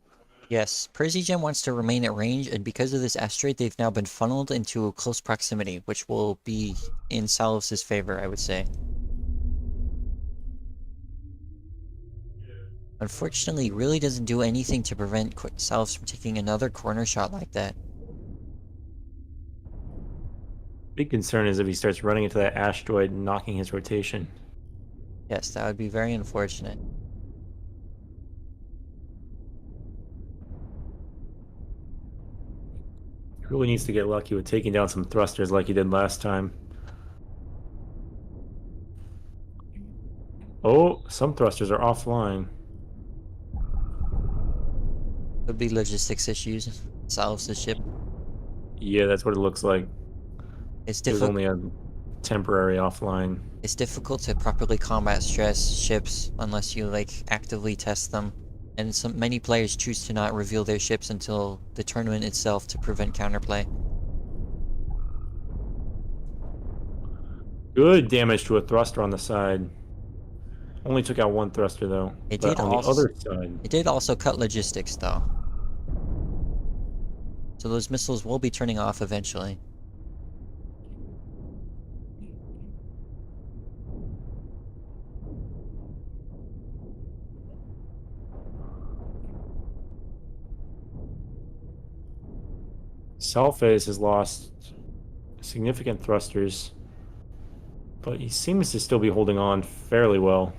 Yes, Percy Gem wants to remain at range, and because of this asteroid, they've now been funneled into a close proximity, which will be in Salus's favor, I would say. Unfortunately, really doesn't do anything to prevent Salus from taking another corner shot like that. Big concern is if he starts running into that asteroid and knocking his rotation. Yes, that would be very unfortunate. He really needs to get lucky with taking down some thrusters like he did last time. Oh, some thrusters are offline. Could be logistics issues. Salus's ship. Yeah, that's what it looks like. It's It was difficult. only a temporary offline. It's difficult to properly combat stress ships unless you like actively test them. And many players choose to not reveal their ships until the tournament itself to prevent counterplay. Good damage to a thruster on the side. Only took out 1 thruster though. It But did on the also other side, it did also cut logistics though. So those missiles will be turning off eventually. Selphase has lost significant thrusters, but he seems to still be holding on fairly well.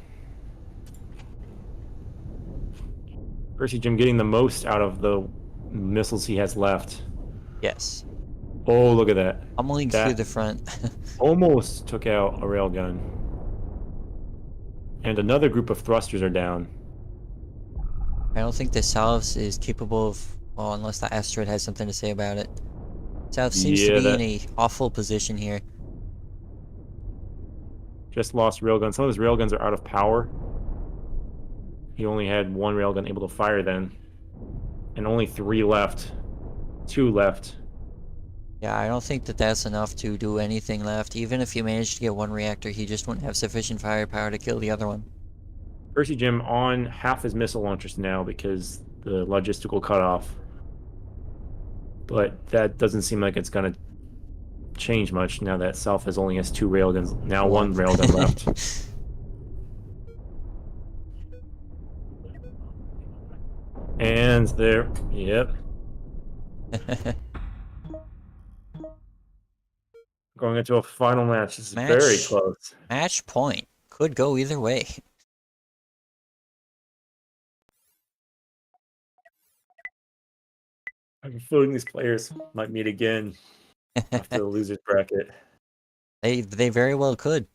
Percy Jim getting the most out of the missiles he has left. Yes. Oh, look at that. Pummeling through the front. Almost took out a railgun. And another group of thrusters are down. I don't think the Salves is capable of, well, unless the asteroid has something to say about it. Salve seems to Yeah, be in that a awful position here. just lost railgun. Some of his railguns are out of power. He only had 1 railgun able to fire then. And only 3 left. 2 left. Yeah, I don't think that that's enough to do anything left. Even if you manage to get 1 reactor, he just wouldn't have sufficient firepower to kill the other one. Percy Jim on half his missile launchers now because the logistical cutoff. But that doesn't seem like it's going to change much now that South has only has 2 railguns. Now 1 railgun left. And there, yep. Going into a final match. This is very close. Match point. Could go either way. I have a feeling these players might meet again after the losers bracket. They very well could.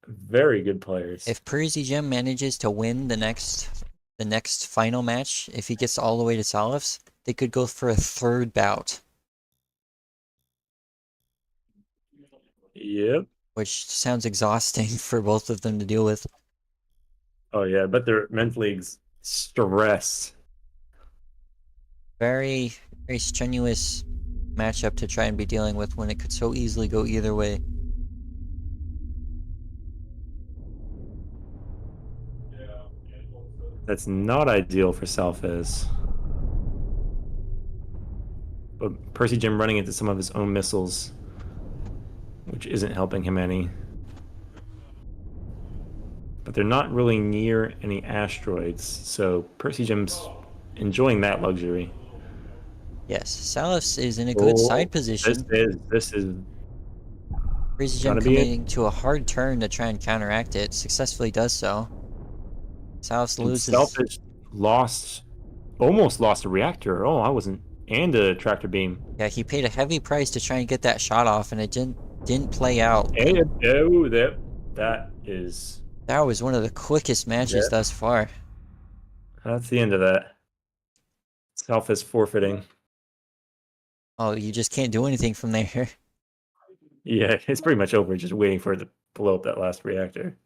very good players. If Percy Gem manages to win the next final match, if he gets all the way to Salifs, they could go for a third bout, Yep. which sounds exhausting for both of them to deal with. Oh yeah, but they're mentally stressed. Very, very strenuous matchup to try and be dealing with when it could so easily go either way. That's not ideal for Salfez. But Percy Jim running into some of his own missiles, which isn't helping him any. But they're not really near any asteroids, so Percy Jim's enjoying that luxury. Yes, Salifs is in a good side position. This is Percy Gem gonna be it. coming to a hard turn to try and counteract it, successfully does so. Salifs And loses. Selfish almost lost a reactor. Oh, I wasn't, and a tractor beam. Yeah, he paid a heavy price to try and get that shot off, and it didn't play out. And oh, that is That was one of the quickest matches thus far. that's the end of that. Self is forfeiting. Oh, you just can't do anything from there. Yeah, it's pretty much over. Just waiting for it to blow up that last reactor.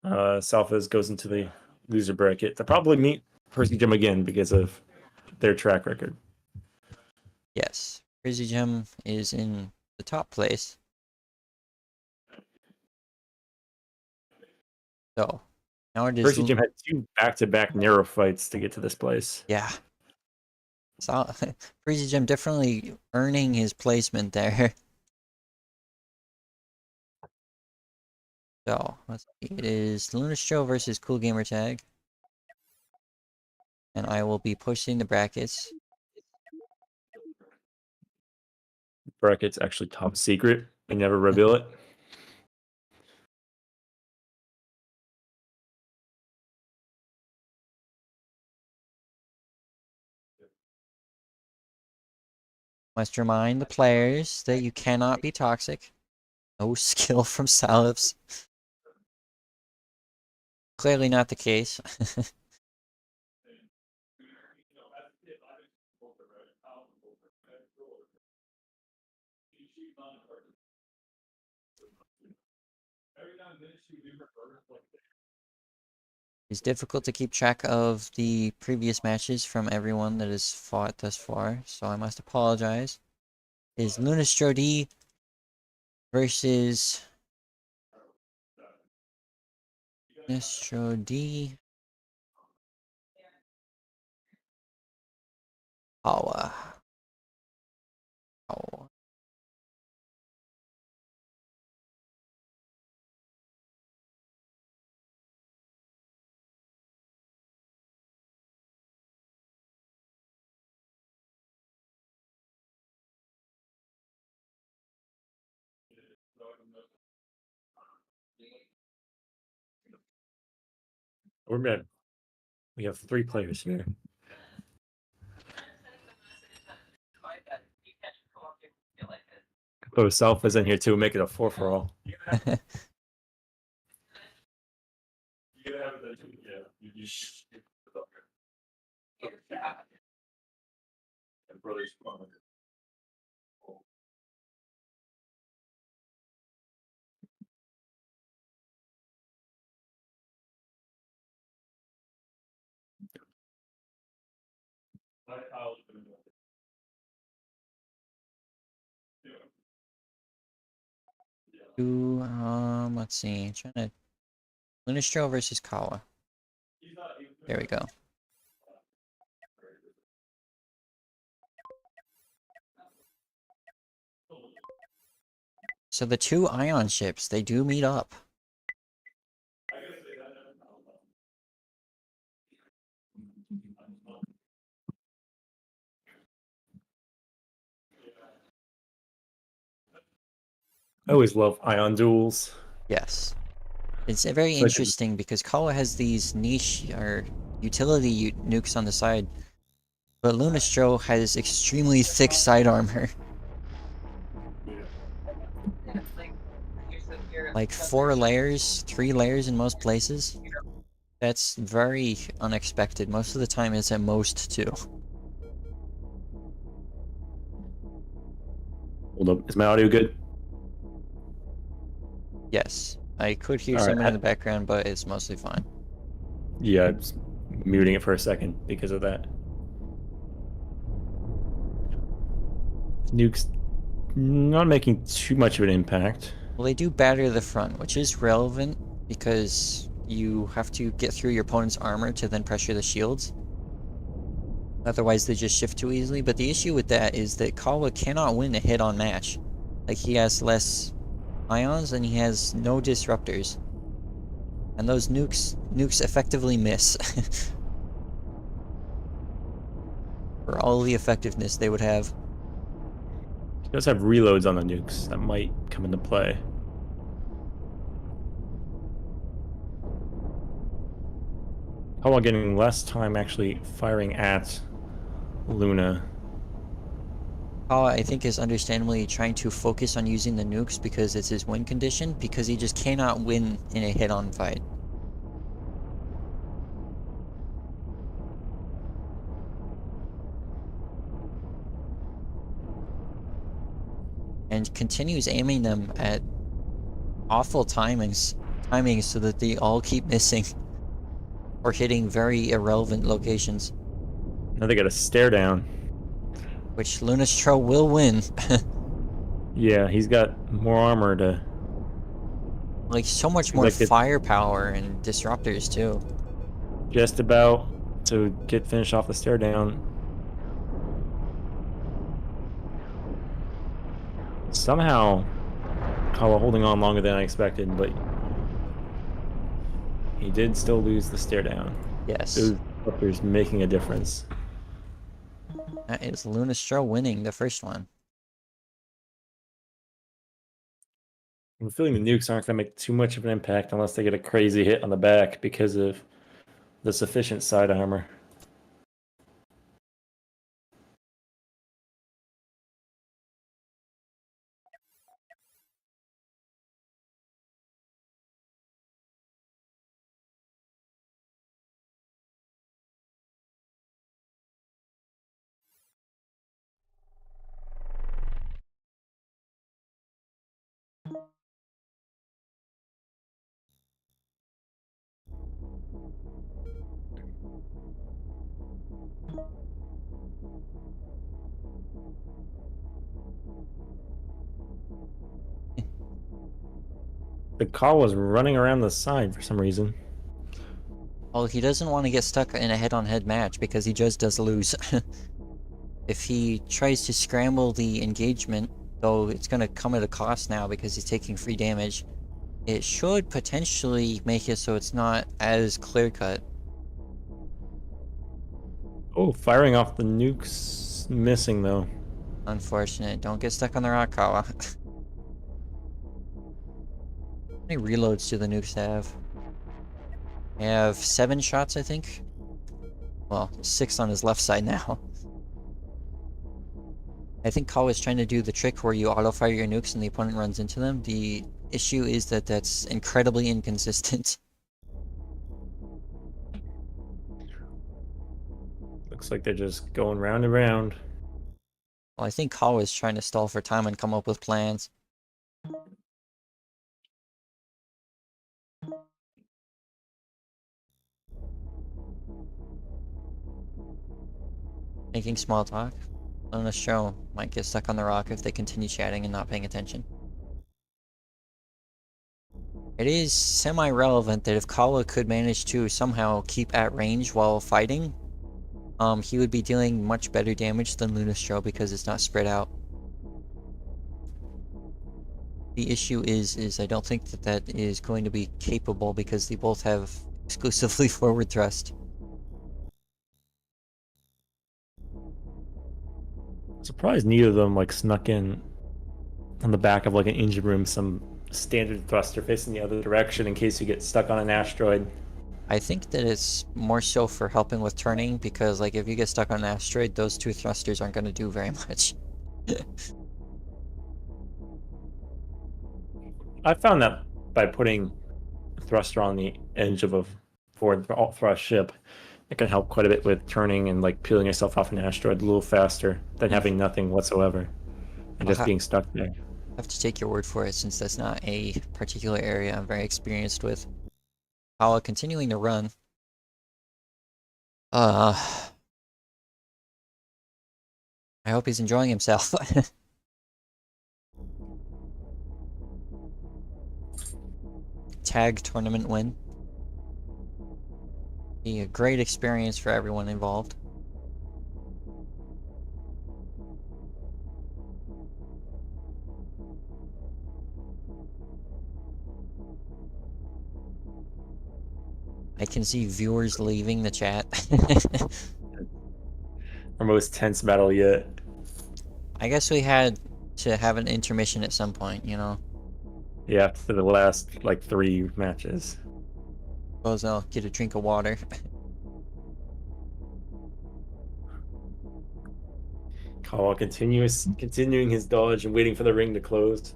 Salfas goes into the loser bracket. They'll probably meet Percy Jim again because of their track record. Yes, Percy Gem is in the top place. So now it is. Percy Jim had 2 back-to-back narrow fights to get to this place. Yeah. So Percy Gem definitely earning his placement there. So let's see. It is Lunastro versus Cool Gamer Tag. And I will be pushing the brackets. Bracket's actually top secret. They never reveal it. Must remind the players that you cannot be toxic. No skill from Salifs. Clearly not the case. It's difficult to keep track of the previous matches from everyone that has fought thus far, so I must apologize. Is Lunastro D versus Lunastro D Hawa. Oh. We have 3 players here. Oh, Self is in here too. Make it a 4-for-all. Let's see. Trying to Lunastro versus Kawa. There we go. So the 2 ion ships, they do meet up. I always love ion duels. Yes. It's very interesting because Kawa has these niche or utility nukes on the side But Lunastro has extremely thick side armor. Yeah. Like 4 layers, 3 layers in most places. That's very unexpected. Most of the time it's at most 2. Hold up. Is my audio good? Yes. I could hear All right. someone in the background, but it's mostly fine. Yeah, I'm just muting it for a second because of that. Nukes not making too much of an impact. Well, they do batter the front, which is relevant because you have to get through your opponent's armor to then pressure the shields. Otherwise, they just shift too easily. But the issue with that is that Kawa cannot win a hit-on match. Like, he has less ions and he has no disruptors. And those nukes effectively miss. For all the effectiveness they would have. He does have reloads on the nukes that might come into play. How about getting less time actually firing at Luna? Kawa, I think, is understandably trying to focus on using the nukes because it's his win condition, because he just cannot win in a hit-on fight. And continues aiming them at awful timings so that they all keep missing or hitting very irrelevant locations, Now they got a stare down. which Lunastro will win. Yeah, he's got more armor to. Like, so much more Like it- firepower and disruptors too. Just about to get finished off the stare down. Somehow, Kawa holding on longer than I expected, but he did still lose the stare down. Yes, Those disruptors making a difference. that is Lunastro winning the first one. I'm feeling the nukes aren't going to make too much of an impact unless they get a crazy hit on the back because of the sufficient side armor. The Kawa's running around the side for some reason. Well, he doesn't want to get stuck in a head-on-head match because he just does lose. If he tries to scramble the engagement, though it's going to come at a cost now because he's taking free damage, it should potentially make it so it's not as clear-cut. Oh, firing off the nukes, missing though. Unfortunate. Don't get stuck on the rock, Kawa. How many reloads do the nukes have? They have 7 shots, I think. Well, 6 on his left side now. I think Kawa's trying to do the trick where you auto-fire your nukes and the opponent runs into them. The issue is that that's incredibly inconsistent. Looks like they're just going round and round. Well, I think Kawa's trying to stall for time and come up with plans. Making small talk. On the show might get stuck on the rock if they continue chatting and not paying attention. It is semi-relevant that if Kawa could manage to somehow keep at range while fighting, he would be dealing much better damage than Lunastro because it's not spread out. The issue is I don't think that is going to be capable because they both have exclusively forward thrust. Surprised neither of them like snuck in on the back of like an engine room some standard thruster facing the other direction in case you get stuck on an asteroid. I think that it's more so for helping with turning, because like if you get stuck on an asteroid, those two thrusters aren't going to do very much. I found that by putting a thruster on the edge of a forward thrust ship, it can help quite a bit with turning and like peeling yourself off an asteroid a little faster than having nothing whatsoever and I'll just being stuck there. have to take your word for it, since that's not a particular area I'm very experienced with. While continuing to run. I hope he's enjoying himself. Tag tournament win. Be a great experience for everyone involved. I can see viewers leaving the chat. Our most tense battle yet. I guess we had to have an intermission at some point, you know? Yeah, for the last like 3 matches. Suppose I'll get a drink of water. Kawa continuing his dodge and waiting for the ring to close.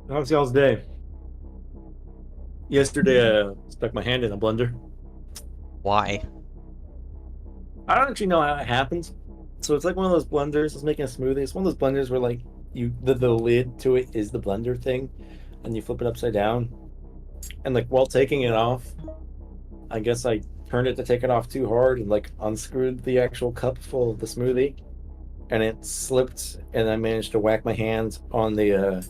How was y'all's day? Yesterday, stuck my hand in a blender. Why? I don't actually know how it happens. So it's like one of those blenders. It's making a smoothie. It's one of those blenders where like the lid to it is the blender thing, and you flip it upside down. And like while taking it off, I guess I turned it to take it off too hard and like unscrewed the actual cup full of the smoothie, and it slipped. And I managed to whack my hand on the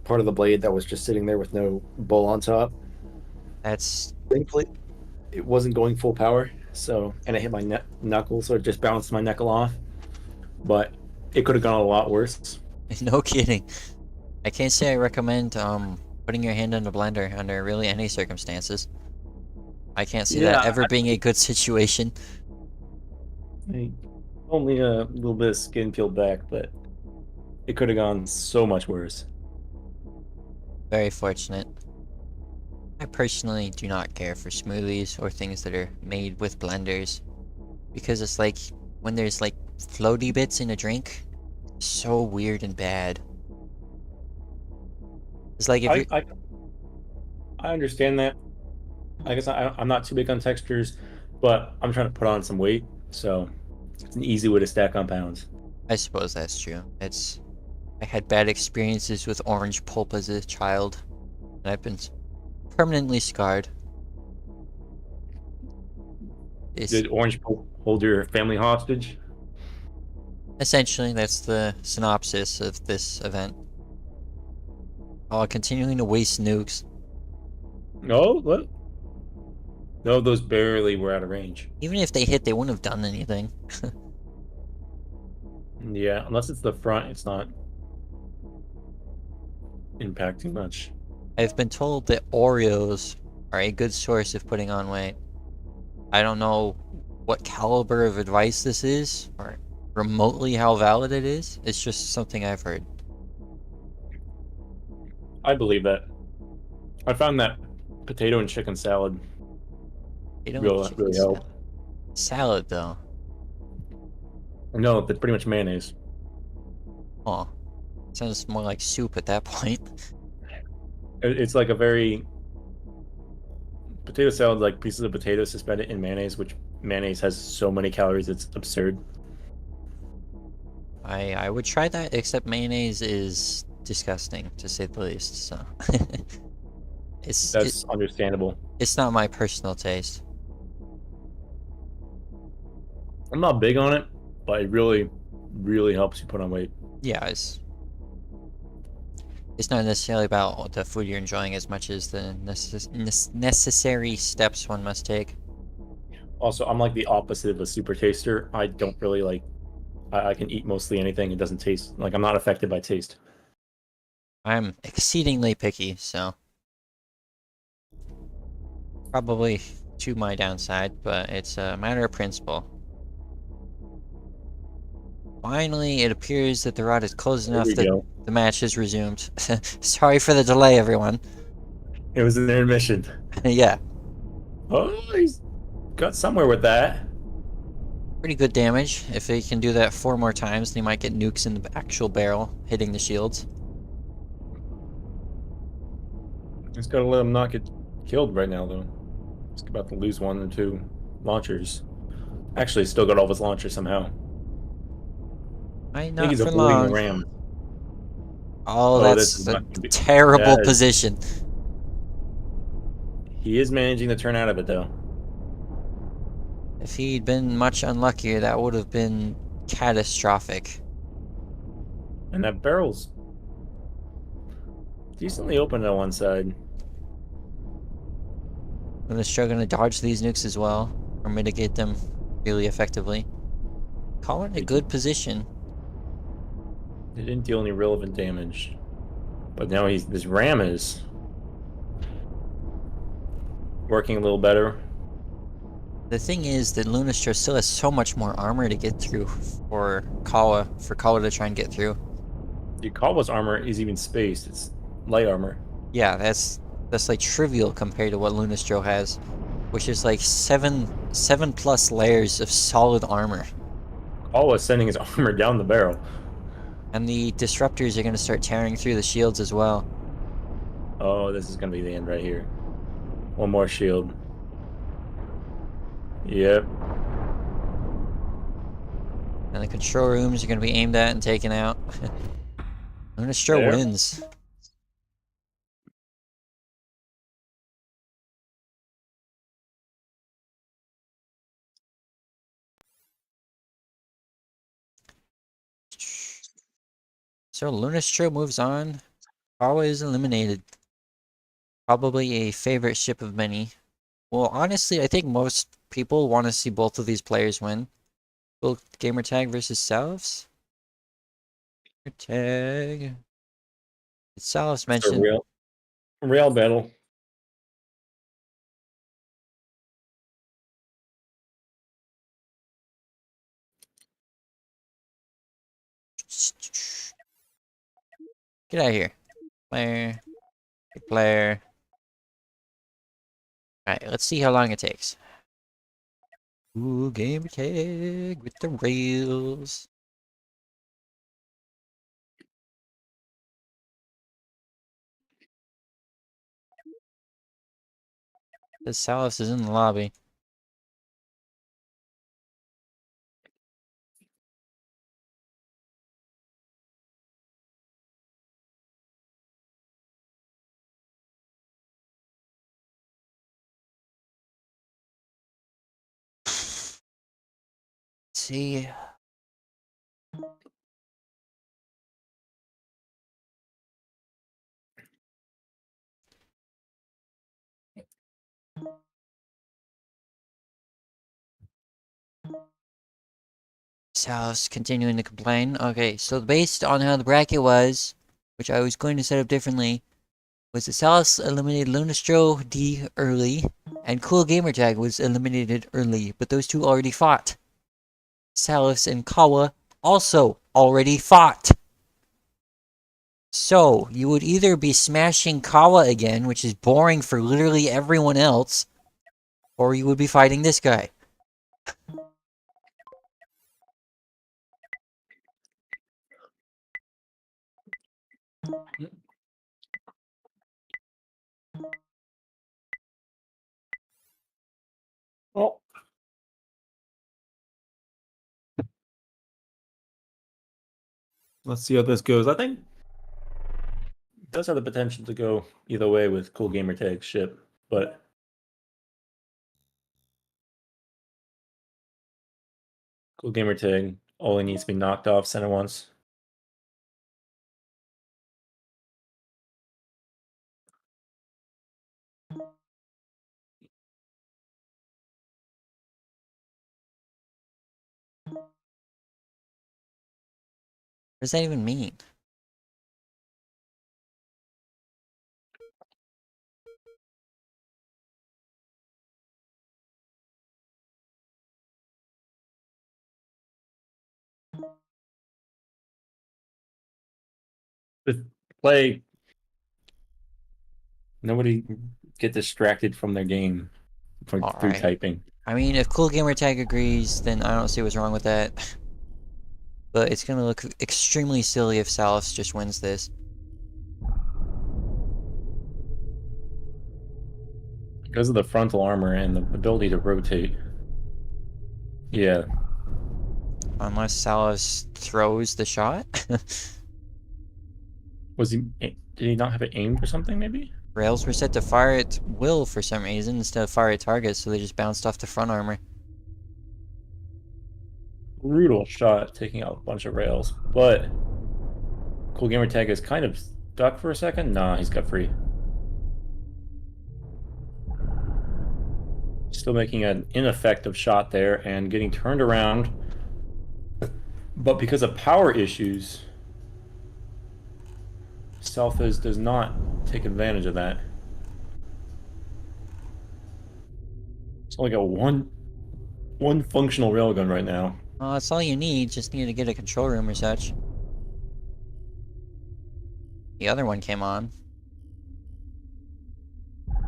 part of the blade that was just sitting there with no bowl on top. That's Thankfully, it wasn't going full power, so and it hit my knuckle, so it just bounced my knuckle off. But it could have gone a lot worse. no kidding. I can't say I recommend putting your hand in a blender under really any circumstances. I can't see that ever being a good situation. Only a little bit of skin peeled back, but it could have gone so much worse. Very fortunate. I personally do not care for smoothies or things that are made with blenders, because it's like when there's like floaty bits in a drink, so weird and bad. It's like if you I understand that. I guess I'm not too big on textures, but I'm trying to put on some weight, so it's an easy way to stack on pounds. I suppose that's true. I had bad experiences with orange pulp as a child, and I've been permanently scarred. Did Orange hold your family hostage? Essentially, that's the synopsis of this event. Oh, continuing to waste nukes. No, what? No, those barely were out of range. Even if they hit, they wouldn't have done anything. Yeah, unless it's the front, it's not impacting much. I've been told that Oreos are a good source of putting on weight. I don't know what caliber of advice this is, or remotely how valid it is. It's just something I've heard. I believe that. I found that potato and chicken salad They don't really help. Salad, though. No, it's pretty much mayonnaise. Oh, sounds more like soup at that point. It's like a very potato salad, like pieces of potato suspended in mayonnaise, which mayonnaise has so many calories, it's absurd. I would try that, except mayonnaise is disgusting, to say the least, so... That's understandable. It's not my personal taste. I'm not big on it, but it really, really helps you put on weight. Yeah, it's not necessarily about the food you're enjoying as much as the necessary steps one must take. Also, I'm like the opposite of a super taster. I don't really like. I can eat mostly anything. It doesn't taste like I'm not affected by taste. I'm exceedingly picky, so probably to my downside, but it's a matter of principle. Finally, it appears that the rod is close There enough we that go. the match has resumed. Sorry for the delay, everyone. It was an intermission. Yeah, Oh, he's got somewhere with that. pretty good damage. If he can do that 4 more times, then he might get nukes in the actual barrel, hitting the shields. Just gotta let him not get killed right now, though. He's about to lose 1 or 2 launchers. Actually, still got all of his launchers somehow. Might I think not he's for avoiding the long. ram. Oh, Oh, this that's is a not gonna be. terrible That is, position. he is managing to turn out of it, though. If he'd been much unluckier, that would have been catastrophic. And that barrel's decently open on one side. I'm just struggling to dodge these nukes as well, or mitigate them really effectively. Calling a They, good position. they didn't deal any relevant damage. But now this ram is working a little better. The thing is that Lunastro still has so much more armor to get through for Kawa to try and get through. The Kawa's armor is even spaced. It's light armor. Yeah, that's like trivial compared to what Lunastro has, which is like seven plus layers of solid armor. Kawa's sending his armor down the barrel. And the disruptors are going to start tearing through the shields as well. Oh, this is gonna be the end right here. One more shield. Yep. And the control rooms are going to be aimed at and taken out. Lunastro There. wins. So Lunastro moves on. Kawa is eliminated. Probably a favorite ship of many. Well, honestly, I think most people want to see both of these players win. Both Gamertag versus Salves. Tag. Salves It's a mentioned. real battle. Get out of here. Player. Good player. Alright, let's see how long it takes. Ooh, Gamertag with the rails. The Salves is in the lobby. See. Salves continuing to complain. Okay, so based on how the bracket was, which I was going to set up differently, was that Salves eliminated Lunastro D early, and Cool Gamertag was eliminated early, but those two already fought. Salves and Kawa also already fought. So, you would either be smashing Kawa again, which is boring for literally everyone else, or you would be fighting this guy. Oh. Let's see how this goes. I think it does have the potential to go either way with Cool Gamer Tag's ship, but Cool Gamer Tag only needs to be knocked off center once. does that even mean? Just play. Nobody get distracted from their game through Alright. typing. I mean, if Cool Gamer Tag agrees, then I don't see what's wrong with that. But it's gonna look extremely silly if Salus just wins this. Because of the frontal armor and the ability to rotate. Yeah. Unless Salus throws the shot. Was he? Did he not have it aimed or something? Maybe. Rails were set to fire at will for some reason instead of fire at targets, so they just bounced off the front armor. Brutal shot, taking out a bunch of rails. But Cool Gamer Tag is kind of stuck for a second. Nah, he's got free. Still making an ineffective shot there and getting turned around. But because of power issues, Selfiz does not take advantage of that. It's only got one functional railgun right now. Well, that's all you need, just need to get a control room or such. The other one came on.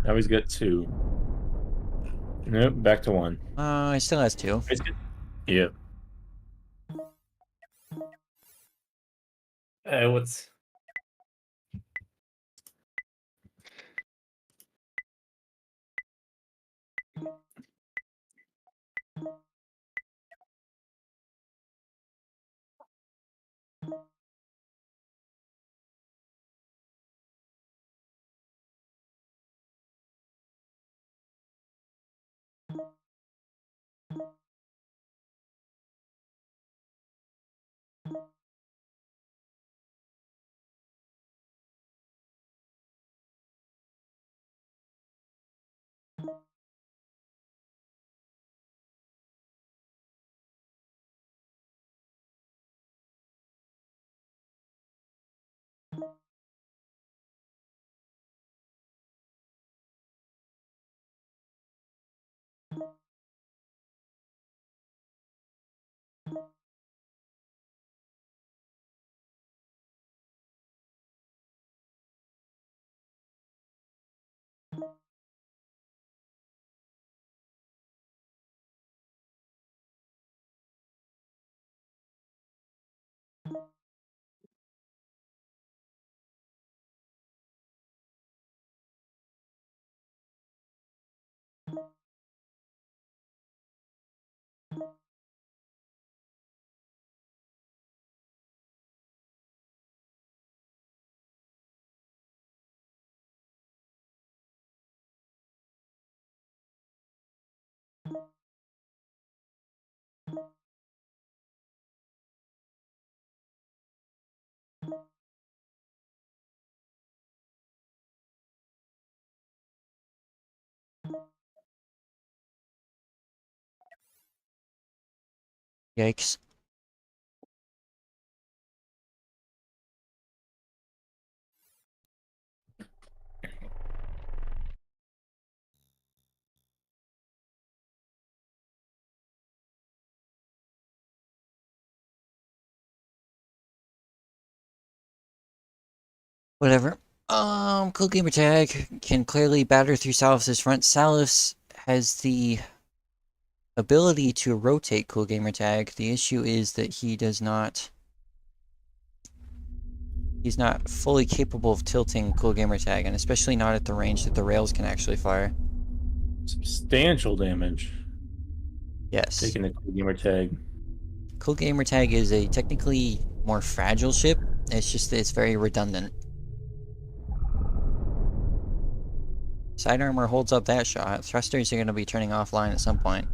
Now he's got 2. Nope, back to 1. He still has 2. Yeah. What's... Yikes. Whatever. Cool Gamer Tag can clearly batter through Salus's front. Salus has the ability to rotate Cool Gamer Tag. The issue is that he does not... He's not fully capable of tilting Cool Gamer Tag, and especially not at the range that the rails can actually fire. Substantial damage. Yes. Taking the Cool Gamer Tag. Cool Gamer Tag is a technically more fragile ship. It's just that it's very redundant. Side armor holds up that shot. Thrusters are going to be turning offline at some point.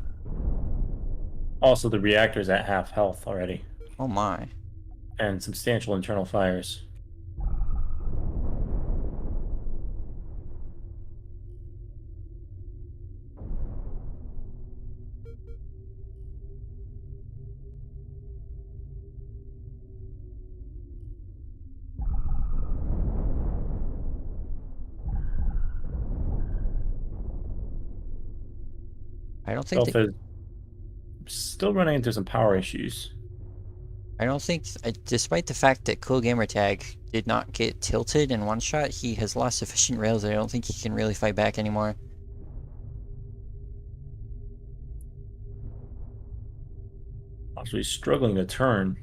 Also, the reactor's at half health already. Oh my. And substantial internal fires. I don't think Self is still running into some power issues. I don't think, despite the fact that Cool Gamer Tag did not get tilted in one shot, he has lost sufficient rails that I don't think he can really fight back anymore. Also, he's struggling to turn.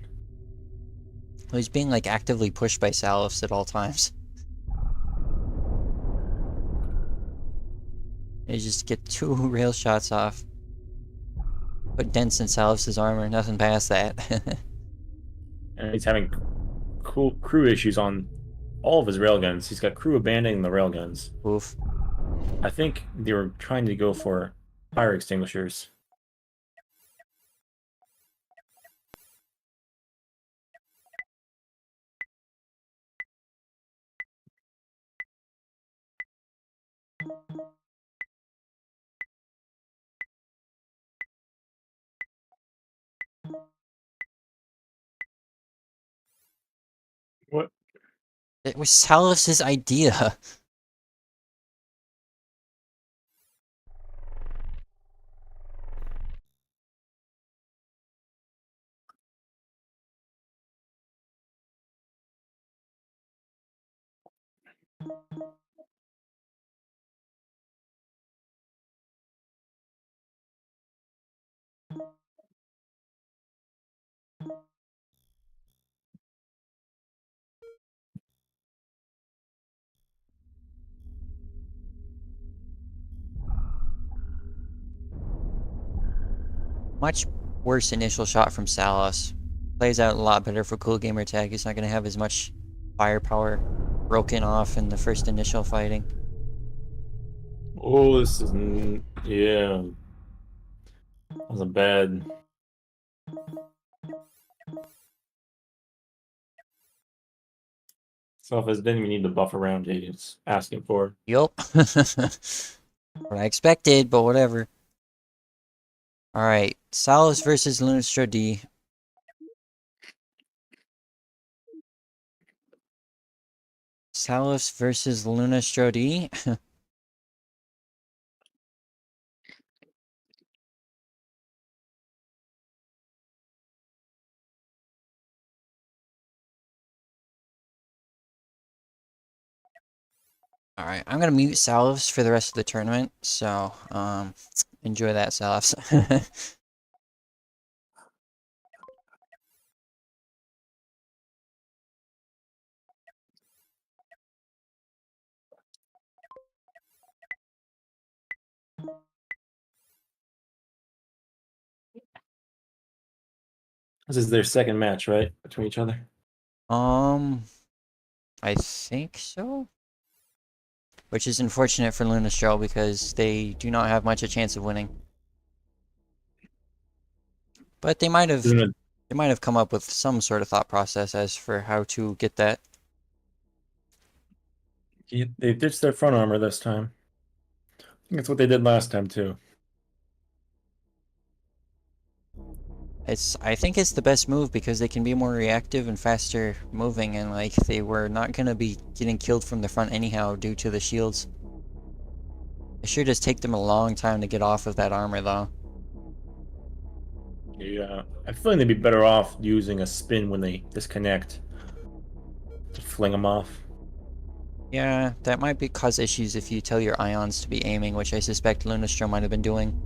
Well, he's being like actively pushed by Salifs at all times. They just get 2 rail shots off. Put dents in Salifs' armor, nothing past that. And he's having cool crew issues on all of his railguns. He's got crew abandoning the railguns. Oof. I think they were trying to go for fire extinguishers. What? It was Salifs' idea. Much worse initial shot from Salifs. Plays out a lot better for Cool Gamer Tag. He's not going to have as much firepower broken off in the first initial fighting. Oh, this is yeah. That was a bad. Selfis didn't even need the buff around he's asking for. Yup. What I expected, but whatever. Alright, Salifs versus Lunastro D. Salifs versus Lunastro D. Alright, I'm gonna mute Salifs for the rest of the tournament, so, enjoy that, Salifs. This is their second match, right, between each other. I think so? Which is unfortunate for Lunastro because they do not have much a chance of winning. But they might have come up with some sort of thought process as for how to get that. They ditched their front armor this time. I think that's what they did last time too. I think it's the best move because they can be more reactive and faster moving, and like they were not gonna be getting killed from the front anyhow due to the shields. It sure does take them a long time to get off of that armor though. Yeah, I feel like they'd be better off using a spin when they disconnect to fling them off. Yeah, that might cause issues if you tell your ions to be aiming, which I suspect Lunastro might have been doing.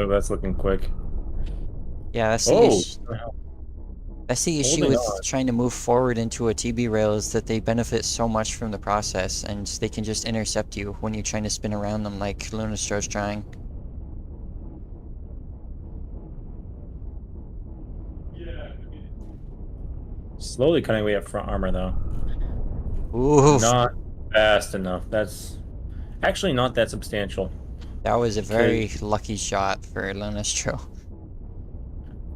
That's looking quick. Yeah, that's the Oh, issue. That's the issue Holding with on. trying to move forward into a TB rail is that they benefit so much from the process, and they can just intercept you when you're trying to spin around them like Lunastro's trying. Slowly cutting away at front armor though. Ooh, Not fast enough. That's actually not that substantial that was a very lucky shot for Lunastro.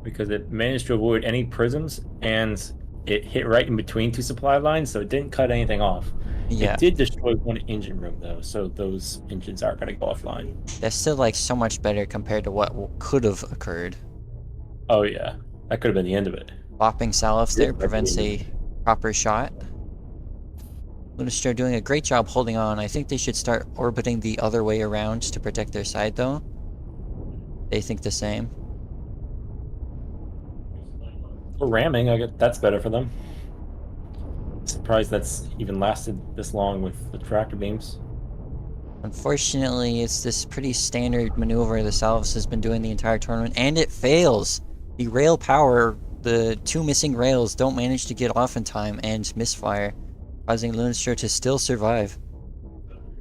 because it managed to avoid any prisms and it hit right in between 2 supply lines, so it didn't cut anything off. Yeah, It did destroy 1 engine room though, so those engines are gonna go offline. that's still like so much better compared to what could have occurred. Oh yeah, that could have been the end of it. Bopping Salifs there Yeah, prevents a proper shot. Lunastro doing a great job holding on. I think they should start orbiting the other way around to protect their side, though. They think the same. For ramming, I get that's better for them. Surprised that's even lasted this long with the tractor beams. Unfortunately, it's this pretty standard maneuver the Salvus has been doing the entire tournament, and it fails! The rail power, the two missing rails, don't manage to get off in time and misfire, causing Lunastro to still survive.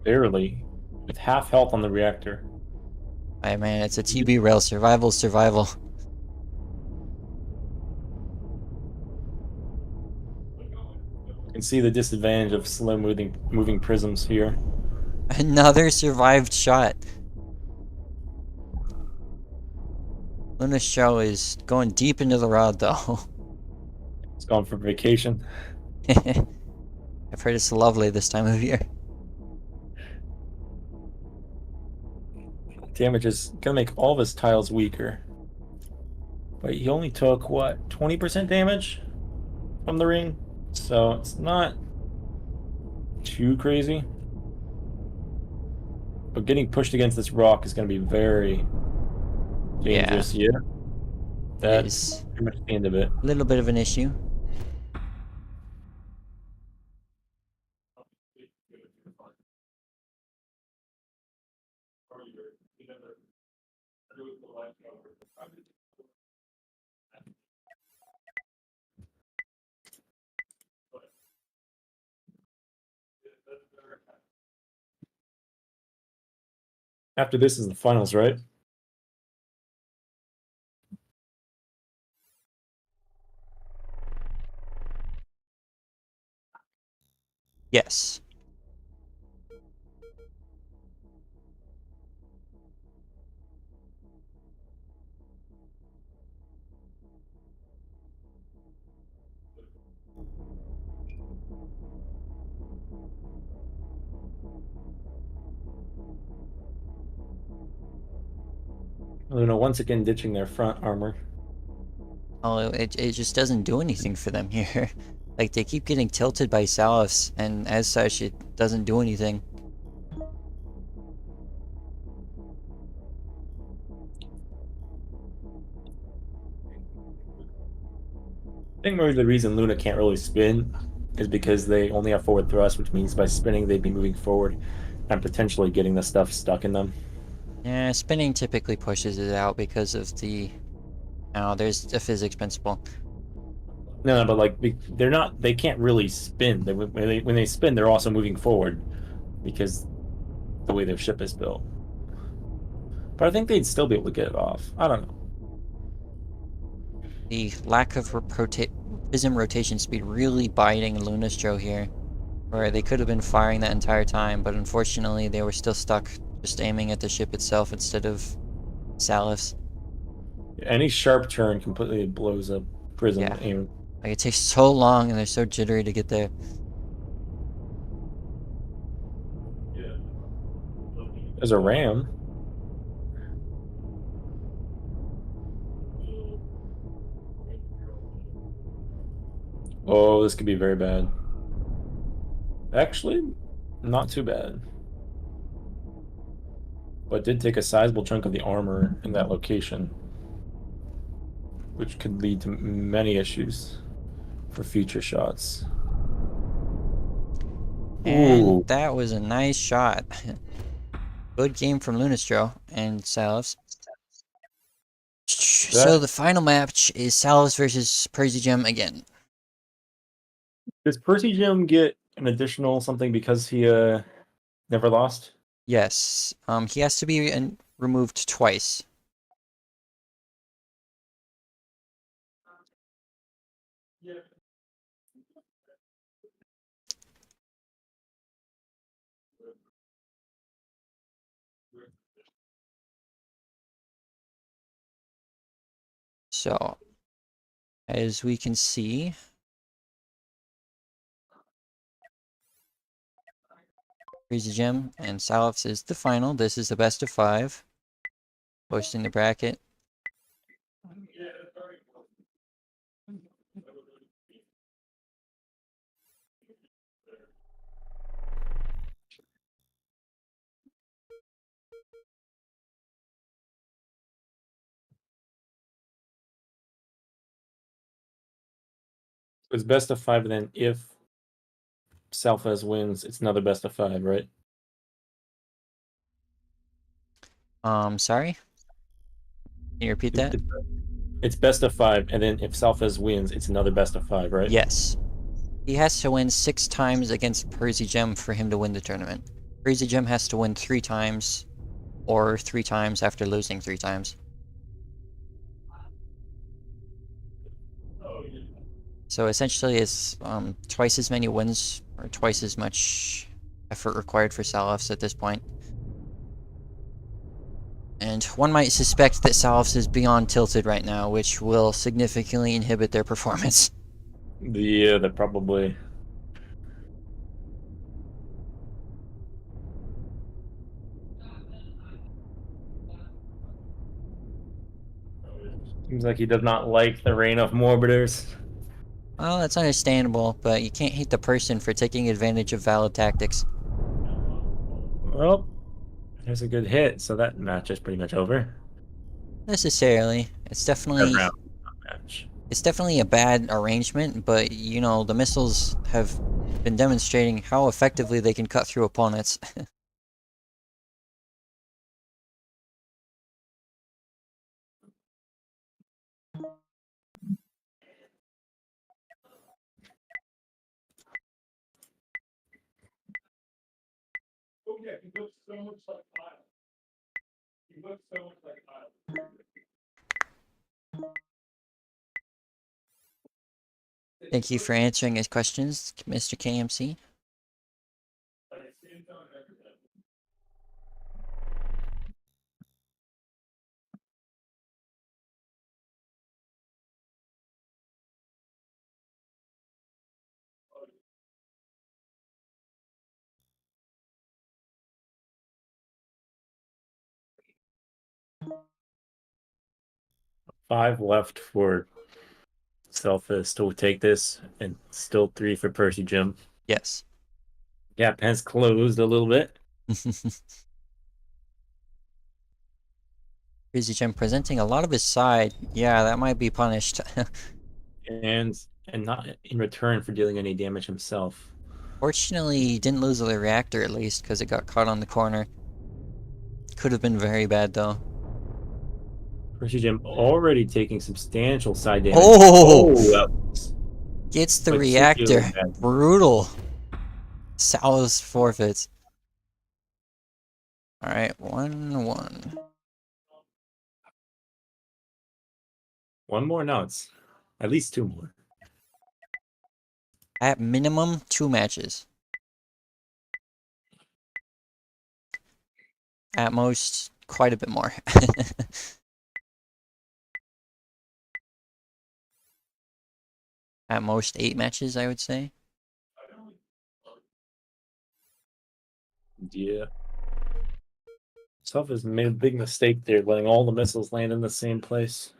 Barely. With half health on the reactor. Aye, man, it's a TB rail. Survival, survival. You can see the disadvantage of slow moving prisms here. Another survived shot. Lunastro is going deep into the rod, though. It's gone for vacation. I've heard it's lovely this time of year. Damage is gonna make all of his tiles weaker. But he only took, what, 20% damage from the ring? So it's not too crazy. But getting pushed against this rock is gonna be very dangerous. Yeah. It That's is pretty much the end of it. a little bit of an issue. After this is the finals, right? Yes. Luna once again ditching their front armor. Oh, it just doesn't do anything for them here. Like, they keep getting tilted by Salus, and as such, it doesn't do anything. I think maybe the reason Luna can't really spin is because they only have forward thrust, which means by spinning they'd be moving forward and potentially getting the stuff stuck in them. Yeah, spinning typically pushes it out because of the... Oh, there's a physics principle. No, but like they're not. They can't really spin. When they spin, they're also moving forward because the way their ship is built. But I think they'd still be able to get it off. I don't know. The lack of prism rotation speed really biting Lunastro here, where they could have been firing that entire time, but unfortunately they were still stuck just aiming at the ship itself instead of Salus. Any sharp turn completely blows up prism Yeah. aim. Like, it takes so long and they're so jittery to get there. There's a ram. Oh, this could be very bad. Actually, not too bad. But did take a sizable chunk of the armor in that location, which could lead to many issues for future shots. And Ooh, that was a nice shot. Good game from Lunastro and Salus. So that the final match is Salus versus Percy Gem again. does Percy Jim get an additional something because he never lost? Yes. He has to be removed twice. So, as we can see, Percy Gem and Salus is the final. This is the best of 5. Posting the bracket. It's best of 5, and then if Selfas wins, it's another best of 5, right? Sorry? Can you repeat that? It's best of 5, and then if Selfas wins, it's another best of 5, right? Yes. He has to win 6 times against Percy Gem for him to win the tournament. Percy Gem has to win 3 times, or 3 times after losing 3 times. So essentially it's twice as many wins, or twice as much effort required for Salafs at this point. And one might suspect that Salafs is beyond tilted right now, which will significantly inhibit their performance. Yeah, that probably. Seems like he does not like the reign of Morbiders. Well, that's understandable, but you can't hate the person for taking advantage of valid tactics. Well, there's a good hit, so that match is pretty much over. Necessarily. It's That definitely round match. it's definitely a bad arrangement, but you know, the missiles have been demonstrating how effectively they can cut through opponents. 'Cause Thank you for answering his questions, Mr. KMC. Five left for Selfis to take this, and still 3 for Percy Jim. Yes. Gap has closed a little bit. Crazy Gem presenting a lot of his side. Yeah, that might be punished. and not in return for dealing any damage himself. Fortunately, he didn't lose the reactor at least, because it got caught on the corner. Could have been very bad, though. Percy Jim already taking substantial side damage. Oh! That was Gets the particularly reactor. bad. Brutal. Sal's forfeits. Alright, 1-1. One more? No, it's at least 2 more. At minimum, 2 matches. At most, quite a bit more. At most, 8 matches, I would say. Yeah. Self has made a big mistake there, letting all the missiles land in the same place.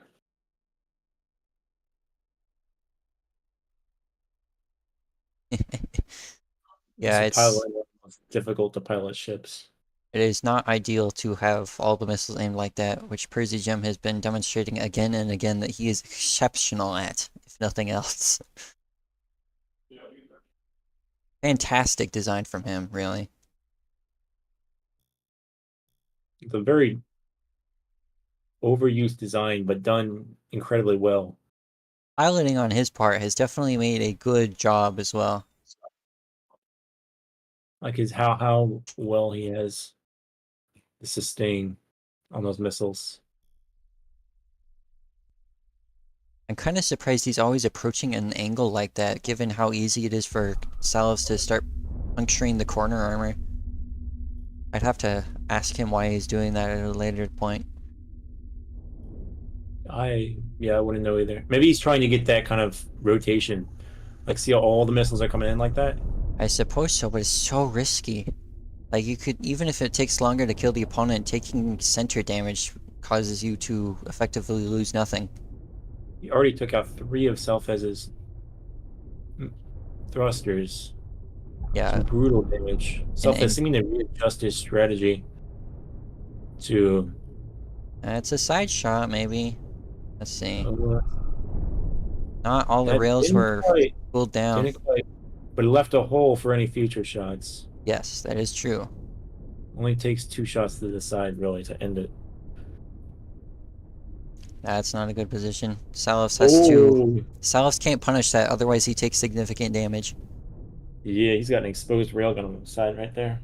Yeah, It's difficult to pilot ships. it is not ideal to have all the missiles aimed like that, which Percy Gem has been demonstrating again and again that he is exceptional at, if nothing else. Fantastic design from him, really. It's a very overused design, but done incredibly well. Piloting on his part has definitely made a good job as well. Like his how well he has the sustain on those missiles. I'm kind of surprised he's always approaching an angle like that, given how easy it is for Salos to start puncturing the corner armor. I'd have to ask him why he's doing that at a later point. I wouldn't know either. Maybe he's trying to get that kind of rotation. Like see how all the missiles are coming in like that? I suppose so, but it's so risky. Like, you could, even if it takes longer to kill the opponent, taking center damage causes you to effectively lose nothing. He already took out 3 of Selfez's thrusters. Yeah, Some brutal damage. Selfez seeming to readjust his strategy to it's a side shot, maybe. Let's see. Not all the That rails didn't were quite, pulled down. didn't quite, but it left a hole for any future shots. Yes, that is true. Only takes 2 shots to the side, really, to end it. That's not a good position. Salus has to... Oh, Salus can't punish that, otherwise he takes significant damage. yeah, he's got an exposed railgun on the side right there.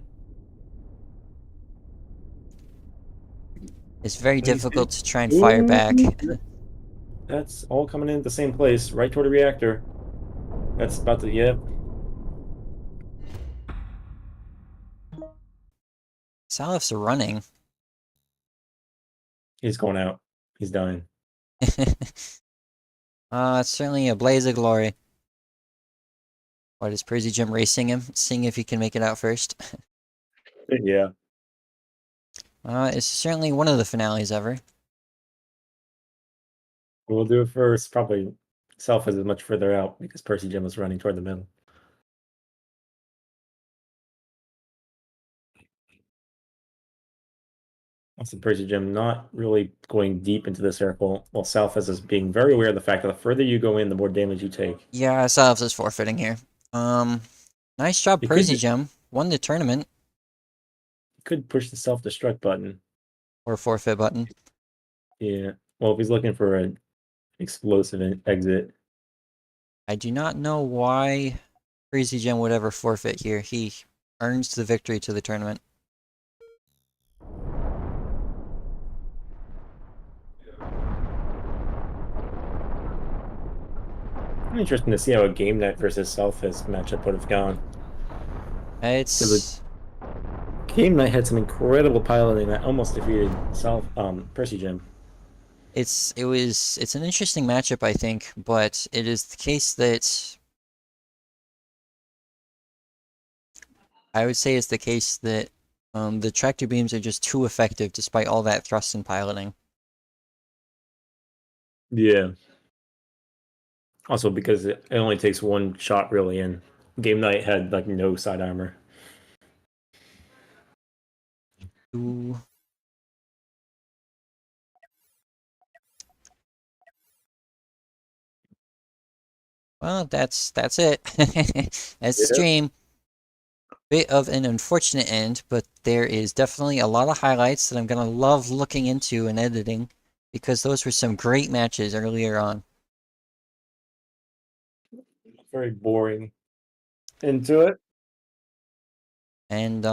It's very But he's difficult good. to try and fire back. Ooh, that's all coming in at the same place, right toward the reactor. That's about to, yep. Salus are running. He's going out. He's dying. It's certainly a blaze of glory. What is Percy Jim racing him, seeing if he can make it out first? Yeah. It's certainly one of the finales ever. We'll do it first. Probably Self is much further out because Percy Jim was running toward the middle. Also, Percy Jim not really going deep into the circle, while Self is being very aware of the fact that the further you go in, the more damage you take. Yeah, Salus is forfeiting here. Nice job, He Percy could, Jim. Won the tournament. could push the self-destruct button. Or forfeit button. Yeah. Well, if he's looking for an explosive exit. I do not know why Percy Jim would ever forfeit here. He earns the victory to the tournament. Interesting to see how a game night versus Self-His matchup would have gone. It's... Game night had some incredible piloting that almost defeated Percy Jim. It's an interesting matchup, I think, but it is the case that I would say it's the case that the tractor beams are just too effective despite all that thrust and piloting. Yeah. Also because it only takes one shot really, and Game Night had like no side armor. Ooh. Well, that's it. That's the Yeah. stream. Bit of an unfortunate end, but there is definitely a lot of highlights that I'm gonna love looking into and editing because those were some great matches earlier on. Very boring. Into it. And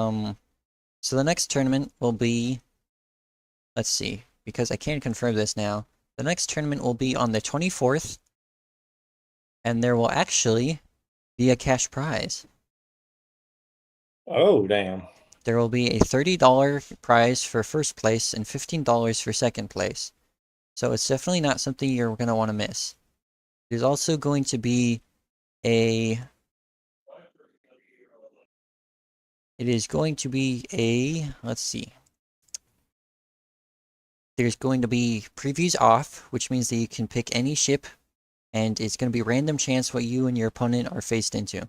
so the next tournament will be, let's see, because I can't confirm this now. The next tournament will be on the 24th, and there will actually be a cash prize. Oh damn. There will be a $30 prize for first place and $15 for second place. So it's definitely not something you're going to want to miss. There's also going to be a... It is going to be a... Let's see. There's going to be previews off, which means that you can pick any ship, and it's going to be random chance what you and your opponent are faced into.